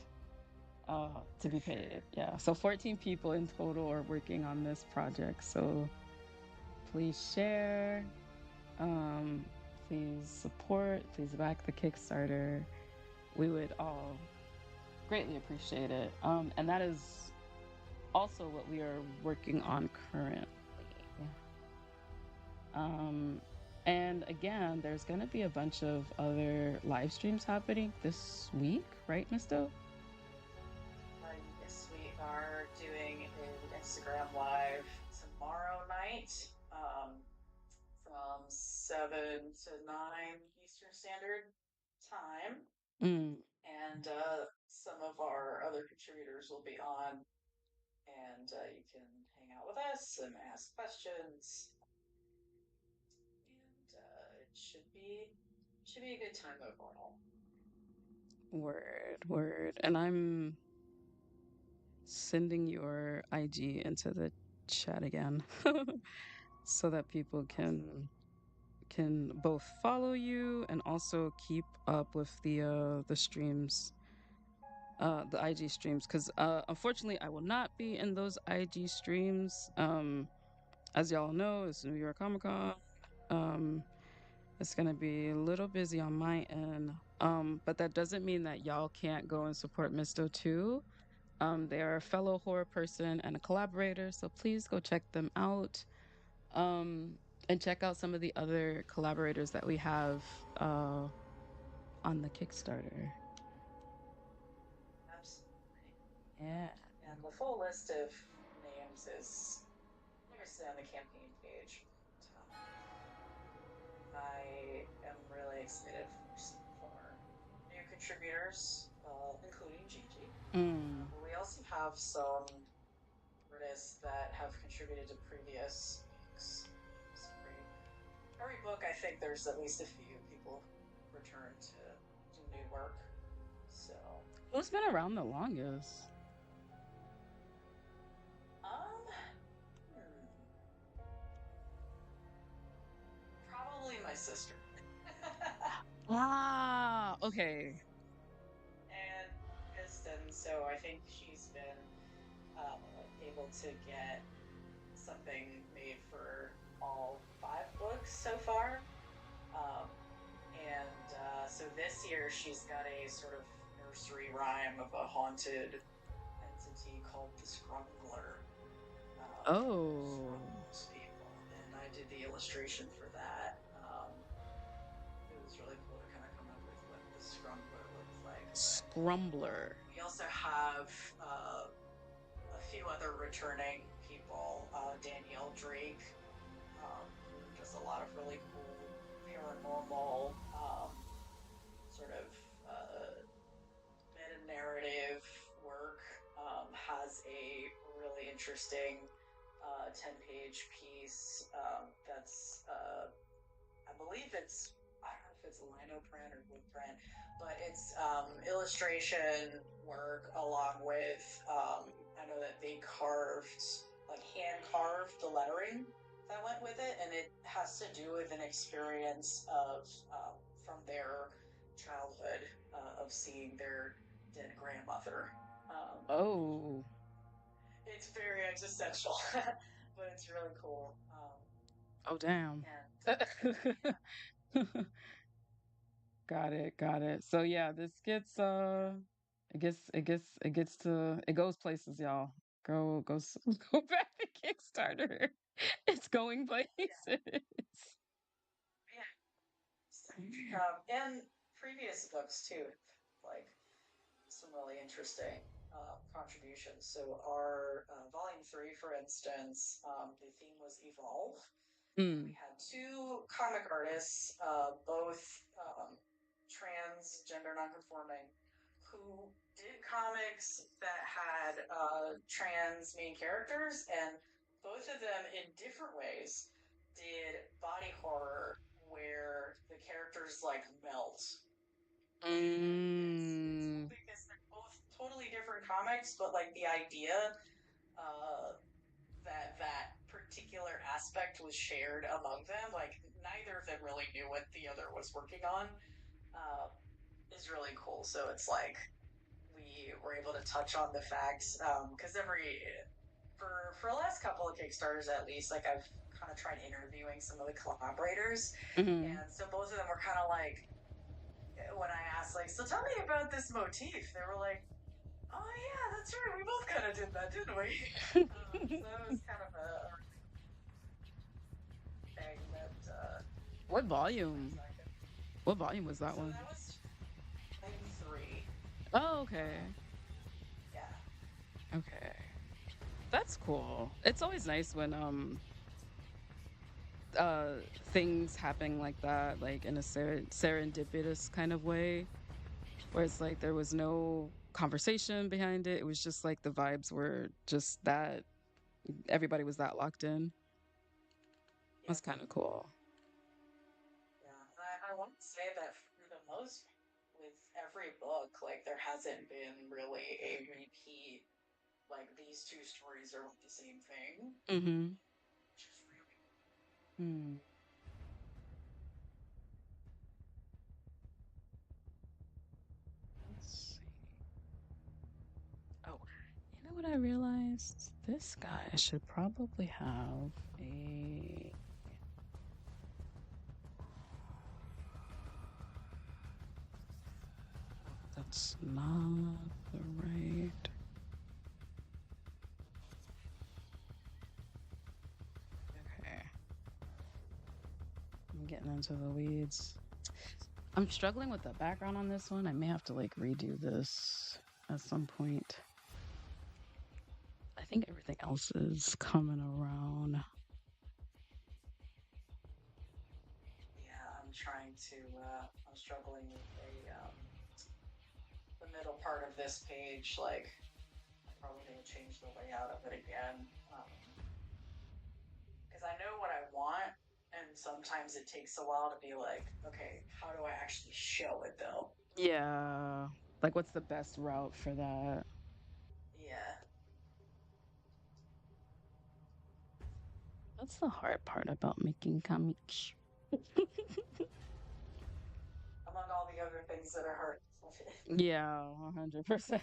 to For be sure. paid. Yeah. So 14 people in total are working on this project. So please share, um, please support, please back the Kickstarter. We would all greatly appreciate it. And that is also what we are working on currently. Um, and again, there's going to be a bunch of other live streams happening this week, right, Misto? Yes, we are doing an Instagram live tomorrow night from 7 to 9 Eastern Standard Time. Mm, And some of our other contributors will be on, and you can hang out with us and ask questions. And it should be a good time overall. word, word. And I'm sending your IG into the chat again so that people Awesome. can both follow you and also keep up with the streams, the IG streams, because unfortunately I will not be in those IG streams. As y'all know, it's New York Comic Con. Um, it's gonna be a little busy on my end. But that doesn't mean that y'all can't go and support Misto too. They are a fellow horror person and a collaborator, so please go check them out. Um, and check out some of the other collaborators that we have on the Kickstarter. Absolutely. Yeah. And the full list of names is obviously on the campaign page. But, I am really excited for some of our new contributors, including Gigi. Mm, But we also have some artists that have contributed to previous books. So every book, I think there's at least a few people who return to do new work. So, who's been around the longest? um, hmm, probably my sister. Ah, okay. And Kristen, so I think she's been uh, able to get something made for all 5 books so far. Um, and so this year she's got a sort of nursery rhyme of a haunted entity called the Scrumbler that Oh, scrumbles people. And I did the illustration for that. It was really cool to kind of come up with what the Scrumbler looks like. But Scrumbler. we also have uh, a few other returning people. Danielle Drake, who does a lot of really cool paranormal sort of meta narrative work, has a really interesting 10-page piece that's I believe I don't know if it's lino print or wood print, but it's illustration work along with I know that they carved, like hand carved the lettering that went with it, and it has to do with an experience of from their childhood of seeing their dead grandmother. Um, Oh. it's very existential, but it's really cool. Oh, damn. And yeah, Got it, got it. So yeah, this gets it goes places, y'all. Go go back to Kickstarter. It's going yeah, places. yeah. And previous books too, like some really interesting contributions. So our volume three, for instance, the theme was evolve, and we Mm. had two comic artists, both trans, gender nonconforming, who did comics that had trans main characters, and both of them in different ways did body horror where the characters like melt. And it's cool Mm. because they're both totally different comics, but like the idea uh, that particular aspect was shared among them. Like neither of them really knew what the other was working on. Uh, is really cool. So it's like we were able to touch on the facts because every for the last couple of Kickstarters at least, like I've kind of tried interviewing some of the collaborators, Hmm. and so both of them were kind of like when I asked like, so tell me about this motif, they were like, oh yeah, that's right, we both kind of did that, didn't we? So it was kind of a thing that What some things volume? I could. What volume was that So one? that was volume three. Oh, okay. Yeah, Okay. That's cool. It's always nice when uh things happen like that, like in a serendipitous kind of way, where it's like there was no conversation behind it. It was just like the vibes were just that everybody was that locked in. yeah, That's kind of cool. yeah. And I want to say that for the most, with every book, like there hasn't been really a repeat. Like these two stories are the same thing, Mm-hmm. which is really Hmm. Let's see. Oh, you know what I realized? This guy should probably have a. That's not the right. Okay, I'm getting into the weeds. I'm struggling with the background on this one. I may have to like redo this at some point. I think everything else is coming around. yeah. I'm trying to. I'm struggling with the middle part of this page. Like I probably need to change the layout of it again. Because I know what I want, and sometimes it takes a while to be like, okay, how do I actually show it though? Yeah. Like, what's the best route for that? Yeah, That's the hard part about making comics. among all the other things that are hard. Yeah, 100%.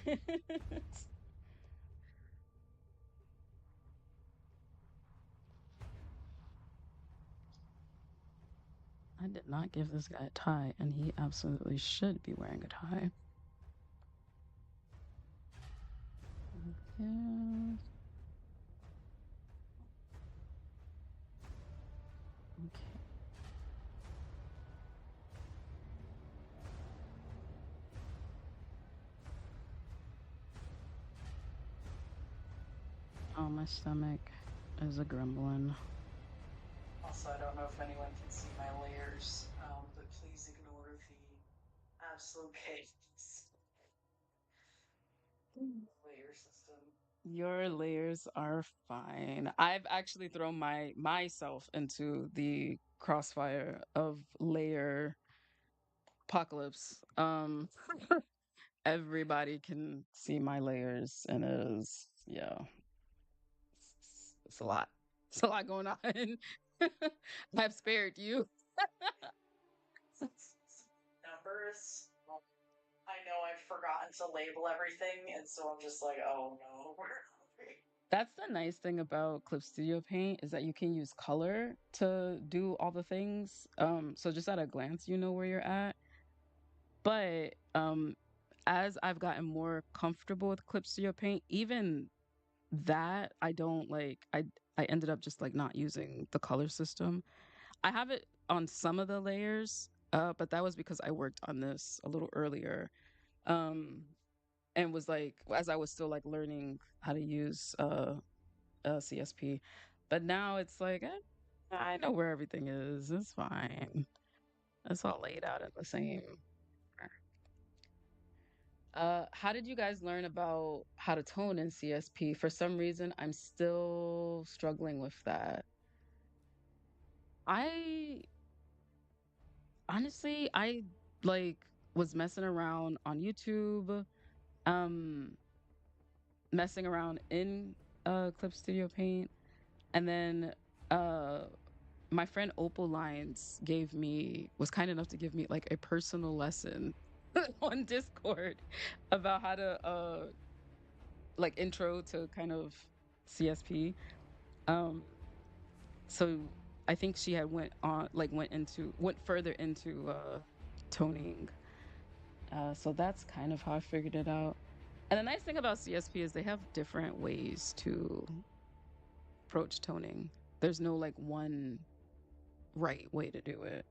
I did not give this guy a tie, and he absolutely should be wearing a tie. Yeah. Okay. Oh, my stomach is a grumbling. Also, I don't know if anyone can see my layers, but please ignore the absolute chaos layer system. Your layers are fine. I've actually thrown myself into the crossfire of layer apocalypse. Everybody can see my layers, and it is yeah, it's a lot. It's a lot going on. I've spared you. Numbers. I know I've forgotten to label everything, and so I'm just like, oh no, where are we? That's the nice thing about Clip Studio Paint is that you can use color to do all the things. So just at a glance, you know where you're at. But as I've gotten more comfortable with Clip Studio Paint, even that I don't like I ended up just like not using the color system. I have it on some of the layers, but that was because I worked on this a little earlier. Um and was like as I was still like learning how to use CSP. But now it's like I know where everything is. It's fine. It's all laid out in the same. How did you guys learn about how to tone in CSP? For some reason, I'm still struggling with that. I honestly, I like was messing around on YouTube, um, messing around in Clip Studio Paint, and then uh my friend Opal Lines was kind enough to give me like a personal lesson on Discord about how to like intro to kind of CSP. Um so I think she had went further into toning. So that's kind of how I figured it out. And the nice thing about CSP is they have different ways to approach toning. There's no like one right way to do it.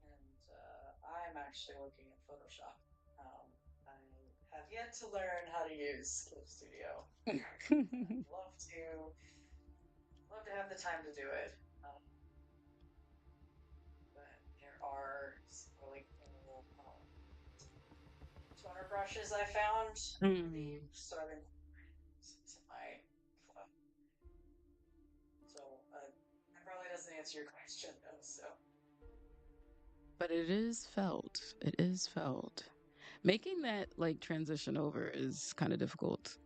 And I'm actually looking at Photoshop. I have yet to learn how to use Clip Studio. I'd love to have the time to do it. Um, but there are some really cool toner brushes I found. Mm. So I've incorporated into my flow. So that probably doesn't answer your question though. So But it is felt. It is felt. Making that like transition over is kind of difficult.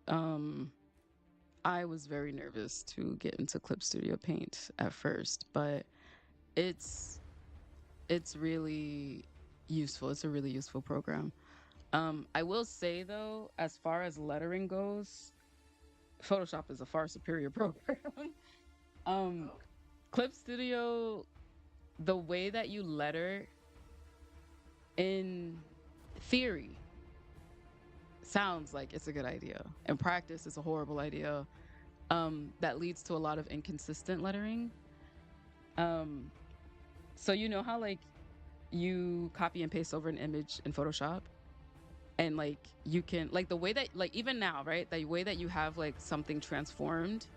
I was very nervous to get into Clip Studio Paint at first, but it's it's really useful. It's a really useful program. I will say though, as far as lettering goes, Photoshop is a far superior program. um, oh, Clip Studio, the way that you letter in theory sounds like it's a good idea. In practice, it's a horrible idea. That leads to a lot of inconsistent lettering. Um, so you know how like you copy and paste over an image in Photoshop, and like you can like the way that like even now, right? The way that you have like something transformed,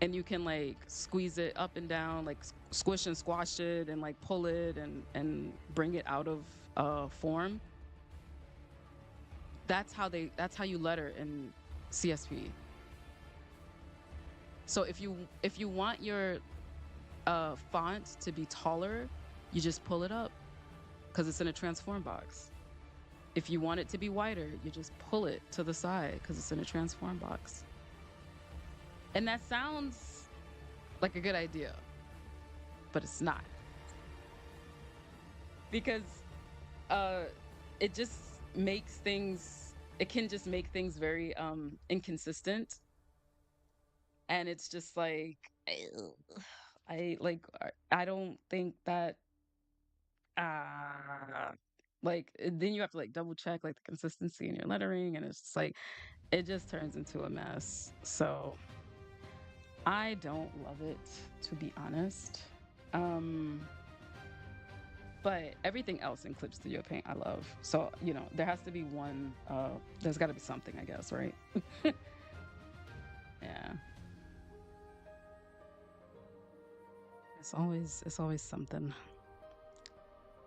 and you can like squeeze it up and down, like squish and squash it, and like pull it and bring it out of form. That's how you letter in CSP. So if you want your font to be taller, you just pull it up because it's in a transform box. If you want it to be wider, you just pull it to the side because it's in a transform box. And that sounds like a good idea, but it's not. Because uh it just makes things it can just make things very inconsistent, and it's just like ew. I don't think that uh then you have to like double check like the consistency in your lettering, and it's just like it just turns into a mess. So I don't love it, to be honest. Um but everything else in Clip Studio Paint I love. So, you know, there has to be one there's got to be something, I guess, right? Yeah. It's always something.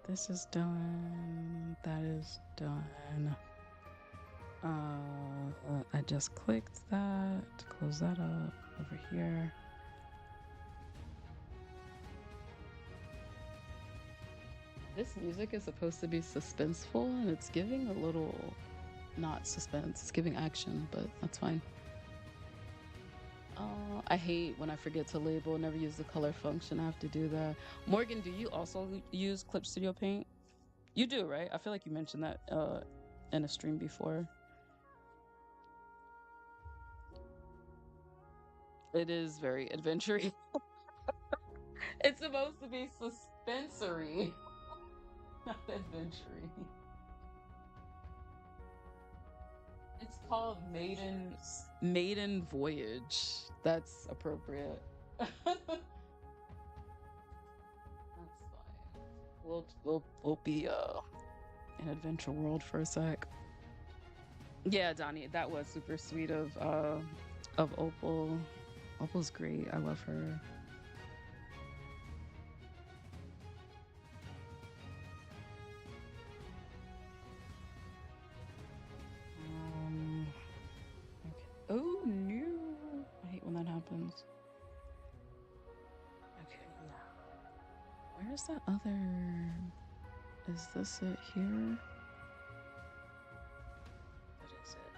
This is done. That is done. I just clicked that. Close that up over here. This music is supposed to be suspenseful, and it's giving a little not suspense. It's giving action, but that's fine. Oh, I hate when I forget to label, never use the color function. I have to do that. Morgan, do you also use Clip Studio Paint? You do, right? I feel like you mentioned that in a stream before. It is very adventurous. It's supposed to be suspensory, not adventurous. It's called Adventures. Maiden Voyage. That's appropriate. That's fine. We'll be in Adventure World for a sec. Yeah, Donnie, that was super sweet of Opal. Opal's great. I love her. Um okay. Oh no. I hate when that happens. Okay, yeah. Where's that other, is this it here? What is it?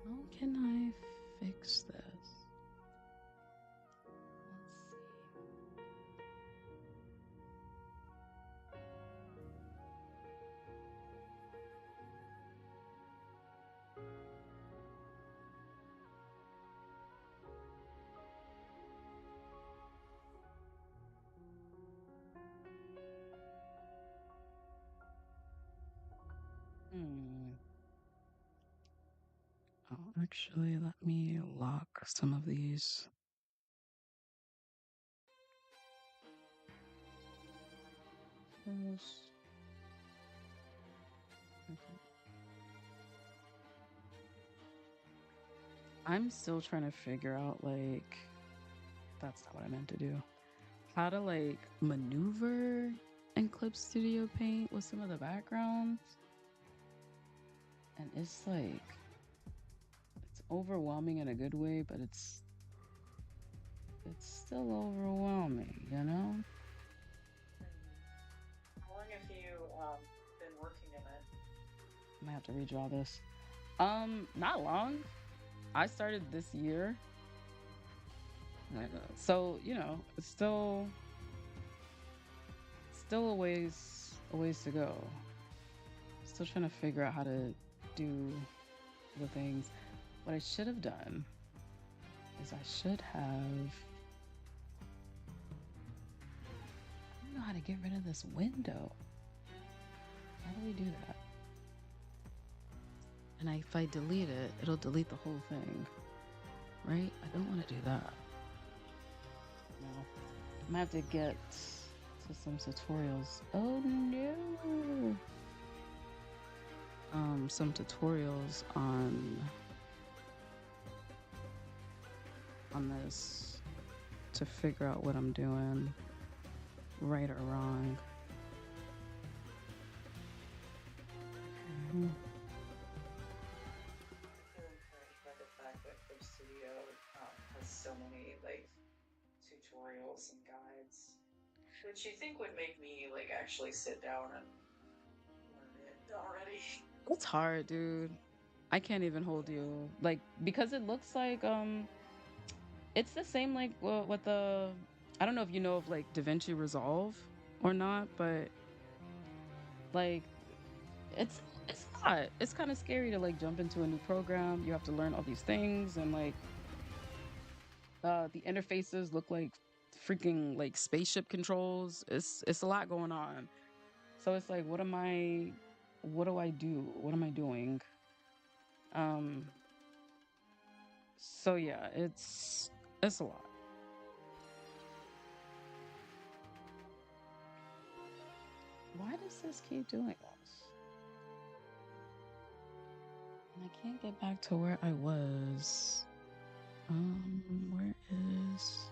How can I fix this? Let's see. Hmm. Oh, actually, let me lock some of these. First. Okay. I'm still trying to figure out, like, that's not what I meant to do. How to, like, maneuver in Clip Studio Paint with some of the backgrounds. And it's like, it's overwhelming in a good way, but it's still overwhelming, you know? How long have you been working in it? I might have to redraw this. Not long. I started this year. So, you know, it's still a ways to go. Still trying to figure out how to do the things. What I should have done is I should have, I don't know how to get rid of this window. How do we do that? And if I delete it, it'll delete the whole thing, right? I don't want to do that. No. I'm gonna have to get to some tutorials. Oh no! Some tutorials on this to figure out what I'm doing, right or wrong. Mhm. I feel encouraged by the fact that Clip Studio has so many like tutorials and guides, which you think would make me like actually sit down and learn it already. It's hard, dude. I can't even hold you. Like, because it looks like it's the same like what the, I don't know if you know of like DaVinci Resolve or not, but like it's not. It's kind of scary to like jump into a new program. You have to learn all these things, and like the interfaces look like freaking like spaceship controls. It's a lot going on. So it's like, what do I do? What am I doing? Um so yeah, it's a lot. Why does this keep doing this? And I can't get back to where I was. Where is,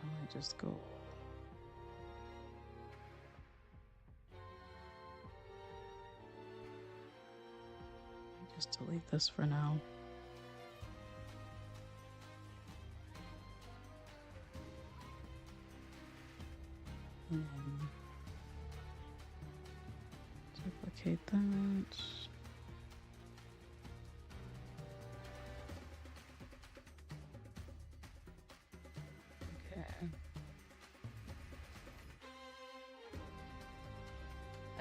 I might just go. Just delete this for now. And then duplicate that.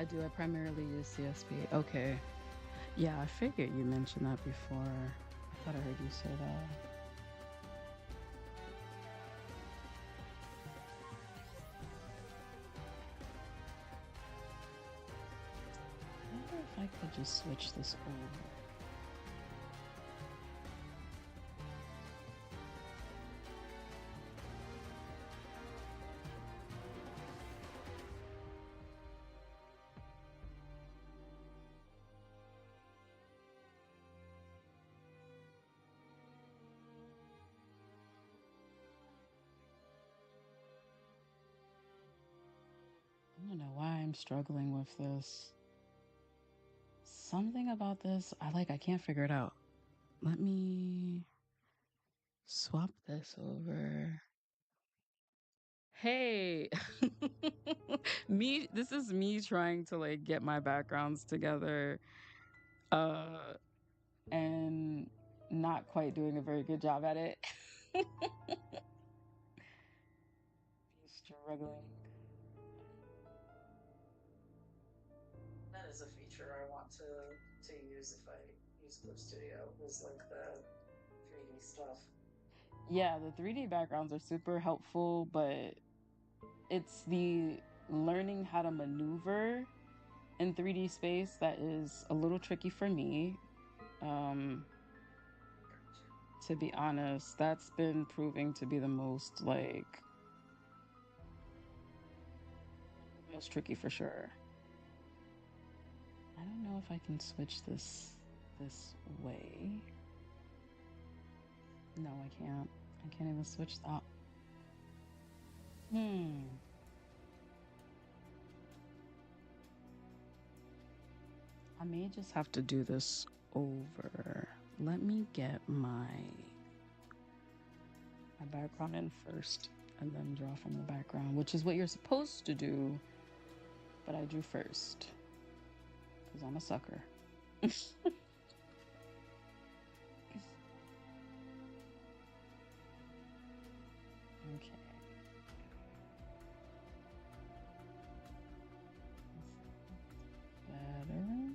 I do. I primarily use CSP. Okay. Yeah, I figured you mentioned that before. I thought I heard you say that. I wonder if I could just switch this over. I don't know why I'm struggling with this. Something about this, I can't figure it out. Let me swap this over. Hey, this is me trying to like get my backgrounds together, uh, and not quite doing a very good job at it. Struggling. That is a feature I want to use if I use Clip Studio, is like the 3D stuff. Yeah, the 3D backgrounds are super helpful, but it's the learning how to maneuver in 3D space that is a little tricky for me. Um, to be honest, that's been proving to be the most tricky for sure. I don't know if I can switch this way. No, I can't. I can't even switch that. Hmm. I may just have to do this over. Let me get my background in first and then draw from the background, which is what you're supposed to do, but I drew first because I'm a sucker. Okay. Better.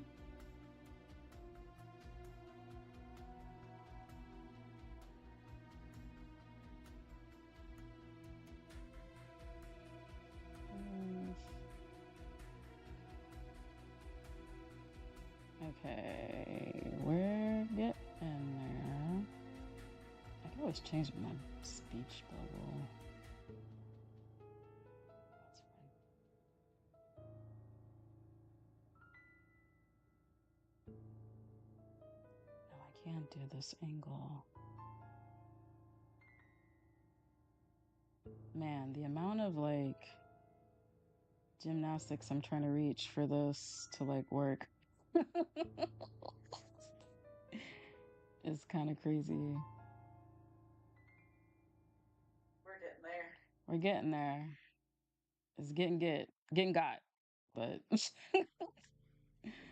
Okay, we're getting there. I can always change my speech bubble. That's fine. No, I can't do this angle. Man, the amount of like gymnastics I'm trying to reach for this to like work is kind of crazy. We're getting there. We're getting there. It's getting got, but It's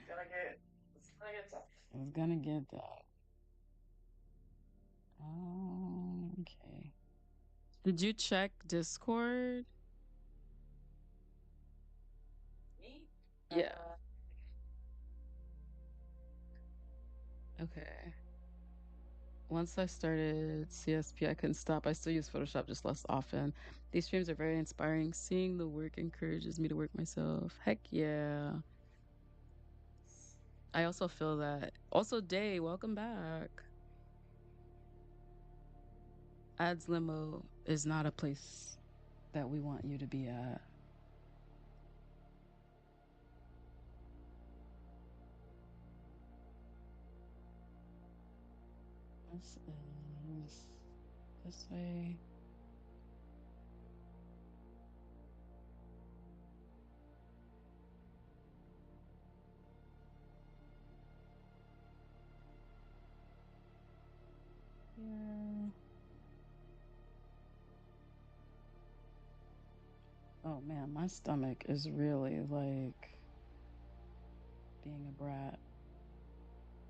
gonna get tough. it's gonna get that. Oh, okay. Did you check Discord? Me? Yeah. Okay. Once I started CSP, I couldn't stop. I still use Photoshop, just less often. These streams are very inspiring. Seeing the work encourages me to work myself. Heck yeah. I also feel that. Also, Day, welcome back. Ads Limo is not a place that we want you to be at. This is this way. Here. Oh man, my stomach is really like being a brat.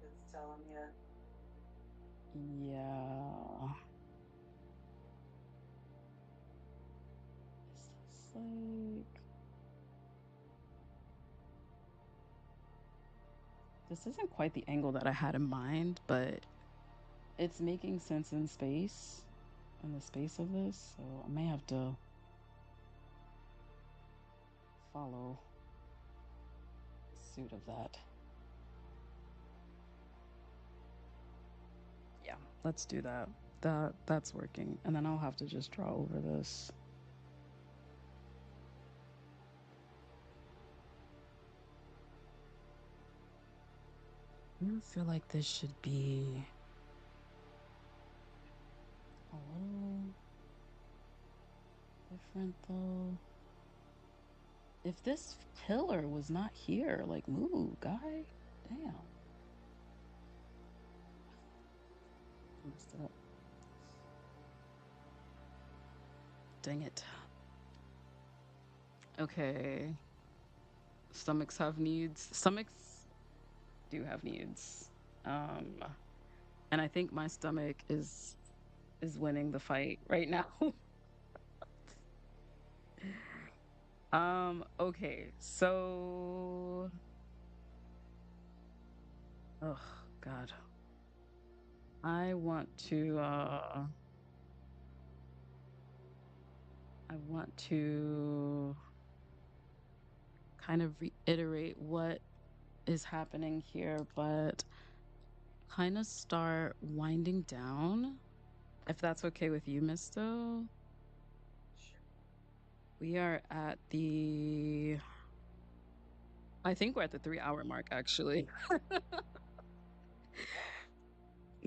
It's telling you. Yeah. Is this like This isn't quite the angle that I had in mind, but it's making sense in space, in the space of this, so I may have to follow suit of that. Yeah, let's do that. That's working. And then I'll have to just draw over this. I feel like this should be a little different though. If this pillar was not here, like move, guy. Damn. Messed it up. Dang it. Okay. Stomachs have needs. Stomachs do have needs. And I think my stomach is winning the fight right now. Okay, so oh God. I want to kind of reiterate what is happening here, but kind of start winding down, if that's okay with you, Mysto. Sure. We are at I think we're at the 3 hour mark, actually. Oh,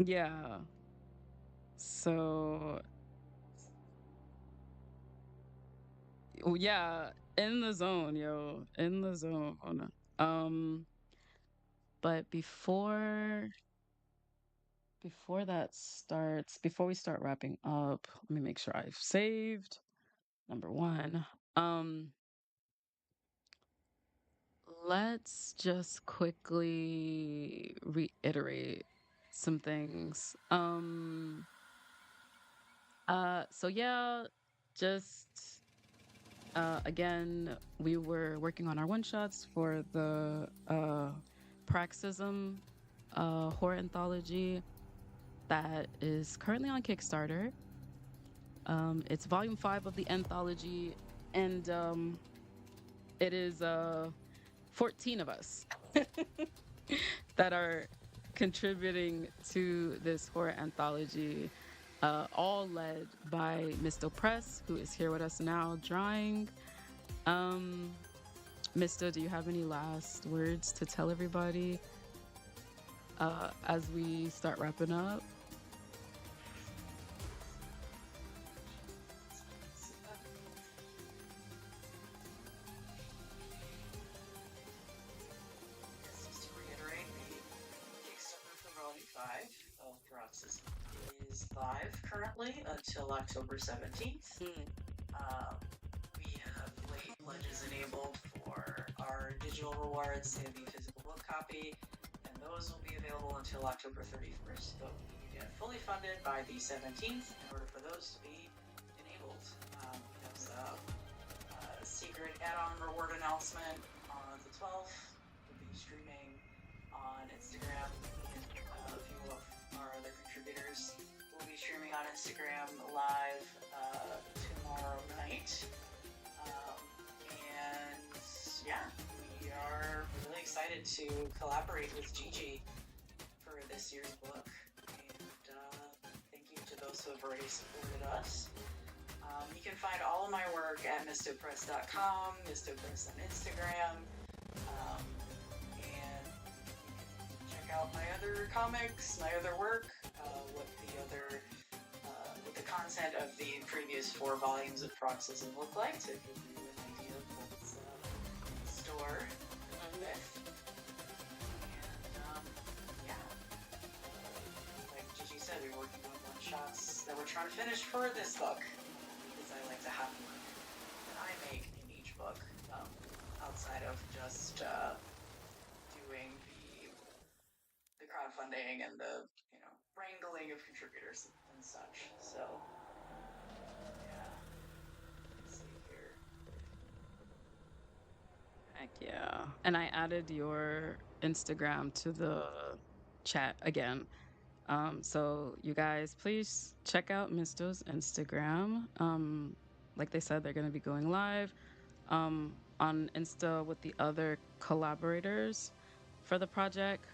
Yeah. So, oh, yeah, in the zone, yo, in the zone. Um, but before that starts, before we start wrapping up, let me make sure I've saved number one. Um, let's just quickly reiterate some things. So yeah, just again, we were working on our one shots for the Praxism horror anthology that is currently on Kickstarter. It's volume 5 of the anthology, and it is 14 of us that are contributing to this horror anthology, all led by Mysto Press, who is here with us now drawing. Mysto, do you have any last words to tell everybody as we start wrapping up? just to reiterate, the Kickstarter for Volume 5 of Paroxysm is live currently until October 17th. We have late pledges enabled for our digital rewards and the physical book copy, and those will be available until October 31st, but we need to get fully funded by the 17th in order for those to be enabled. There's a secret add-on reward announcement on the 12th. We'll be streaming on Instagram, and a few of our other contributors will be streaming on Instagram live tomorrow night. And yeah, we are really excited to collaborate with Gigi for this year's book. And thank you to those who have already supported us. You can find all of my work at mystopress.com, mystopress on Instagram, and check out my other comics, my other work, what the content of the previous 4 volumes of Paroxysm look like to give you an idea of what's in store with. And yeah, like Gigi said, we're working on one shots that we're trying to finish for this book, because I like to have one that I make in each book, outside of just doing the crowdfunding and the wrangling of contributors and such. So yeah, let's see here. Heck yeah. And I added your Instagram to the chat again. So you guys, please check out Mysto's Instagram. Like they said, they're going to be going live on Insta with the other collaborators for the project.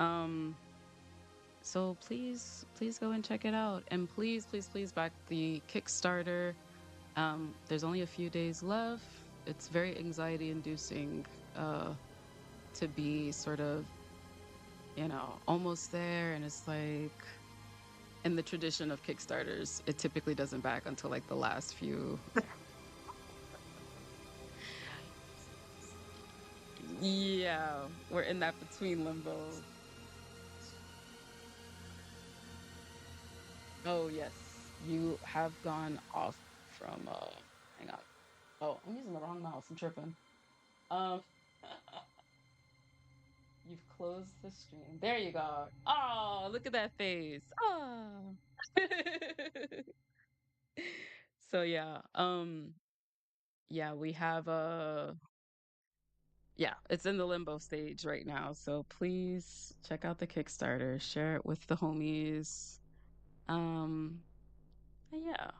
Um, so please go and check it out, and please back the Kickstarter. There's only a few days left. It's very anxiety inducing to be sort of, almost there, and it's like in the tradition of Kickstarters, it typically doesn't back until like the last few. Yeah, we're in that between limbo. Oh yes, you have gone off from hang on. Oh, I'm using the wrong mouse. I'm tripping. Um you've closed the stream. There you go. Oh, look at that face. Oh. So yeah, yeah, we have yeah, it's in the limbo stage right now. So please check out the Kickstarter, share it with the homies. Um, and yeah.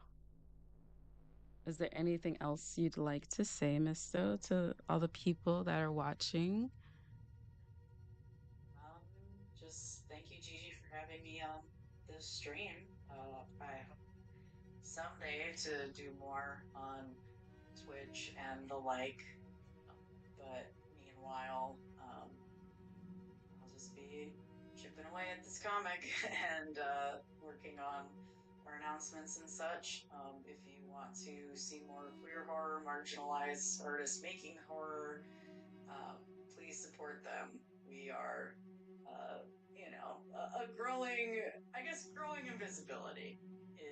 Is there anything else you'd like to say, Misto, to all the people that are watching? Just thank you, Gigi, for having me on this stream. I hope someday to do more on Twitch and the like. But meanwhile, I'll just be chipping away at this comic and working on our announcements and such. If you want to see more queer horror, marginalized artists making horror, um, please support them. We are, a growing, I guess, growing invisibility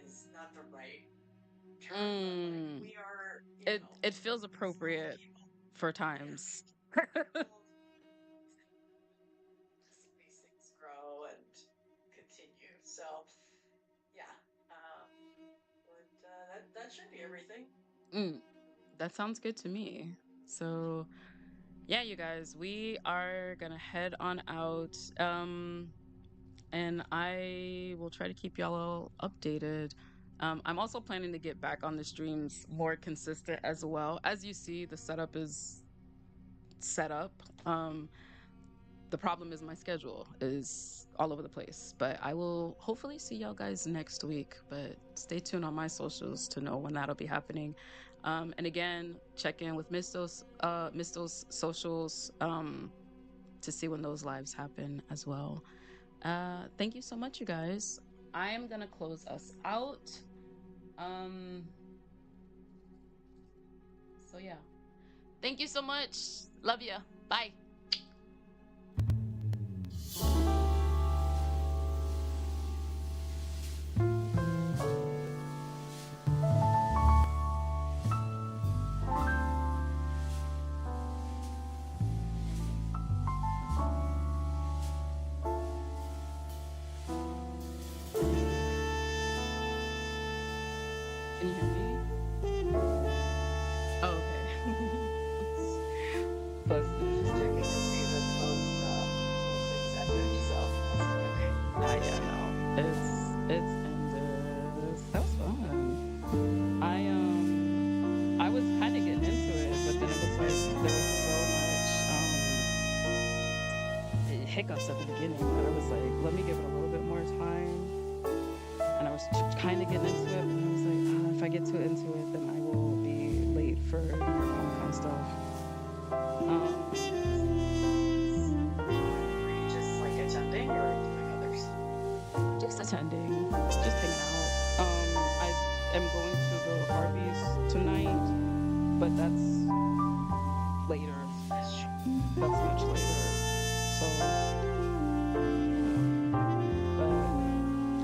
is not the right term, but like Mm, we are, it feels small appropriate people. for Yeah, times. people see these things grow and continue. So, yeah, that should be everything. Mm, that sounds good to me. So, yeah, you guys, we are gonna head on out. And I will try to keep y'all all updated. I'm also planning to get back on the streams more consistent as well. As you see, the setup is set up. The problem is my schedule is all over the place, but I will hopefully see y'all guys next week. But stay tuned on my socials to know when that'll be happening. And again, check in with Misto's socials to see when those lives happen as well. Thank you so much, you guys. I am gonna close us out. Um, so yeah. Thank you so much. Love ya. Bye. Can you hear me? Oh, okay. Busted. Just checking to see that both things ended. So I was like, okay. Yeah, no. It's ended. That was fun. I was kind of getting into it, but then it was like there was so much hiccups at the beginning that I was like, let me give it a little bit more time. And I was kind of getting into it, but I was like, if I get too into it, then I will be late for Comic-Con stuff. Were you just like attending or doing others? Just attending, just hanging out. I am going to the Harveys tonight, but that's later. That's much later. So, but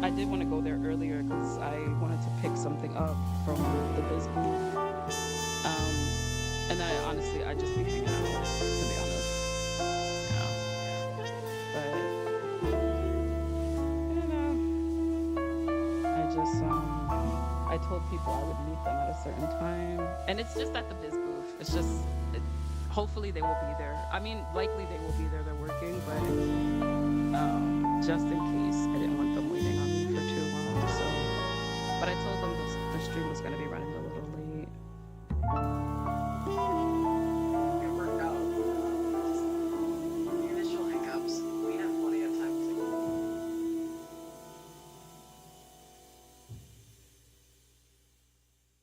I did want to go there earlier because I wanted to pick something up from the Biz booth. And I just be hanging out, to be honest. Yeah. But, I just, I told people I would meet them at a certain time. And it's just at the Biz booth. It's just, hopefully they will be there. I mean, likely they will be there. They're working, but just in case, I didn't want them waiting on me for too long. So, but I told